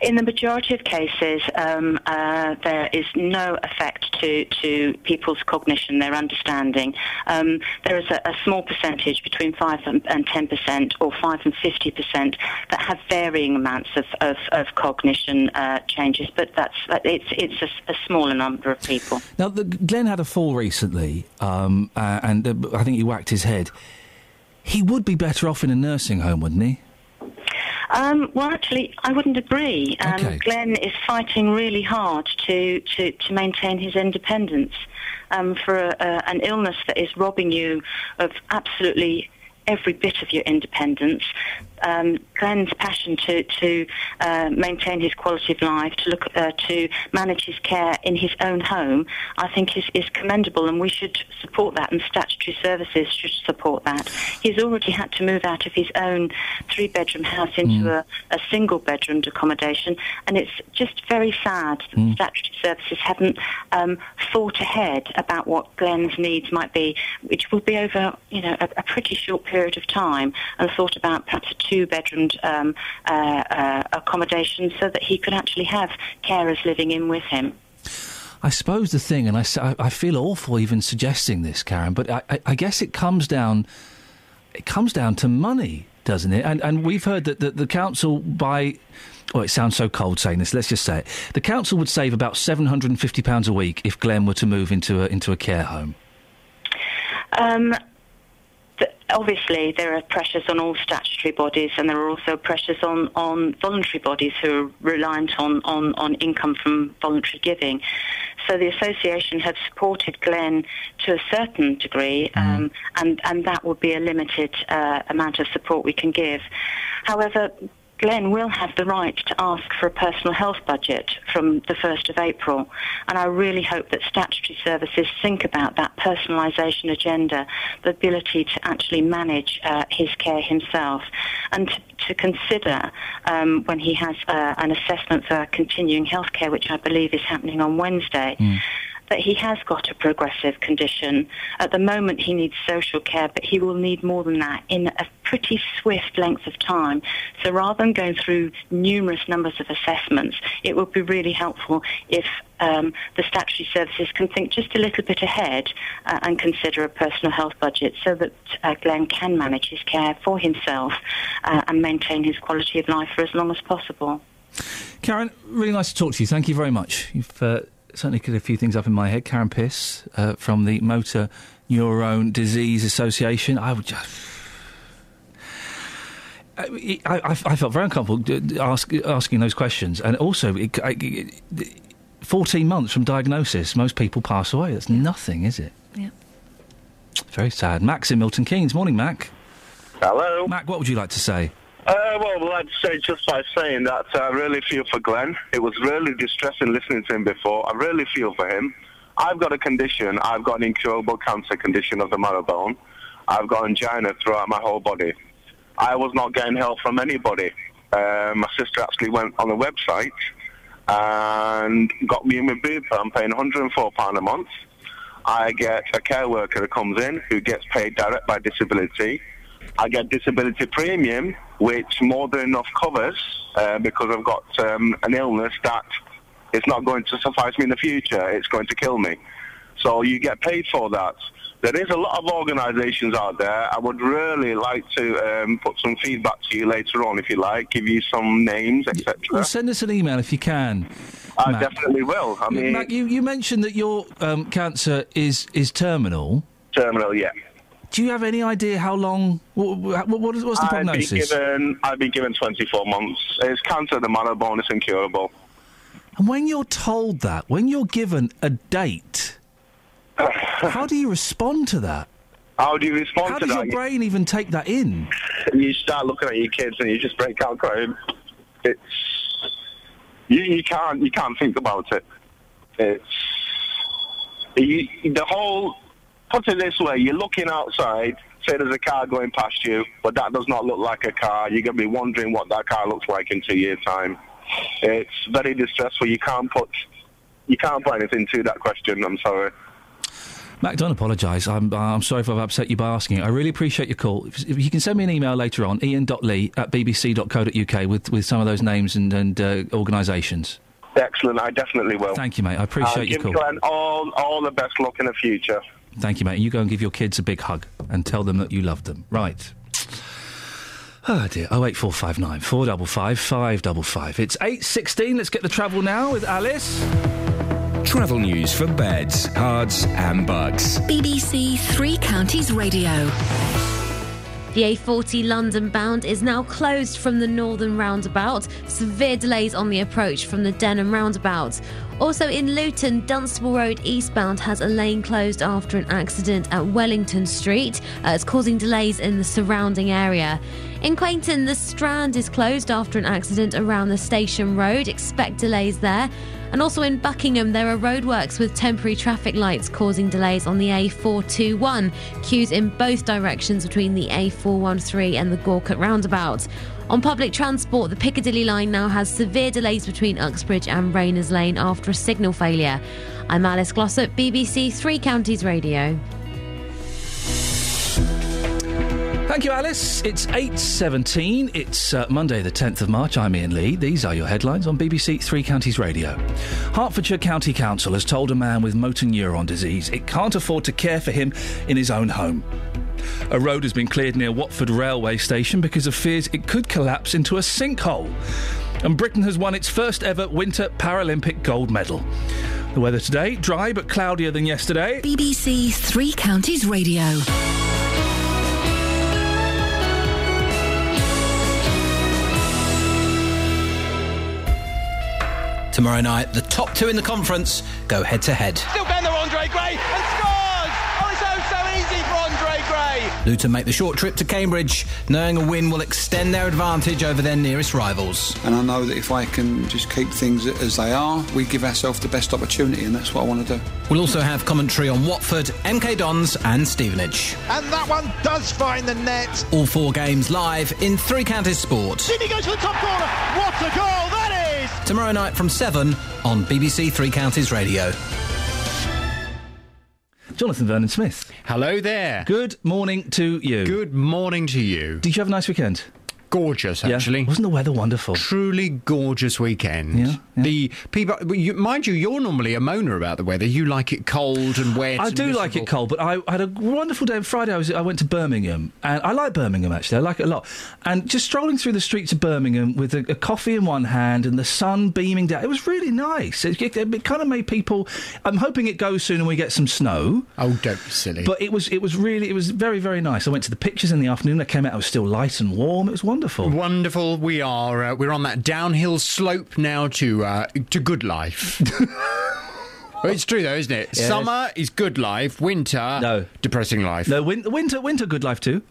In the majority of cases, there is no effect to people's cognition, their understanding. There is a small percentage, between 5 and 10%, or 5 and 50%, that have varying amounts of cognition changes, but it's a smaller number of people. Now, Glenn had a fall recently, and I think he whacked his head. He would be better off in a nursing home, wouldn't he? Well, actually, I wouldn't agree. Okay. Glenn is fighting really hard to maintain his independence for an illness that is robbing you of absolutely every bit of your independence. Glenn's passion to maintain his quality of life, to manage his care in his own home, I think is commendable, and we should support that, and statutory services should support that. He's already had to move out of his own 3-bedroom house into a single-bedroomed accommodation, and it's just very sad that statutory services haven't thought ahead about what Glenn's needs might be, which will be over a pretty short period of time, and thought about perhaps a 2-bedroomed accommodation so that he could actually have carers living in with him. I suppose the thing, and I feel awful even suggesting this, Karen, but I guess it comes down to money, doesn't it? And we've heard that the council it sounds so cold saying this, let's just say it. The council would save about £750 a week if Glenn were to move into a care home. Obviously, there are pressures on all statutory bodies, and there are also pressures on voluntary bodies who are reliant on income from voluntary giving. So the association have supported Glenn to a certain degree, and that would be a limited amount of support we can give. However, Glenn will have the right to ask for a personal health budget from the 1st of April, and I really hope that statutory services think about that personalisation agenda, the ability to actually manage his care himself, and to consider when he has an assessment for continuing health care, which I believe is happening on Wednesday, that he has got a progressive condition. At the moment he needs social care, but he will need more than that in a pretty swift length of time. So rather than going through numerous numbers of assessments, it would be really helpful if the statutory services can think just a little bit ahead and consider a personal health budget so that Glenn can manage his care for himself and maintain his quality of life for as long as possible. Karen, really nice to talk to you. Thank you very much. You've certainly cleared a few things up in my head. Karen Pierce from the Motor Neurone Disease Association. I would just... I felt very uncomfortable asking those questions, and also 14 months from diagnosis, most people pass away. That's nothing, is it? Yeah. Very sad. Mac's in Milton Keynes. Morning, Mac. Hello. Mac, what would you like to say? Well, I'd say just by saying that I really feel for Glenn. It was really distressing listening to him before. I really feel for him. I've got a condition. I've got an incurable cancer condition of the marrow-bone. I've got angina throughout my whole body. I was not getting help from anybody. My sister actually went on the website and got me in with Bupa. I'm paying £104 a month. I get a care worker that comes in who gets paid direct by disability. I get disability premium, which more than enough covers because I've got an illness that is not going to suffice me in the future. It's going to kill me. So you get paid for that. There is a lot of organisations out there. I would really like to put some feedback to you later on, if you like, give you some names, etc. Well, send us an email if you can. I Mac. definitely will. I mean, Mac, you mentioned that your cancer is terminal. Terminal, yeah. Do you have any idea how long? What's the prognosis? I've been given 24 months. It's cancer of the marrow-bone. It's incurable. And when you're told that, when you're given a date, how do you respond to that? How do you respond How to does that? your brain even take that in? You start looking at your kids and you just break out crying. It's you can't think about it. It's the whole. Put it this way: you're looking outside. Say there's a car going past you, but that does not look like a car. You're gonna be wondering what that car looks like in 2 years' time. It's very distressful. You can't put anything to that question. I'm sorry. Mac, don't apologise. I'm sorry if I've upset you by asking. I really appreciate your call. If you can send me an email later on, ian.lee@bbc.co.uk with some of those names and organisations. Excellent, I definitely will. Thank you, mate. I appreciate your call. Give Glenn all the best luck in the future. Thank you, mate. You go and give your kids a big hug and tell them that you love them. Right. Oh, dear. 08459 455 555. It's 8:16. Let's get the travel now with Alice. Travel news for beds, cards and bugs. BBC Three Counties Radio. The A40 London bound is now closed from the northern roundabout. Severe delays on the approach from the Denham roundabout. Also in Luton, Dunstable Road eastbound has a lane closed after an accident at Wellington Street. It's causing delays in the surrounding area. In Quainton, the Strand is closed after an accident around the Station Road. Expect delays there. And also in Buckingham, there are roadworks with temporary traffic lights causing delays on the A421. Queues in both directions between the A413 and the Gorcut roundabout. On public transport, the Piccadilly line now has severe delays between Uxbridge and Rayners Lane after a signal failure. I'm Alice Glossop, BBC Three Counties Radio. Thank you, Alice. It's 8:17. It's Monday the 10th of March. I'm Iain Lee. These are your headlines on BBC Three Counties Radio. Hertfordshire County Council has told a man with motor neuron disease it can't afford to care for him in his own home. A road has been cleared near Watford railway station because of fears it could collapse into a sinkhole. And Britain has won its first ever Winter Paralympic gold medal. The weather today, dry but cloudier than yesterday. BBC Three Counties Radio. Tomorrow night, the top two in the conference go head-to-head. Still going there, Andre Gray, and scores! Oh, it's so easy for Andre Gray! Luton make the short trip to Cambridge, knowing a win will extend their advantage over their nearest rivals. And I know that if I can just keep things as they are, we give ourselves the best opportunity, and that's what I want to do. We'll also have commentary on Watford, MK Dons and Stevenage. And that one does find the net. All four games live in Three Counties Sport. Did he go to the top corner? What a goal that is! Tomorrow night from 7 on BBC Three Counties Radio. Jonathan Vernon-Smith. Hello there. Good morning to you. Good morning to you. Did you have a nice weekend? Gorgeous, actually. Yeah. Wasn't the weather wonderful? Truly gorgeous weekend. Yeah. The people, mind you, you're normally a moaner about the weather. You like it cold and wet. I do like it cold, but I had a wonderful day. Friday, I went to Birmingham, and I like Birmingham, actually. I like it a lot. And just strolling through the streets of Birmingham with a coffee in one hand and the sun beaming down, it was really nice. It kind of made people... I'm hoping it goes soon and we get some snow. Oh, don't be silly. But it was very, very nice. I went to the pictures in the afternoon. I came out, I was still light and warm. It was wonderful. Wonderful. We are we're on that downhill slope now to good life. Well, it's true though, isn't it? Yeah, summer is good life. Winter, depressing life. No, winter good life too.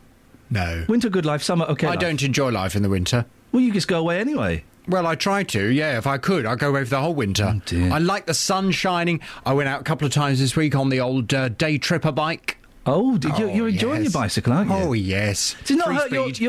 No, winter good life. Summer okay. I don't enjoy life in the winter. Well, you just go away anyway. Well, I try to, yeah, if I could. I'd go away for the whole winter. Oh, dear. I like the sun shining. I went out a couple of times this week on the old day tripper bike. Oh, you're enjoying your bicycle, aren't you? Oh, yes. Does it not hurt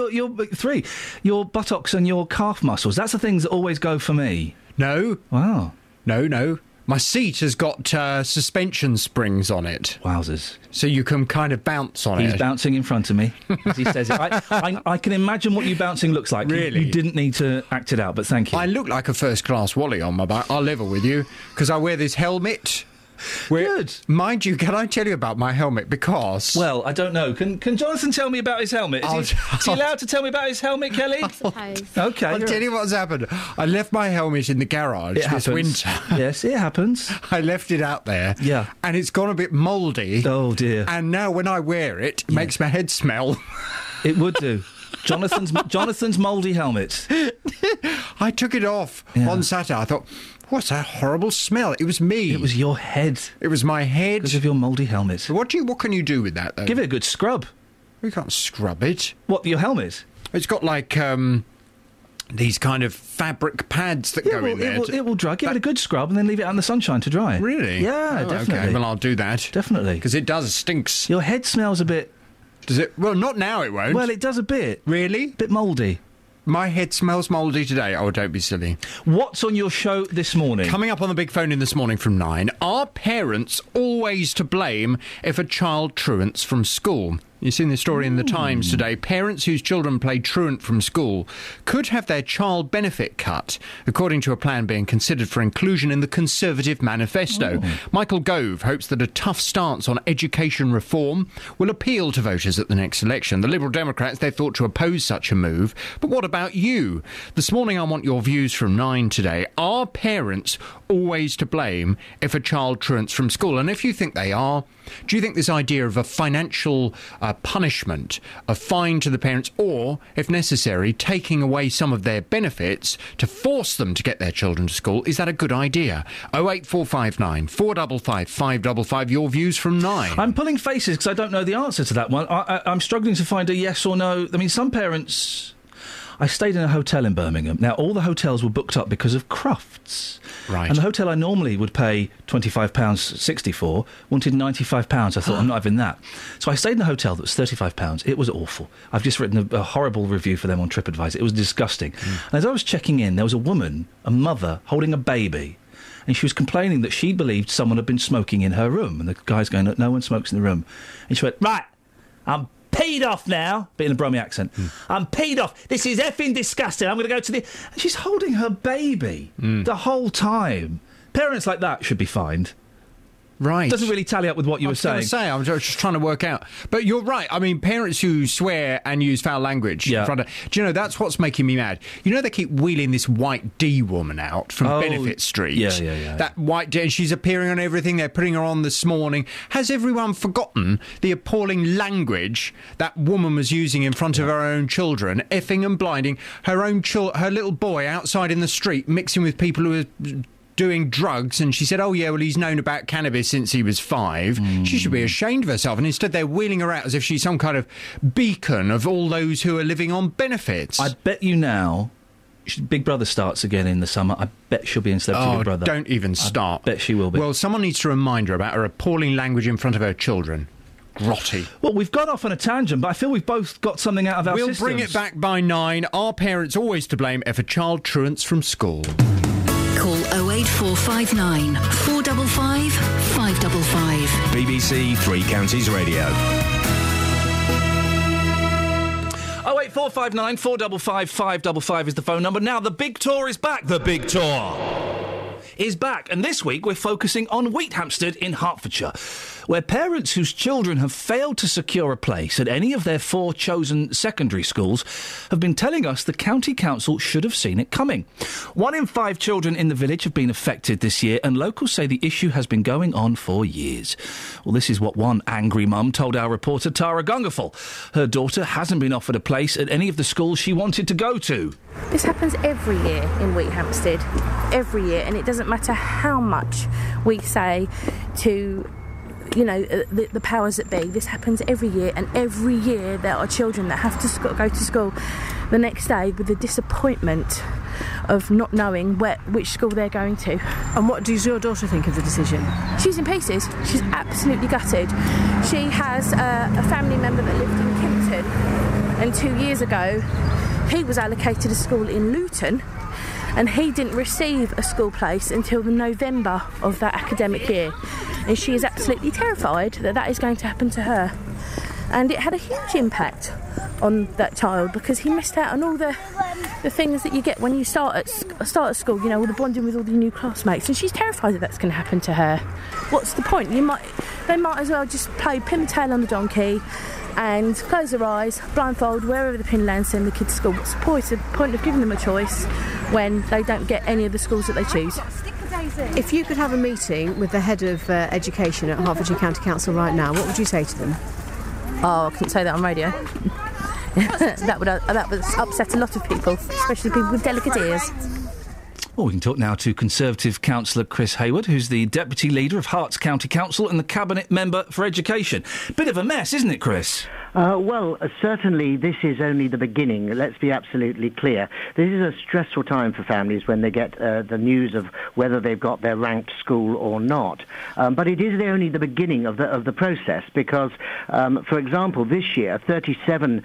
your buttocks and your calf muscles? That's the things that always go for me. No. Wow. No. My seat has got suspension springs on it. Wowzers. So you can kind of bounce on it. He's bouncing in front of me as he says it. I can imagine what you bouncing looks like. Really? You didn't need to act it out, but thank you. I look like a first-class Wally on my bike. I'll level with you, because I wear this helmet... Good. Mind you, can I tell you about my helmet? Because... Well, I don't know. Can Jonathan tell me about his helmet? Is he allowed to tell me about his helmet, Kelly? I suppose. OK. I'll tell you what's happened. I left my helmet in the garage this winter. Yes, it happens. I left it out there. Yeah. And it's gone a bit mouldy. Oh, dear. And now when I wear it, it makes my head smell. It would do. Jonathan's mouldy helmet. I took it off on Saturday. I thought... What's that horrible smell? It was me. It was your head. It was my head. Because of your mouldy helmet. What can you do with that, though? Give it a good scrub. We can't scrub it. What, your helmet? It's got, like, these kind of fabric pads that go in there. It will dry. Give it a good scrub and then leave it out in the sunshine to dry. Really? Yeah, definitely. Okay, well, I'll do that. Definitely. Because it does stinks. Your head smells a bit... Does it? Well, not now it won't. Well, it does a bit. Really? Bit mouldy. My head smells mouldy today. Oh, don't be silly. What's on your show this morning? Coming up on the big phone in this morning from 9, are parents always to blame if a child truants from school? You've seen this story in the Times today. Parents whose children play truant from school could have their child benefit cut, according to a plan being considered for inclusion in the Conservative manifesto. Michael Gove hopes that a tough stance on education reform will appeal to voters at the next election. The Liberal Democrats, they thought to oppose such a move. But what about you? This morning I want your views from 9 today. Are parents always to blame if a child truants from school? And if you think they are, do you think this idea of a financial punishment, a fine to the parents, or, if necessary, taking away some of their benefits to force them to get their children to school, is that a good idea? 08459 455 555, your views from 9. I'm pulling faces because I don't know the answer to that one. I'm struggling to find a yes or no. I mean, some parents... I stayed in a hotel in Birmingham. Now, all the hotels were booked up because of Crufts. Right. And the hotel I normally would pay £25.60 for wanted £95. I thought, I'm not having that. So I stayed in a hotel that was £35. It was awful. I've just written a horrible review for them on TripAdvisor. It was disgusting. And as I was checking in, there was a woman, a mother, holding a baby. And she was complaining that she believed someone had been smoking in her room. And the guy's going, no one smokes in the room. And she went, right, I'm peed off now, but in a Brummy accent. I'm peed off. This is effing disgusting. I'm going to go to the... And she's holding her baby the whole time. Parents like that should be fined. Right. Doesn't really tally up with what you were saying. I'm just trying to work out. But you're right. I mean, parents who swear and use foul language in front of... Do you know, that's what's making me mad. You know, they keep wheeling this white D woman out from Benefit Street. Yeah. That white D, and she's appearing on everything. They're putting her on this morning. Has everyone forgotten the appalling language that woman was using in front of her own children, effing and blinding her own her little boy outside in the street, mixing with people who are doing drugs, and she said, oh yeah, well, he's known about cannabis since he was 5. She should be ashamed of herself, and instead they're wheeling her out as if she's some kind of beacon of all those who are living on benefits. I bet you now, Big Brother starts again in the summer, I bet she'll be in Celebrity Big Brother. Don't even start. I bet she will be. Well, someone needs to remind her about her appalling language in front of her children. Grotty. Well, we've gone off on a tangent, but I feel we've both got something out of our systems. We'll bring it back by 9. Are parents always to blame if a child truants from school? Call 08459 455 555. BBC Three Counties Radio. 08459 455 555 is the phone number. Now, the big tour is back. The big tour is back. And this week, we're focusing on Wheathampstead in Hertfordshire, where parents whose children have failed to secure a place at any of their 4 chosen secondary schools have been telling us the county council should have seen it coming. 1 in 5 children in the village have been affected this year, and locals say the issue has been going on for years. Well, this is what one angry mum told our reporter Tara Gungaful. Her daughter hasn't been offered a place at any of the schools she wanted to go to. This happens every year in Wheathampstead, every year, and it doesn't matter how much we say to, you know, the powers that be. This happens every year, and every year there are children that have to go to school the next day with the disappointment of not knowing which school they're going to. And what does your daughter think of the decision? She's in pieces. She's absolutely gutted. She has a family member that lived in Kimpton, and 2 years ago he was allocated a school in Luton, and he didn't receive a school place until the November of that academic year. And she is absolutely terrified that that is going to happen to her. And it had a huge impact on that child, because he missed out on all the things that you get when you start at school, you know, all the bonding with all the new classmates. And she's terrified that that's going to happen to her. What's the point? They might as well just pin the tail on the donkey and close their eyes, blindfold, wherever the pin lands, send the kids to school. What's the point of giving them a choice when they don't get any of the schools that they choose? If you could have a meeting with the head of education at Hertfordshire County Council right now, what would you say to them? Oh, I couldn't say that on radio. that would upset a lot of people, especially people with delicate ears. Well, we can talk now to Conservative councillor Chris Hayward, who's the Deputy Leader of Herts County Council and the Cabinet Member for Education. Bit of a mess, isn't it, Chris? Certainly this is only the beginning. Let's be absolutely clear. This is a stressful time for families when they get the news of whether they've got their ranked school or not. But it is only the beginning of the process because, for example, this year 37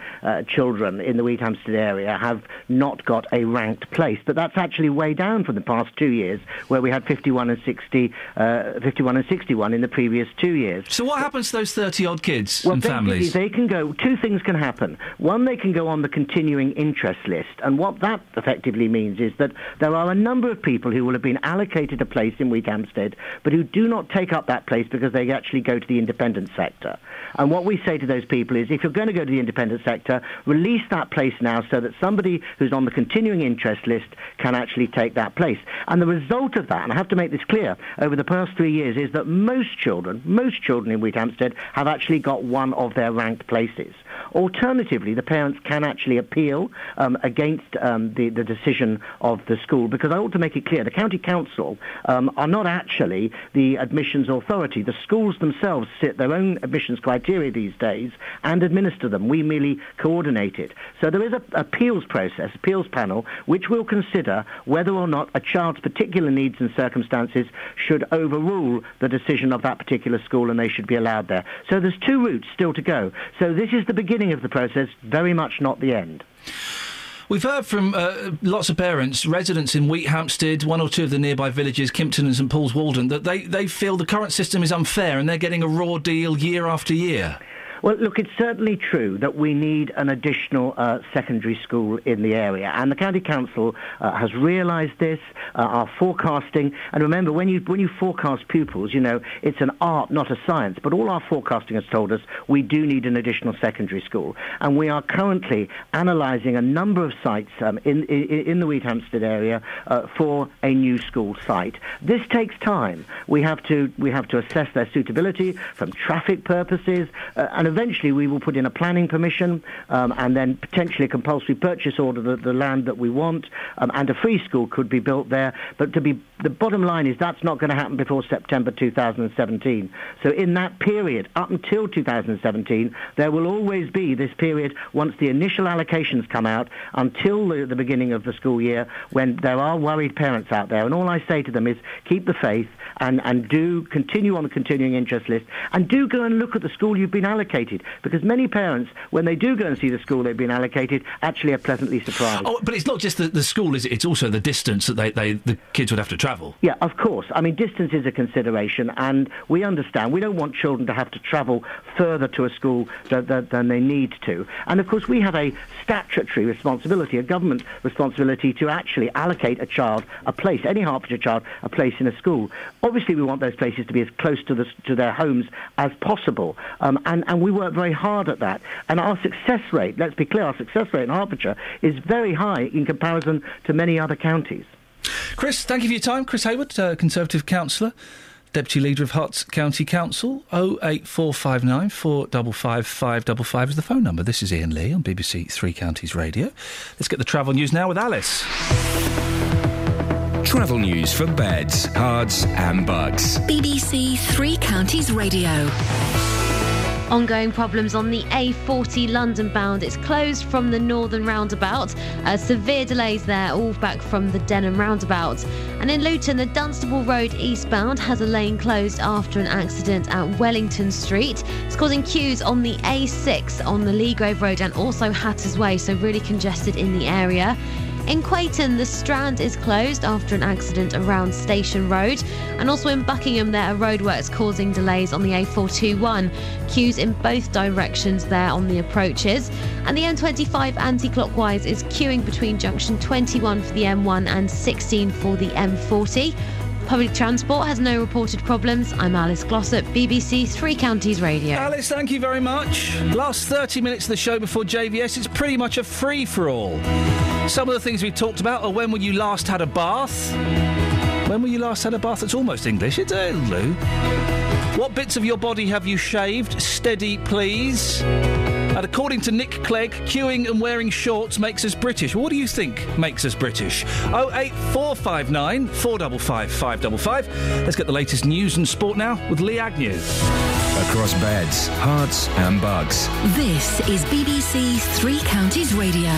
children in the Wheathampstead area have not got a ranked place. But that's actually way down from the past 2 years where we had 51 and 61 in the previous 2 years. So what happens to those 30-odd kids and families? They can go. Two things can happen. One, they can go on the continuing interest list, and what that effectively means is that there are a number of people who will have been allocated a place in Wheathampstead, but who do not take up that place because they actually go to the independent sector. And what we say to those people is, if you're going to go to the independent sector, release that place now so that somebody who's on the continuing interest list can actually take that place. And the result of that, and I have to make this clear, over the past 3 years, is that most children in Wheathampstead have actually got one of their ranked places. Alternatively, the parents can actually appeal against the decision of the school, because I ought to make it clear, the county council are not actually the admissions authority. The schools themselves set their own admissions criteria these days and administer them. We merely coordinate it. So there is an appeals panel, which will consider whether or not a child's particular needs and circumstances should overrule the decision of that particular school and they should be allowed there. So there's 2 routes still to go. So this is the beginning of the process, very much not the end. We've heard from lots of parents, residents in Wheathampstead, 1 or 2 of the nearby villages, Kimpton and St Paul's Walden, that they feel the current system is unfair and they're getting a raw deal year after year. Well, look, it's certainly true that we need an additional secondary school in the area, and the County Council has realised this, are forecasting, and remember, when you forecast pupils, you know, it's an art, not a science, but all our forecasting has told us we do need an additional secondary school, and we are currently analysing a number of sites in the Wheathampstead area for a new school site. This takes time. We have to assess their suitability from traffic purposes, and eventually we will put in a planning permission and then potentially a compulsory purchase order, the land that we want, and a free school could be built there. But the bottom line is that's not going to happen before September 2017. So in that period, up until 2017, there will always be this period once the initial allocations come out until the beginning of the school year when there are worried parents out there. And all I say to them is keep the faith and do continue on the continuing interest list and do go and look at the school you've been allocated, because many parents, when they do go and see the school they've been allocated, actually are pleasantly surprised. Oh, but it's not just the school, is it? It's also the distance that the kids would have to travel. Yeah, of course. I mean, distance is a consideration, and we understand. We don't want children to have to travel further to a school than they need to. And, of course, we have a statutory responsibility, a government responsibility to actually allocate a child a place, any Hertfordshire child, a place in a school. Obviously, we want those places to be as close to their homes as possible, and we work very hard at that. And our success rate, let's be clear, our success rate in Hertfordshire is very high in comparison to many other counties. Chris, thank you for your time. Chris Hayward, Conservative Councillor, Deputy Leader of Herts County Council. 08459 455 555 is the phone number. This is Iain Lee on BBC Three Counties Radio. Let's get the travel news now with Alice. Travel news for beds, cards and bugs. BBC Three Counties Radio. Ongoing problems on the A40 London bound. It's closed from the northern roundabout. Severe delays there, all back from the Denham roundabout. And in Luton, the Dunstable Road eastbound has a lane closed after an accident at Wellington Street. It's causing queues on the A6 on the Leagrave Road and also Hatters Way, so really congested in the area. In Quayton, the Strand is closed after an accident around Station Road. And also in Buckingham, there are roadworks causing delays on the A421. Queues in both directions there on the approaches. And the M25 anti-clockwise is queuing between junction 21 for the M1 and 16 for the M40. Public transport has no reported problems. I'm Alice Glossop, BBC Three Counties Radio. Alice, thank you very much. Last 30 minutes of the show before JVS, it's pretty much a free-for-all. Some of the things we talked about are when you last had a bath. When were you last had a bath? It's almost English. It's a Lou. What bits of your body have you shaved? Steady, please. And according to Nick Clegg, queuing and wearing shorts makes us British. What do you think makes us British? 08459 455 555. Let's get the latest news and sport now with Lee Agnew. across beds, hearts and bugs. This is BBC Three Counties Radio.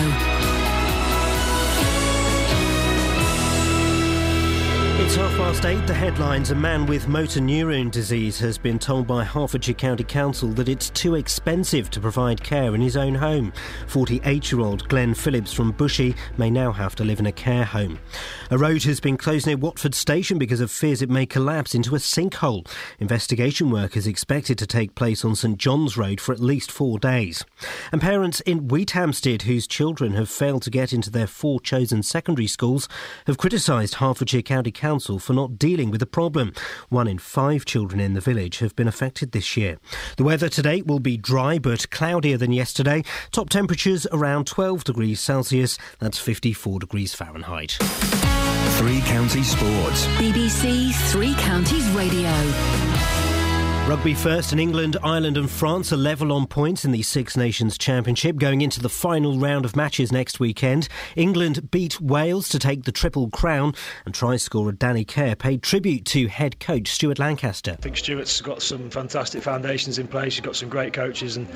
It's 8:30. The headlines. A man with motor neurone disease has been told by Hertfordshire County Council that it's too expensive to provide care in his own home. 48-year-old Glenn Phillips from Bushy may now have to live in a care home. A road has been closed near Watford Station because of fears it may collapse into a sinkhole. Investigation work is expected to take place on St John's Road for at least 4 days. And parents in Wheathampstead whose children have failed to get into their 4 chosen secondary schools have criticised Hertfordshire County Council for not dealing with the problem. 1 in 5 children in the village have been affected this year. The weather today will be dry but cloudier than yesterday. Top temperatures around 12 degrees Celsius. That's 54 degrees Fahrenheit. Three Counties Sports. BBC Three Counties Radio. Rugby first, and England, Ireland and France are level on points in the Six Nations Championship going into the final round of matches next weekend. England beat Wales to take the Triple Crown, and try-scorer Danny Kerr paid tribute to head coach Stuart Lancaster. I think Stuart's got some fantastic foundations in place. He's got some great coaches and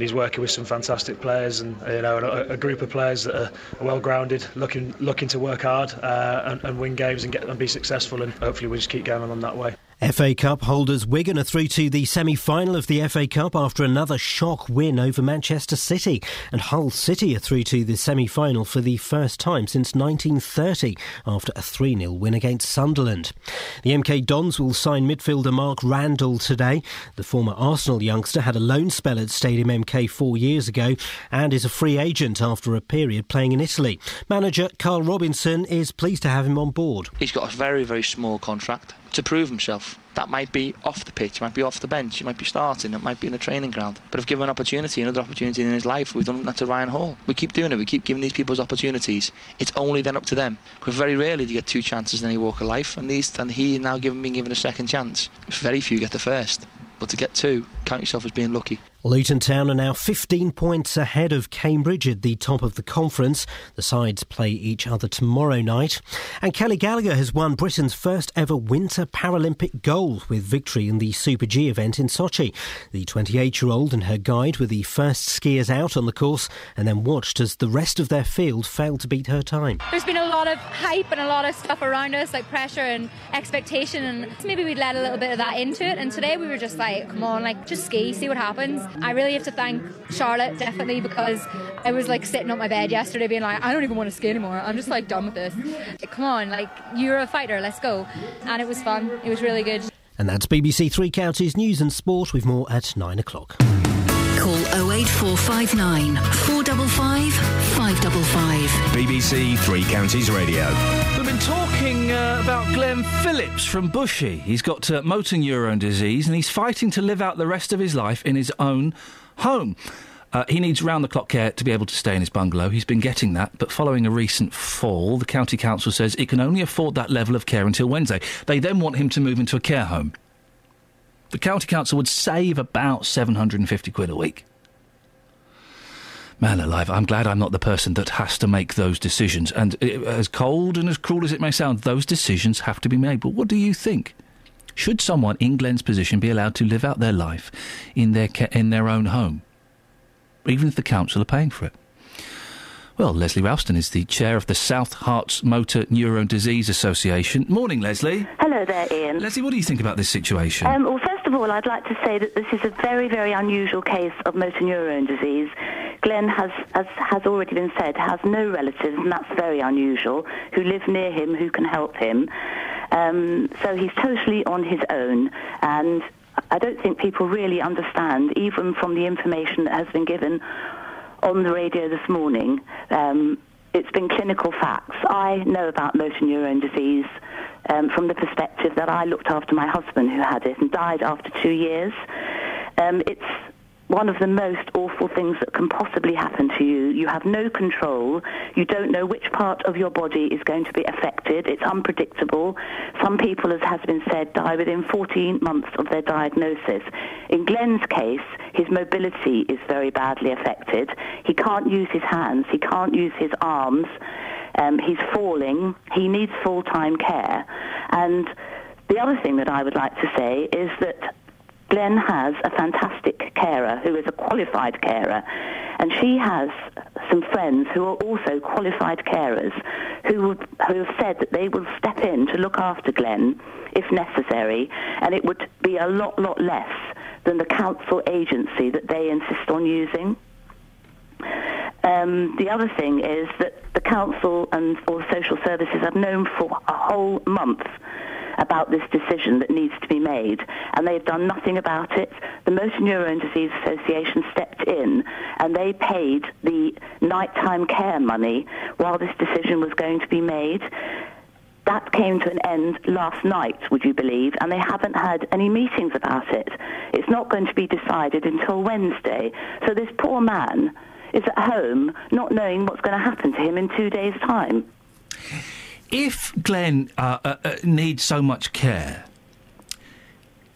he's working with some fantastic players and a group of players that are well-grounded, looking to work hard and win games and be successful, and hopefully we'll just keep going on that way. FA Cup holders Wigan are through to the semi-final of the FA Cup after another shock win over Manchester City, and Hull City are through to the semi-final for the first time since 1930 after a 3-0 win against Sunderland. The MK Dons will sign midfielder Mark Randall today. The former Arsenal youngster had a loan spell at Stadium MK 4 years ago and is a free agent after a period playing in Italy. Manager Carl Robinson is pleased to have him on board. He's got a very, very small contract to prove himself. That might be off the pitch, it might be off the bench, it might be starting, it might be in the training ground. But if given an opportunity, another opportunity in his life, we've done that to Ryan Hall. We keep doing it, we keep giving these people opportunities. It's only then up to them. Because very rarely do you get 2 chances in any walk of life, and he now being given a second chance. Very few get the first. But to get 2, count yourself as being lucky. Luton Town are now 15 points ahead of Cambridge at the top of the conference. The sides play each other tomorrow night. And Kelly Gallagher has won Britain's first ever Winter Paralympic gold with victory in the Super G event in Sochi. The 28-year-old and her guide were the first skiers out on the course and then watched as the rest of their field failed to beat her time. There's been a lot of hype and a lot of stuff around us, like pressure and expectation, and maybe we'd let a little bit of that into it, and today we were just like, come on, like just ski, see what happens. I really have to thank Charlotte, definitely, because I was like sitting on my bed yesterday being like, I don't even want to ski anymore, I'm just like done with this. Come on, like you're a fighter, let's go. And it was fun, it was really good. And that's BBC Three Counties News and Sport with more at 9 o'clock. Call 08459 455 555. BBC Three Counties Radio. We've been talking about Glenn Phillips from Bushy. He's got motor neurone disease and he's fighting to live out the rest of his life in his own home. He needs round-the-clock care to be able to stay in his bungalow. He's been getting that, but following a recent fall, the County Council says it can only afford that level of care until Wednesday. They then want him to move into a care home. The County Council would save about £750 a week. Man alive, I'm glad I'm not the person that has to make those decisions. And as cold and as cruel as it may sound, those decisions have to be made. But what do you think? Should someone in Glenn's position be allowed to live out their life in their own home, even if the council are paying for it? Well, Leslie Ralston is the chair of the South Herts Motor Neurone Disease Association. Morning, Leslie. Hello there, Iain. Leslie, what do you think about this situation? Well, first of all, I'd like to say that this is a very, very unusual case of motor neurone disease. Glenn has already been said, has no relatives, and that's very unusual, who live near him, who can help him. So he's totally on his own, and I don't think people really understand, even from the information that has been given on the radio this morning. It's been clinical facts. I know about motor neurone disease from the perspective that I looked after my husband who had it and died after 2 years. It's one of the most awful things that can possibly happen to you. You have no control. You don't know which part of your body is going to be affected. It's unpredictable. Some people, as has been said, die within 14 months of their diagnosis. In Glenn's case, his mobility is very badly affected. He can't use his hands. He can't use his arms. He's falling. He needs full-time care. And the other thing that I would like to say is that Glenn has a fantastic carer who is a qualified carer, and she has some friends who are also qualified carers who have said that they will step in to look after Glenn if necessary, and it would be a lot less than the council agency that they insist on using. The other thing is that the council or social services have known for a whole month about this decision that needs to be made, and they've done nothing about it. The Motor Neurone Disease Association stepped in, and they paid the nighttime care money while this decision was going to be made. That came to an end last night, would you believe, and they haven't had any meetings about it. It's not going to be decided until Wednesday. So this poor man is at home not knowing what's going to happen to him in 2 days' time. If Glenn needs so much care,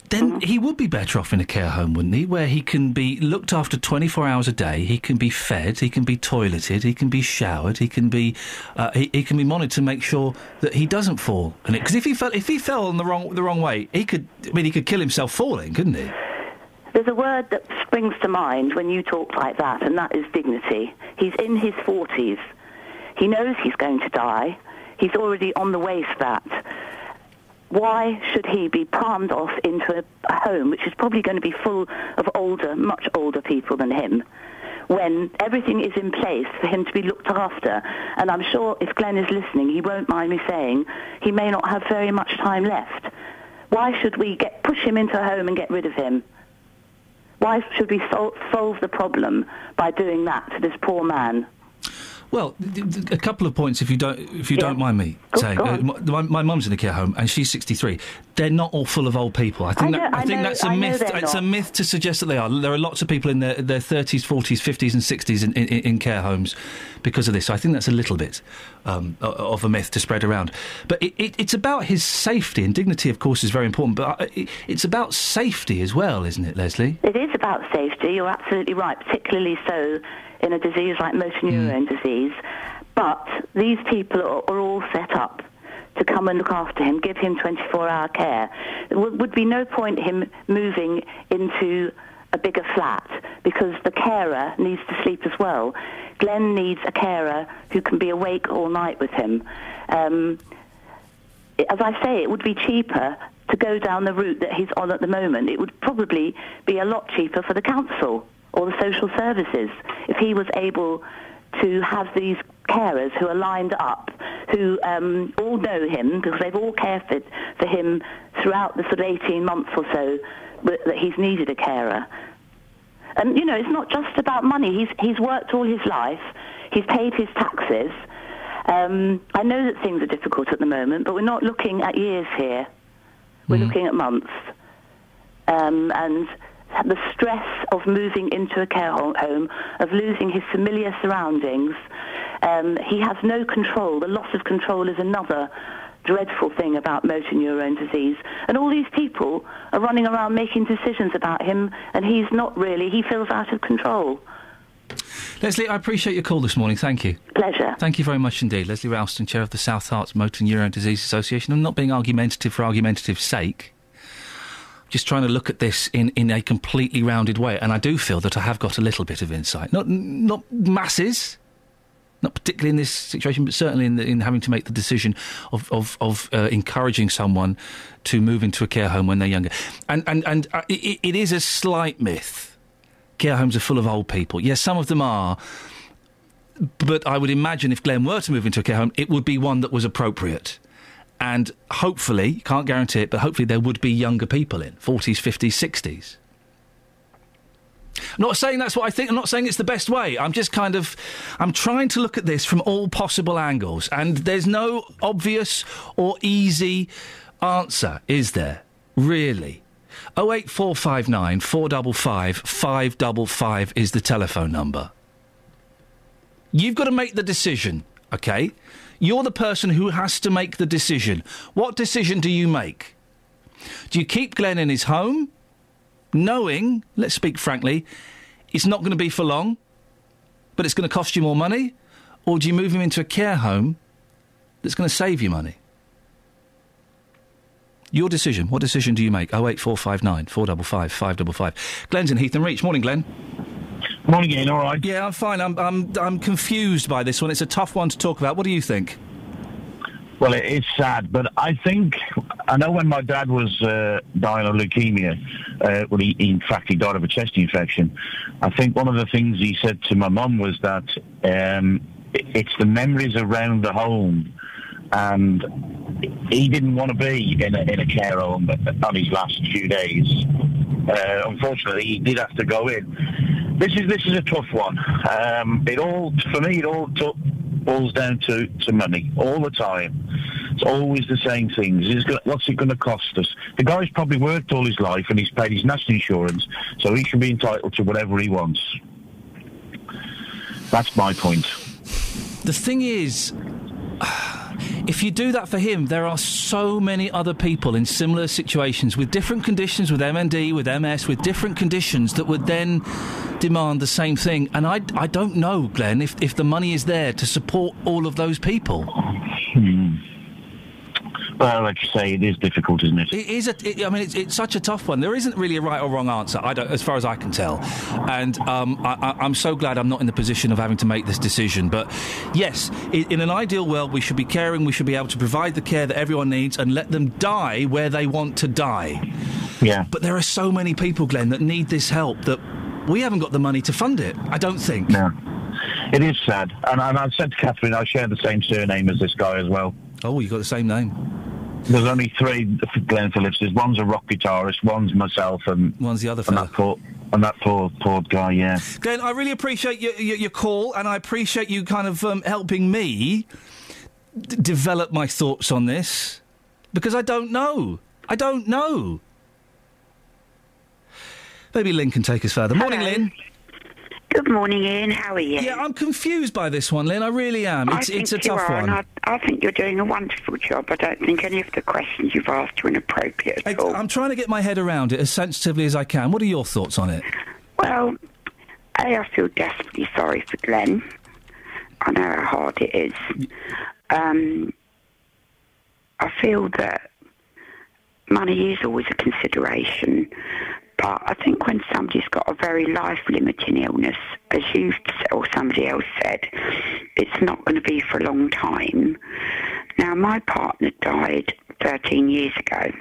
then he would be better off in a care home, wouldn't he? Where he can be looked after 24 hours a day, he can be fed, he can be toileted, he can be showered, he can be monitored to make sure that he doesn't fall. Because if he fell in the wrong way, he could kill himself falling, couldn't he? There's a word that springs to mind when you talk like that, and that is dignity. He's in his 40s. He knows he's going to die. He's already on the way for that. Why should he be palmed off into a home which is probably going to be full of much older people than him, when everything is in place for him to be looked after? And I'm sure if Glenn is listening, he won't mind me saying he may not have very much time left. Why should we push him into a home and get rid of him? Why should we solve the problem by doing that to this poor man? Well, a couple of points, if you don't mind me saying. My mum's in a care home, and she's 63. They're not all full of old people. I think that's a myth. It's a myth to suggest that they are. There are lots of people in their 30s, 40s, 50s, and 60s in care homes because of this. So I think that's a little bit of a myth to spread around. But it's about his safety, and dignity, of course, is very important. But it's about safety as well, isn't it, Leslie? It is about safety. You're absolutely right, particularly so in a disease like motor neurone disease. But these people are all set up to come and look after him, give him 24-hour care. There would be no point him moving into a bigger flat because the carer needs to sleep as well. Glenn needs a carer who can be awake all night with him. As I say, it would be cheaper to go down the route that he's on at the moment. It would probably be a lot cheaper for the council or the social services if he was able to have these carers who are lined up, who all know him because they've all cared for him throughout the sort of 18 months or so that he's needed a carer. And, you know, it's not just about money. He's worked all his life. He's paid his taxes. I know that things are difficult at the moment, but we're not looking at years here. We're looking at months. And the stress of moving into a care home, of losing his familiar surroundings, he has no control. The loss of control is another dreadful thing about motor neurone disease. And all these people are running around making decisions about him, and he's not really. He feels out of control. Leslie, I appreciate your call this morning. Thank you. Pleasure. Thank you very much indeed. Leslie Ralston, Chair of the South Herts Motor Neurone Disease Association. I'm not being argumentative for argumentative's sake. Just trying to look at this in a completely rounded way, and I do feel that I have got a little bit of insight. Not masses, not particularly in this situation, but certainly in having to make the decision of encouraging someone to move into a care home when they're younger. And it is a slight myth. Care homes are full of old people. Yes, some of them are, but I would imagine if Glenn were to move into a care home, it would be one that was appropriate. And hopefully, can't guarantee it, but hopefully there would be younger people in, 40s, 50s, 60s. I'm not saying that's what I think. I'm not saying it's the best way. I'm trying to look at this from all possible angles. And there's no obvious or easy answer, is there? Really? 08459 455 555 is the telephone number. You've got to make the decision, OK? You're the person who has to make the decision. What decision do you make? Do you keep Glenn in his home, knowing, let's speak frankly, it's not going to be for long, but it's going to cost you more money? Or do you move him into a care home that's going to save you money? Your decision. What decision do you make? 08459 455 555. Glenn's in Heath and Reach. Morning, Glenn. Morning, Ian. All right. Yeah, I'm fine. I'm confused by this one. It's a tough one to talk about. What do you think? Well, it is sad, but I know when my dad was dying of leukemia, he in fact died of a chest infection. I think one of the things he said to my mum was that it's the memories around the home, and he didn't want to be in a care home on his last few days. Unfortunately, he did have to go in. This is a tough one. It all boils down to money all the time. It's always the same things. What's it going to cost us? The guy's probably worked all his life and he's paid his national insurance, so he should be entitled to whatever he wants. That's my point. The thing is, if you do that for him, there are so many other people in similar situations with different conditions, with MND, with MS, with different conditions that would then demand the same thing. And I don't know, Glenn, if the money is there to support all of those people. Well, like you say, it is difficult, isn't it? It is. It's such a tough one. There isn't really a right or wrong answer, as far as I can tell. And I'm so glad I'm not in the position of having to make this decision. But yes, in an ideal world, we should be caring. We should be able to provide the care that everyone needs and let them die where they want to die. Yeah. But there are so many people, Glenn, that need this help that we haven't got the money to fund it. I don't think. No. It is sad. And I said to Catherine, I share the same surname as this guy as well. Oh, you got the same name. There's only three Glenn Phillipses. One's a rock guitarist, one's myself, and one's the other fella. And that poor guy, yeah. Glenn, I really appreciate your call, and I appreciate you kind of helping me develop my thoughts on this, because I don't know. Maybe Lynn can take us further. Morning, Lynn. Good morning, Ian. How are you? Yeah, I'm confused by this one, Lynn. I really am. It's a tough one. And I think you're doing a wonderful job. I don't think any of the questions you've asked are inappropriate at all. I'm trying to get my head around it as sensitively as I can. What are your thoughts on it? Well, I feel desperately sorry for Glenn. I know how hard it is. I feel that money is always a consideration. But I think when somebody's got a very life-limiting illness, as you or somebody else said, it's not going to be for a long time. Now, my partner died 13 years ago.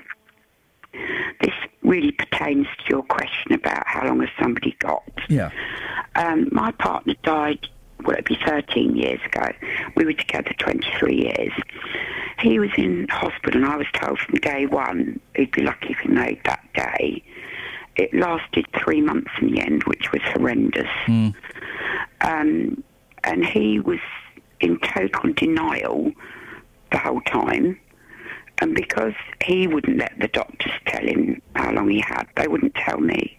This really pertains to your question about how long has somebody got. Yeah. My partner died, it'd be 13 years ago. We were together 23 years. He was in hospital, and I was told from day one he'd be lucky if he made that day. It lasted 3 months in the end, which was horrendous. And he was in total denial the whole time. And because he wouldn't let the doctors tell him how long he had, they wouldn't tell me.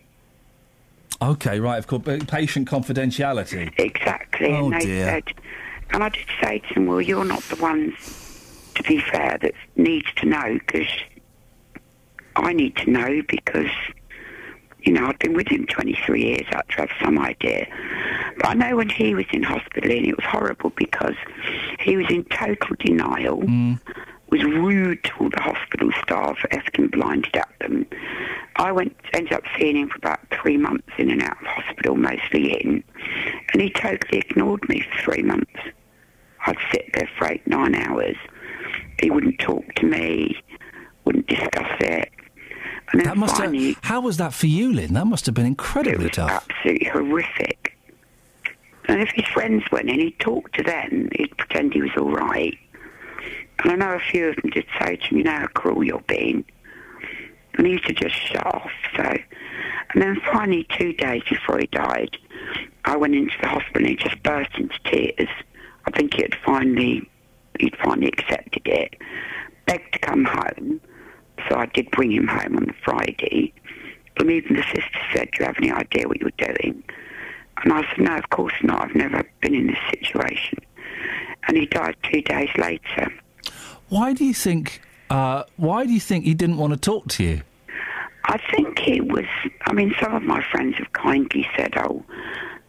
OK, right, of course, patient confidentiality. Exactly. Oh, and they dear. said, and I did say to them, well, you're not the ones, to be fair, that needs to know, because I need to know, because... You know, I'd been with him 23 years. I had to have some idea. But I know when he was in hospital, and it was horrible because he was in total denial, was rude to all the hospital staff, effing blinded at them. I ended up seeing him for about 3 months in and out of hospital, mostly in, and he totally ignored me for 3 months. I'd sit there for 8-9 hours. He wouldn't talk to me, wouldn't discuss it. And then finally, how was that for you, Lynn? That must have been incredibly tough. Absolutely horrific. And if his friends went in, he'd talk to them. He'd pretend he was all right. And I know a few of them did say to me, you know how cruel you're being. And he used to just shut off. So, and then finally, 2 days before he died, I went into the hospital and he just burst into tears. I think he'd finally accepted it, begged to come home. So I did bring him home on the Friday. And even the sister said, do you have any idea what you're doing? And I said, no, of course not. I've never been in this situation. And he died 2 days later. Why do you think he didn't want to talk to you? I think he was... I mean, some of my friends have kindly said, oh,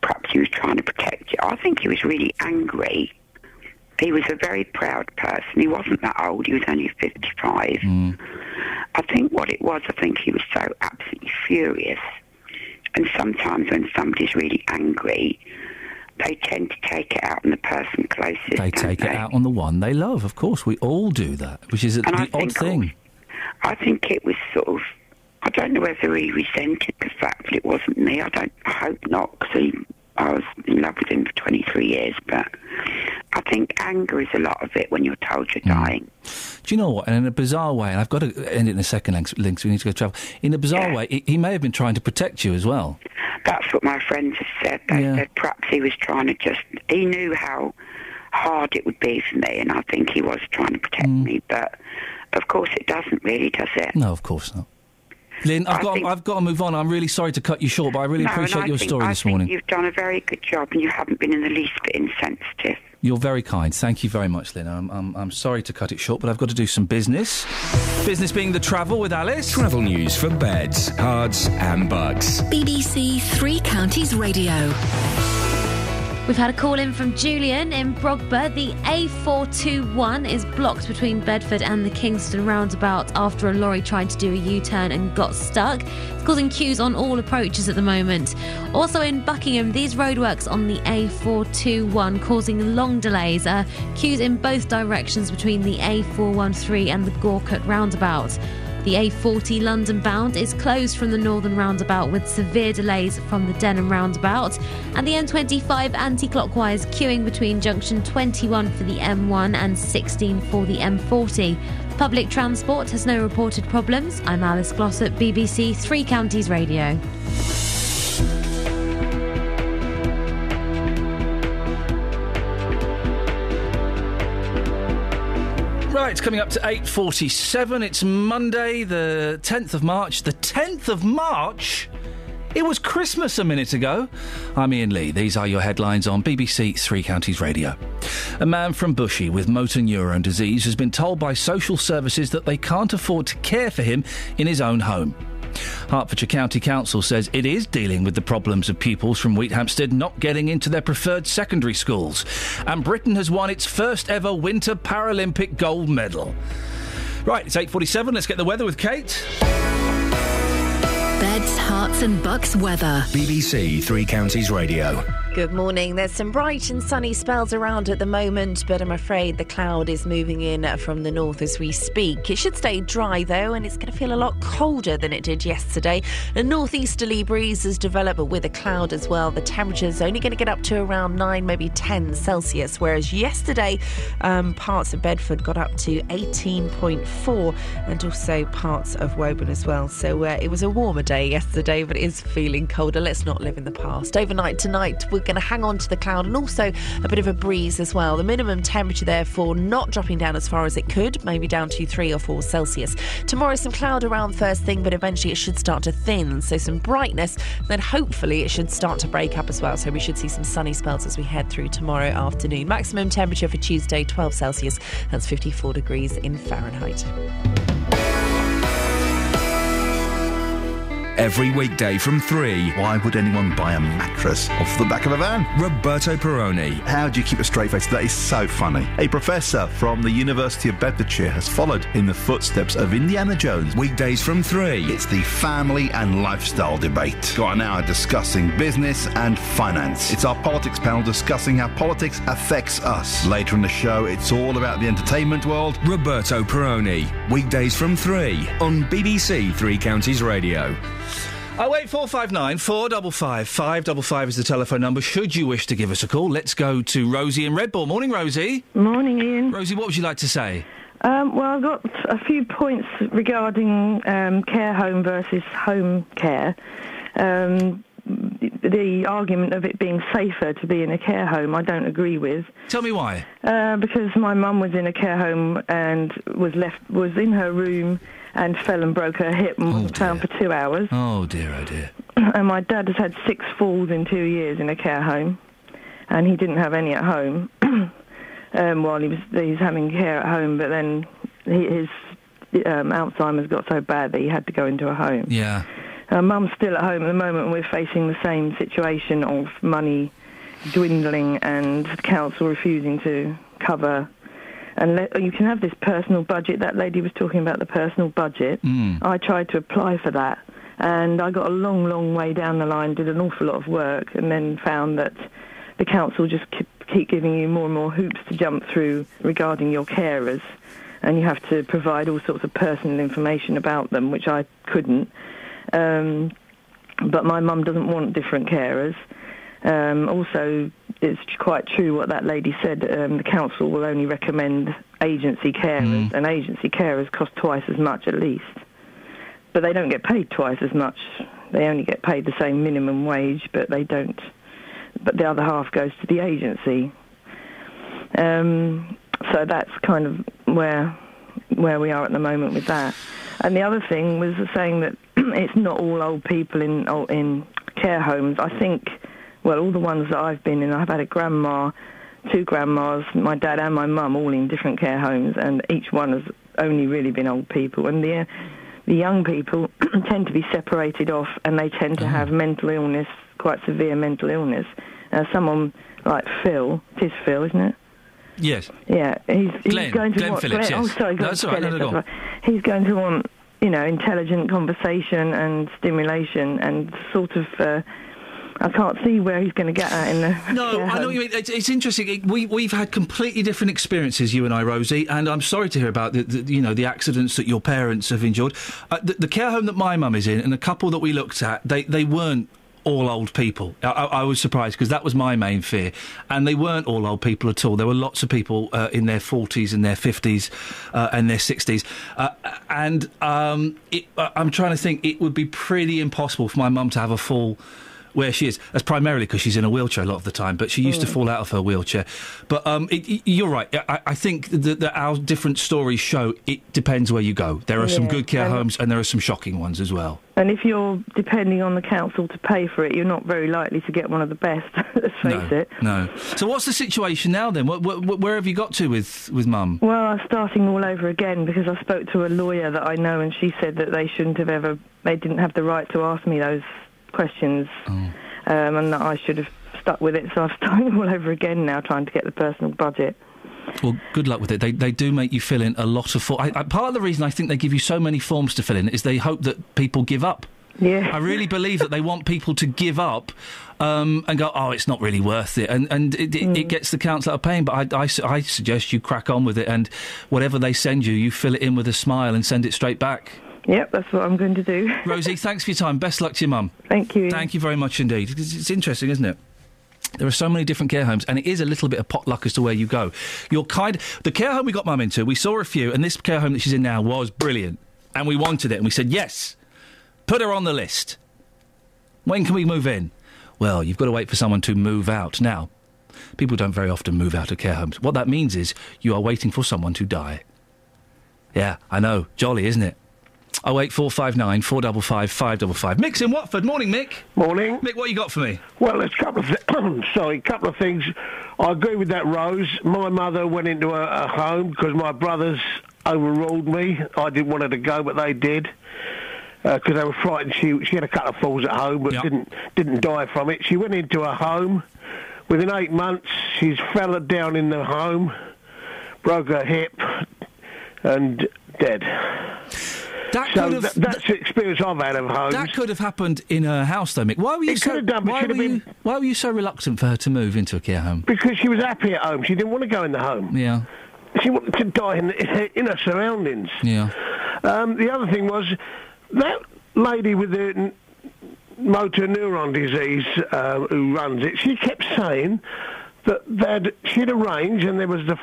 perhaps he was trying to protect you. I think he was really angry. He was a very proud person. He wasn't that old. He was only 55. I think what it was, I think he was so absolutely furious. And sometimes when somebody's really angry, they tend to take it out on the person closest. They take it out on the one they love. Of course, we all do that, which is the odd thing. I think it was sort of, I don't know whether he resented the fact that it wasn't me. I hope not, because I was in love with him for 23 years, but I think anger is a lot of it when you're told you're dying. Do you know what? And in a bizarre way, and I've got to end it in a second, Links, we need to go travel. In a bizarre way, he may have been trying to protect you as well. That's what my friends have said. They said perhaps he was trying to he knew how hard it would be for me, and I think he was trying to protect me, but of course it doesn't really, does it? No, of course not. Lynn, I've got to move on. I'm really sorry to cut you short, but I really appreciate your story this morning. You've done a very good job, and you haven't been in the least bit insensitive. You're very kind. Thank you very much, Lynn. I'm sorry to cut it short, but I've got to do some business. Business being the travel with Alice. Travel news for beds, cards and bugs. BBC Three Counties Radio. We've had a call in from Julian in Brogba. The A421 is blocked between Bedford and the Kingston roundabout after a lorry tried to do a U-turn and got stuck. It's causing queues on all approaches at the moment. Also in Buckingham, these roadworks on the A421 causing long delays. Queues in both directions between the A413 and the Gorcut roundabout. The A40 London bound is closed from the northern roundabout with severe delays from the Denham roundabout. And the M25 anti-clockwise queuing between junction 21 for the M1 and 16 for the M40. Public transport has no reported problems. I'm Alice Glossop, BBC Three Counties Radio. Right, it's coming up to 8:47. It's Monday, the 10th of March. The 10th of March? It was Christmas a minute ago. I'm Iain Lee. These are your headlines on BBC Three Counties Radio. A man from Bushey with motor neurone disease has been told by social services that they can't afford to care for him in his own home. Hertfordshire County Council says it is dealing with the problems of pupils from Wheathampstead not getting into their preferred secondary schools. And Britain has won its first ever Winter Paralympic gold medal. Right, it's 8:47. Let's get the weather with Kate. Beds, Herts and Bucks weather. BBC Three Counties Radio. Good morning. There's some bright and sunny spells around at the moment, but I'm afraid the cloud is moving in from the north as we speak. It should stay dry, though, and it's going to feel a lot colder than it did yesterday. A northeasterly breeze has developed with a cloud as well. The temperature's only going to get up to around 9, maybe 10 Celsius, whereas yesterday parts of Bedford got up to 18.4 and also parts of Woburn as well. So it was a warmer day yesterday, but it is feeling colder. Let's not live in the past. Overnight tonight, we're going to hang on to the cloud and also a bit of a breeze as well. The minimum temperature therefore not dropping down as far as it could, maybe down to 3 or 4 Celsius. Tomorrow some cloud around first thing, but eventually it should start to thin, so some brightness, then hopefully it should start to break up as well, so we should see some sunny spells as we head through tomorrow afternoon. Maximum temperature for Tuesday 12 Celsius, that's 54 degrees in Fahrenheit. Every weekday from 3. Why would anyone buy a mattress off the back of a van? Roberto Perrone. How do you keep a straight face? That is so funny. A professor from the University of Bedfordshire has followed in the footsteps of Indiana Jones. Weekdays from 3. It's the family and lifestyle debate. Got an hour discussing business and finance. It's our politics panel discussing how politics affects us. Later in the show, it's all about the entertainment world. Roberto Perrone. Weekdays from 3 on BBC Three Counties Radio. 08459 455 555 is the telephone number should you wish to give us a call. Let's go to Rosie in Redbourne. Morning, Rosie. Morning, Ian. Rosie, what would you like to say? Well, I've got a few points regarding care home versus home care. The argument of it being safer to be in a care home, I don't agree with. Tell me why. Because my mum was in a care home and was in her room and fell and broke her hip and was found for 2 hours. Oh dear, oh dear. And my dad has had 6 falls in 2 years in a care home, and he didn't have any at home while he's having care at home. But then his Alzheimer's got so bad that he had to go into a home. Yeah. Mum's still at home at the moment, and we're facing the same situation of money dwindling and council refusing to cover and you can have this personal budget. That lady was talking about the personal budget. I tried to apply for that, and I got a long, long way down the line, did an awful lot of work, and then found that the council just keep giving you more and more hoops to jump through regarding your carers, and you have to provide all sorts of personal information about them, which I couldn't. But my mum doesn't want different carers. Also, it's quite true what that lady said. The council will only recommend agency carers, and agency carers cost twice as much at least. But they don't get paid twice as much. They only get paid the same minimum wage, but they don't. But the other half goes to the agency. So that's kind of where we are at the moment with that. And the other thing was saying that it's not all old people in care homes. I think, well, all the ones that I've been in, I've had a grandma, 2 grandmas, my dad and my mum, all in different care homes, and each one has only really been old people. And the young people tend to be separated off, and they tend to have mental illness, quite severe mental illness. Someone like Phil, it is Phil, isn't it? Yes. Yeah, he's going to Glenn want... Phillips, yes. Oh, sorry, Glenn that's all right. Phillips, No, right. He's going to want, intelligent conversation and stimulation and sort of... I can't see where he's going to get at in the... No, I know what you mean. It's interesting. We've had completely different experiences, you and I, Rosie, and I'm sorry to hear about the accidents that your parents have endured. The care home that my mum is in, and a couple that we looked at, they weren't all old people. I was surprised because that was my main fear, and they weren't all old people at all. There were lots of people in their 40s and their 50s and their 60s, and I'm trying to think. It would be pretty impossible for my mum to have a fall where she is. That's primarily because she's in a wheelchair a lot of the time, but she used to fall out of her wheelchair. But you're right. I think that our different stories show it depends where you go. There are some good care homes and there are some shocking ones as well. And if you're depending on the council to pay for it, you're not very likely to get one of the best, let's face it. No. So what's the situation now then? Where have you got to with Mum? Well, I'm starting all over again because I spoke to a lawyer that I know, and she said that they didn't have the right to ask me those questions, and that I should have stuck with it. So I'm starting all over again now, trying to get the personal budget. Well, good luck with it. They do make you fill in a lot of forms. Part of the reason I think they give you so many forms to fill in is they hope that people give up. Yeah. I really believe that they want people to give up and go, oh, it's not really worth it. And it gets the council out of pain. But I suggest you crack on with it, and whatever they send you, you fill it in with a smile and send it straight back. Yep, that's what I'm going to do. Rosie, thanks for your time. Best luck to your mum. Thank you. Thank you very much indeed. It's interesting, isn't it? There are so many different care homes, and it is a little bit of potluck as to where you go. The care home we got Mum into, we saw a few, and this care home that she's in now was brilliant, and we wanted it, and we said, yes, put her on the list. When can we move in? Well, you've got to wait for someone to move out. Now, people don't very often move out of care homes. What that means is you are waiting for someone to die. Yeah, I know. Jolly, isn't it? 08459 455 555. Mick's in Watford. Morning, Mick. Morning. Mick, what you got for me? Well, there's a couple of things. I agree with that, Rose. My mother went into a home because my brothers overruled me. I didn't want her to go, but they did because they were frightened. She had a couple of falls at home, but didn't die from it. She went into a home. Within 8 months, she's fell down in the home, broke her hip, and dead. That's the experience I've had of homes. That could have happened in her house, though, Mick. Why were you so reluctant for her to move into a care home? Because she was happy at home. She didn't want to go in the home. Yeah. She wanted to die in her surroundings. Yeah. The other thing was that lady with the motor neuron disease who runs it, she kept saying that she'd arranged and there was the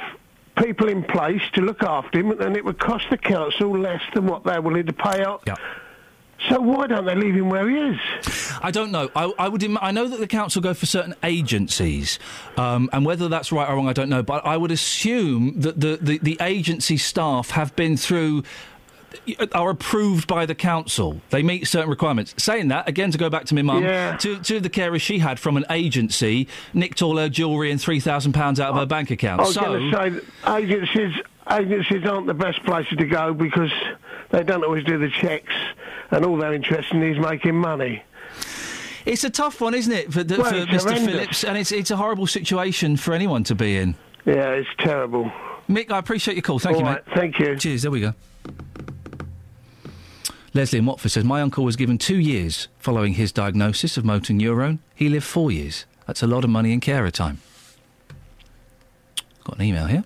people in place to look after him, and it would cost the council less than what they willing to pay out. Yeah. So why don't they leave him where he is? I don't know. I know that the council go for certain agencies, and whether that's right or wrong, I don't know. But I would assume that the agency staff have been through. Are approved by the council. They meet certain requirements. Saying that, again, to go back to my mum, two of the carers she had from an agency nicked all her jewellery and £3,000 out of her bank account. I was going to say, agencies aren't the best places to go because they don't always do the checks, and all they're interested in is making money. It's a tough one, isn't it, for Mr. horrendous. Phillips, and it's a horrible situation for anyone to be in. Yeah, it's terrible. Mick, I appreciate your call. Thank you, mate. Thank you. Cheers. There we go. Leslie in Watford says, my uncle was given 2 years following his diagnosis of motor neurone. He lived 4 years. That's a lot of money in carer time. Got an email here.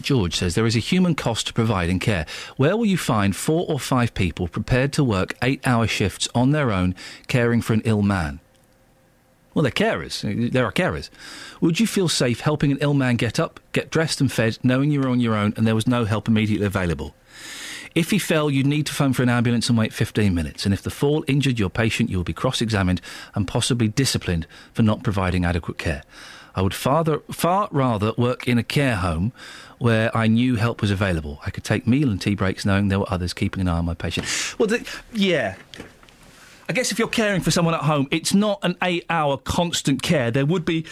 George says, there is a human cost to providing care. Where will you find 4 or 5 people prepared to work 8-hour shifts on their own, caring for an ill man? Well, they're carers. There are carers. Would you feel safe helping an ill man get up, get dressed and fed, knowing you were on your own and there was no help immediately available? If he fell, you'd need to phone for an ambulance and wait 15 minutes. And if the fall injured your patient, you will be cross-examined and possibly disciplined for not providing adequate care. I would far rather work in a care home where I knew help was available. I could take meal and tea breaks knowing there were others keeping an eye on my patient. Well, yeah. I guess if you're caring for someone at home, it's not an 8-hour constant care. There would be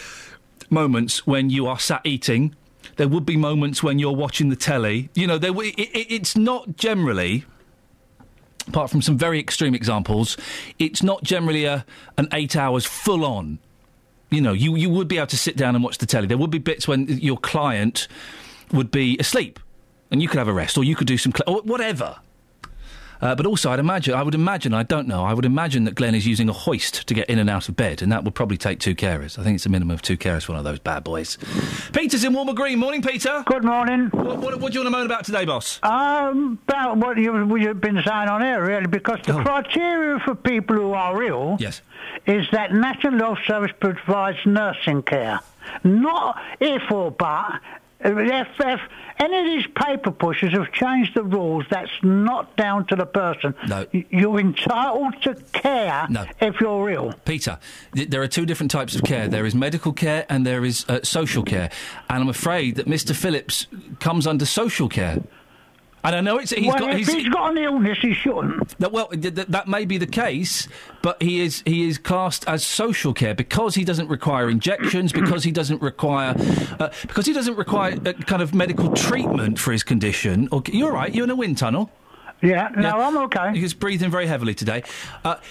moments when you are sat eating. There would be moments when you're watching the telly. You know, it's not generally, apart from some very extreme examples, it's not generally an 8 hours full on. You know, you would be able to sit down and watch the telly. There would be bits when your client would be asleep and you could have a rest, or you could do some or whatever. But also, I would imagine that Glenn is using a hoist to get in and out of bed, and that would probably take 2 carers. I think it's a minimum of 2 carers for one of those bad boys. Peter's in Walmer Green. Morning, Peter. Good morning. What do you want to moan about today, boss? About what you've been saying on air, really, because the criteria for people who are ill is that National Health Service provides nursing care. Not if or but. If any of these paper pushers have changed the rules, that's not down to the person. No. You're entitled to care if you're ill. Peter, there are 2 different types of care. There is medical care and there is social care. And I'm afraid that Mr. Phillips comes under social care. And I know he's got an illness, he shouldn't. That may be the case, but he is classed as social care because he doesn't require injections, because he doesn't require kind of medical treatment for his condition. You're all right. You're in a wind tunnel. I'm okay. He's breathing very heavily today.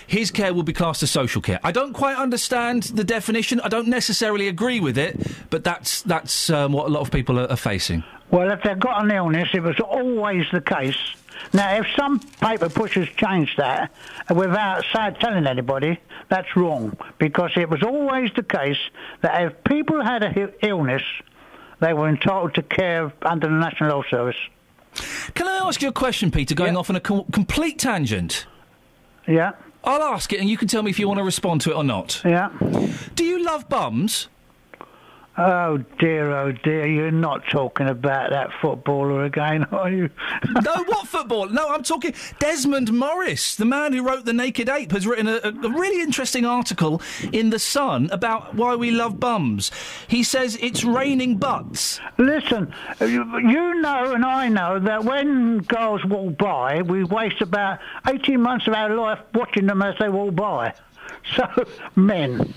His care will be classed as social care. I don't quite understand the definition. I don't necessarily agree with it, but that's what a lot of people are facing. Well, if they've got an illness, it was always the case. Now, if some paper pushers changed that without telling anybody, that's wrong, because it was always the case that if people had an illness, they were entitled to care under the National Health Service. Can I ask you a question, Peter, going off on a complete tangent? Yeah. I'll ask it and you can tell me if you want to respond to it or not. Yeah. Do you love bums? Oh dear, you're not talking about that footballer again, are you? No, what footballer? No, I'm talking Desmond Morris, the man who wrote The Naked Ape, has written a really interesting article in The Sun about why we love bums. He says it's raining butts. Listen, you know and I know that when girls walk by, we waste about 18 months of our life watching them as they walk by. So, men.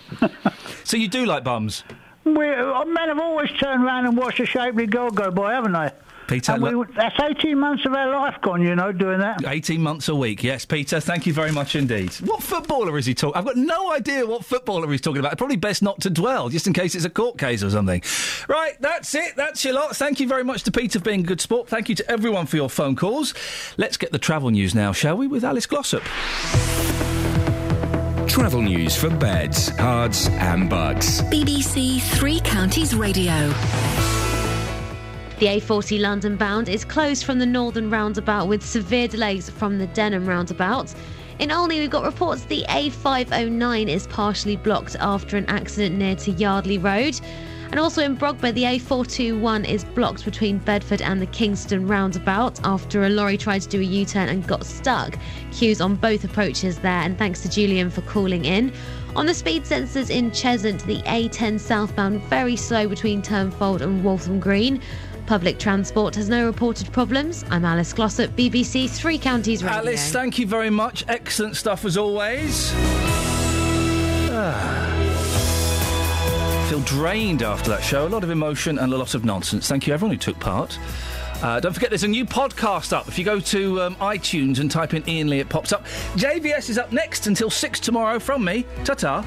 So you do like bums? Men have always turned around and watched a shapely girl go by, haven't they? Peter, that's 18 months of our life gone, doing that. 18 months a week, yes, Peter. Thank you very much indeed. What footballer is he talking? I've got no idea what footballer he's talking about. Probably best not to dwell, just in case it's a court case or something. Right, that's it. That's your lot. Thank you very much to Peter for being a good sport. Thank you to everyone for your phone calls. Let's get the travel news now, shall we, with Alice Glossop. Travel news for beds, cards and bugs. BBC Three Counties Radio. The A40 London bound is closed from the northern roundabout with severe delays from the Denham roundabout. In Olney, we've got reports the A509 is partially blocked after an accident near to Yardley Road. And also in Brogba, the A421 is blocked between Bedford and the Kingston roundabout after a lorry tried to do a U-turn and got stuck. Queues on both approaches there, and thanks to Julian for calling in. On the speed sensors in Cheshunt, the A10 southbound very slow between Turnfold and Waltham Green. Public transport has no reported problems. I'm Alice Glossop, BBC Three Counties Radio. Alice, thank you very much. Excellent stuff as always. Feel drained after that show. A lot of emotion and a lot of nonsense. Thank you everyone who took part. Don't forget there's a new podcast up. If you go to iTunes and type in Iain Lee, it pops up. JVS is up next until 6 tomorrow from me. Ta-ta.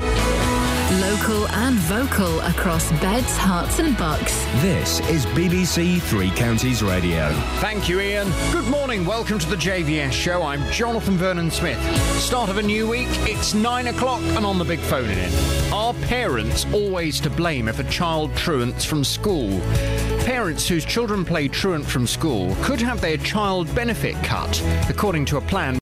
Local and vocal across beds, hearts and bucks. This is BBC Three Counties Radio. Thank you, Iain. Good morning. Welcome to the JVS show. I'm Jonathan Vernon Smith. Start of a new week. It's 9 o'clock and on the big phone in. Are parents always to blame if a child truants from school? Parents whose children play truant from school could have their child benefit cut, according to a plan